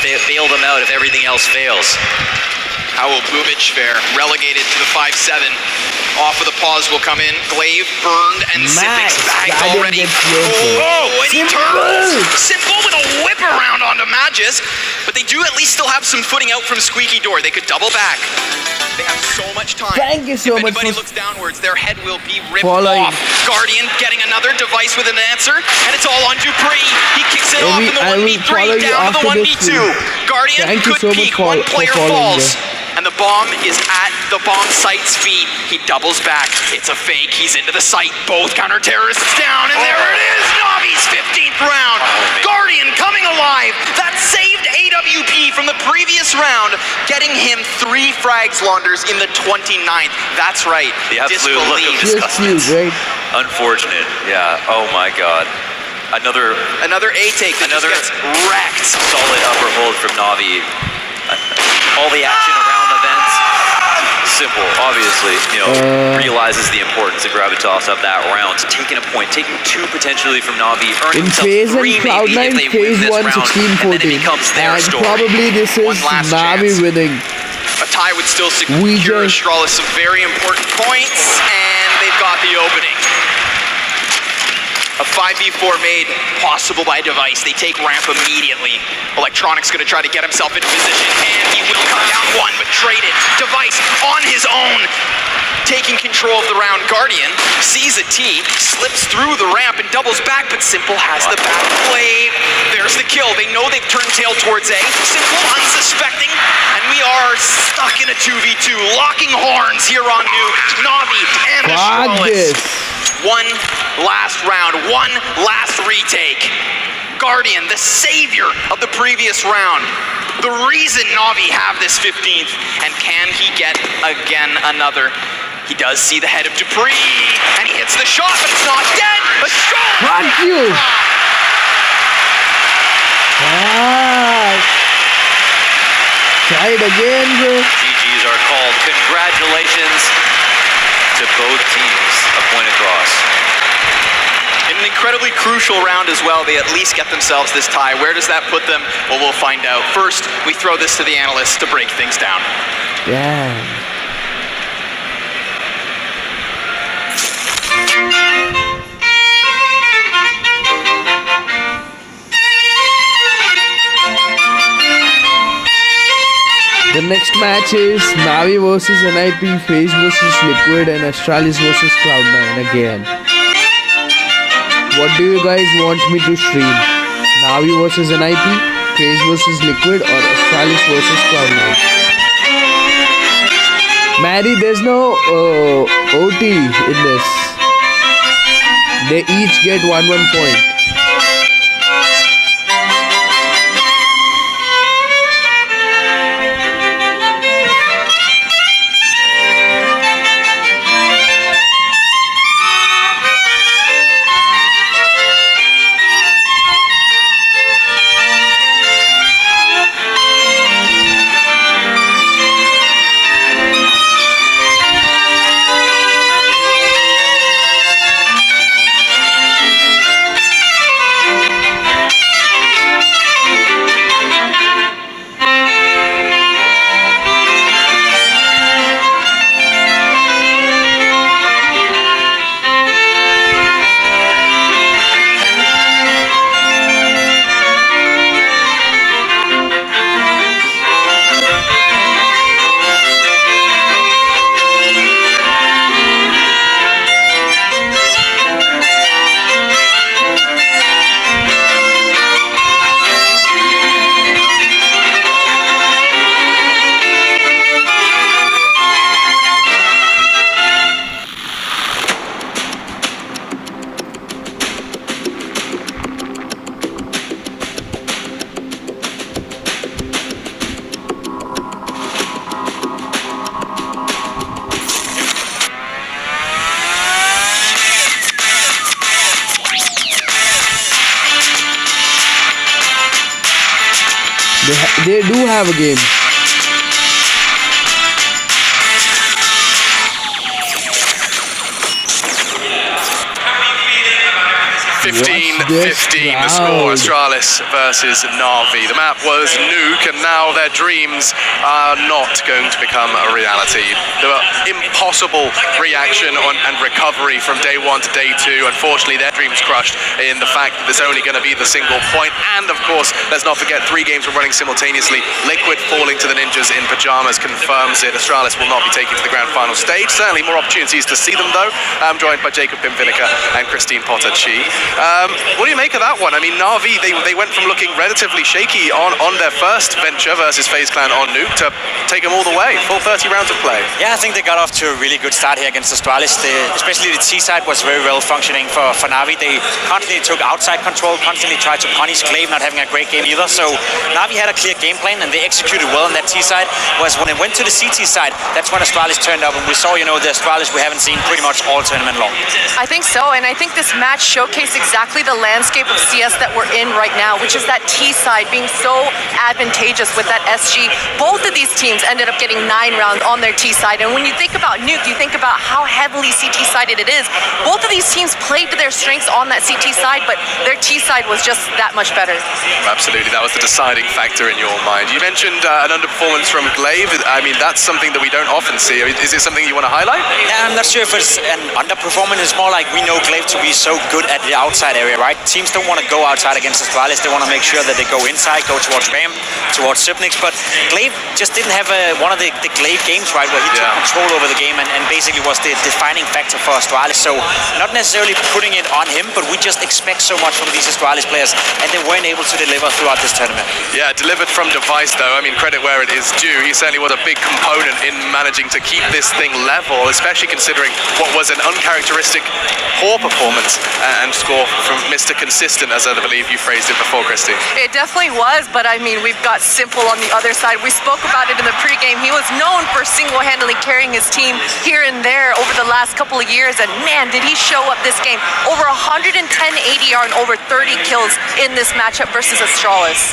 bail them out if everything else fails? How will Boomich fare? Relegated to the 5-7. Off of the pause will come in. Glaive burned and Sipic's bagged already. Oh, and he turns. Simple with a whip around onto Magisk. But they do at least still have some footing out from Squeaky Door. They could double back. They have so much time. Thank you so much. If anybody looks downwards, their head will be ripped off. Guardian getting another device with an answer, and it's all on Dupree. He kicks it off in the 1v3, down to the 1v2. Guardian could peek, one player falls. And the bomb is at the bomb site's feet. He doubles back. It's a fake. He's into the site. Both counter-terrorists down, and there it is! Na'Vi's 15th round. Guardian coming alive. That saved AWP from the previous round, getting him 3 frags launders in the 29th. That's right. The absolute look of disgustment. Unfortunate. Yeah. Oh my god. Another A take that just gets wrecked. Solid upper hold from Na'Vi. All the action around the vents. Simple, obviously, realizes the importance of gravitas of that round. Taking a point, taking 2 potentially from Na'Vi, earning themselves 3 maybe if they win this round, and then it becomes their story. Probably this is Na'Vi winning. A tie would still secure Astralis some very important points, and they've got the opening. A 5v4 made possible by Device. They take ramp immediately. Electronic's gonna try to get himself into position, and he will come down 1, but traded. Device on his own, taking control of the round. Guardian sees a T, slips through the ramp and doubles back, but Simple has the back play. There's the kill. They know they've turned tail towards A. Simple unsuspecting, and we are stuck in a 2v2. Locking horns here on Nuke. Na'Vi and Astralis. One last round, one last retake. Guardian, the savior of the previous round. The reason Na'Vi have this 15th, and can he get again another? He does see the head of Dupree, and he hits the shot, but it's not dead. Astralis! Thank you! Try it again, bro. GGs are called. Congratulations to both teams. A point across. In an incredibly crucial round as well, they at least get themselves this tie. Where does that put them? Well, we'll find out. First, we throw this to the analysts to break things down. Damn. The next match is Na'Vi versus NIP, FaZe versus Liquid, and Astralis versus Cloud9 again. What do you guys want me to stream? Na'Vi versus NIP, FaZe versus Liquid, or Astralis versus Cloud9? Mary, there's no OT in this. They each get 1 point. They do have a game. 15-15 the score, Astralis versus Na'Vi. The map was Nuke, and now their dreams are not going to become a reality. The impossible reaction and recovery from day 1 to day 2. Unfortunately, their dreams crushed in the fact that there's only going to be the single point. And of course, let's not forget 3 games were running simultaneously. Liquid falling to the Ninjas in pajamas confirms it. Astralis will not be taken to the grand final stage. Certainly more opportunities to see them though. I'm joined by Jacob Pimvinica and Christine Potter-Chi. What do you make of that one? I mean, Na'Vi, they went from looking relatively shaky on their first venture versus FaZe Clan on Nuke to take them all the way, full 30 rounds of play. Yeah, I think they got off to a really good start here against Astralis. Especially the T side was very well functioning for Na'Vi. They constantly took outside control, constantly tried to punish Clave, not having a great game either. So Na'Vi had a clear game plan and they executed well on that T side. Was when it went to the CT side, that's when Astralis turned up, and we saw, you know, the Astralis we haven't seen pretty much all tournament long. I think so, and I think this match showcased exactly the landscape of CS that we're in right now, which is that T side being so advantageous with that SG. Both of these teams ended up getting 9 rounds on their T side, and when you think about Nuke, you think about how heavily CT sided it is. Both of these teams played to their strengths on that CT side, but their T side was just that much better. Absolutely, that was the deciding factor in your mind. You mentioned an underperformance from Glaive. I mean, that's something that we don't often see. Is it something you want to highlight? Yeah, I'm not sure if it's an underperformance. It's more like we know Glaive to be so good at the outside area, right? Teams don't want to go outside against Astralis. They want to make sure that they go inside, go towards Ram, towards Sipnix. But Glaive just didn't have one of the Glaive games, right, where he took control over the game and basically was the defining factor for Astralis. So not necessarily putting it on him, but we just expect so much from these Astralis players, and they weren't able to deliver throughout this tournament. Yeah, delivered from Device, though. I mean, credit where it is due. He certainly was a big component in managing to keep this thing level, especially considering what was an uncharacteristic poor performance and score from Mr. Consistent, as I believe you phrased it before, Christy. It definitely was, but I mean, we've got Simple on the other side. We spoke about it in the pregame. He was known for single-handedly carrying his team here and there over the last couple of years, and man, did he show up this game. Over 110 ADR and over 30 kills in this matchup versus Astralis.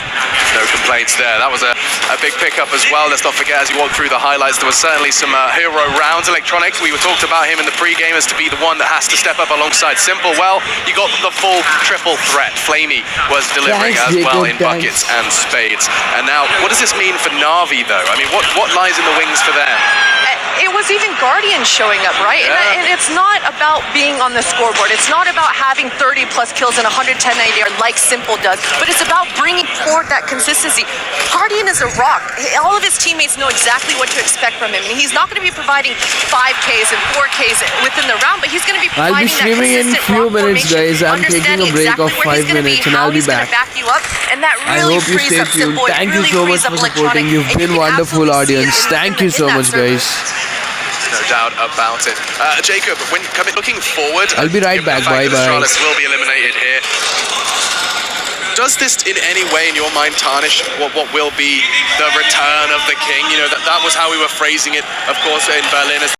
No complaints there. That was a big pickup as well. Let's not forget, as you walk through the highlights, there was certainly some hero rounds. Electronic, we talked about him in the pregame as to be the one that has to step up alongside Simple. Well, you got the full triple threat. Flamey was delivering as well in buckets and spades. And now, what does this mean for Na'Vi, though? I mean, what lies in the wings for them? It was even Guardian showing up, right? Yeah. And it's not about being on the scoreboard. It's not about having 30+ kills and 110 ADR like Simple does, but it's about bringing forward that consistency. Guardian is a rock. All of his teammates know exactly what to expect from him. And he's not going to be providing 5Ks and 4Ks within the round, but he's going to be providing that consistent streaming in few minutes, guys. I'm taking a break of 5 minutes and I'll be back. Back you up, and that really I hope you stay tuned. Thank you so much for supporting. You've been wonderful, audience. Thank you so much, guys. No doubt about it. Jacob, when looking forward, I'll be right back. Bye bye. Astralis will be eliminated here. Does this in any way, in your mind, tarnish what will be the return of the king? You know, that was how we were phrasing it, of course, in Berlin.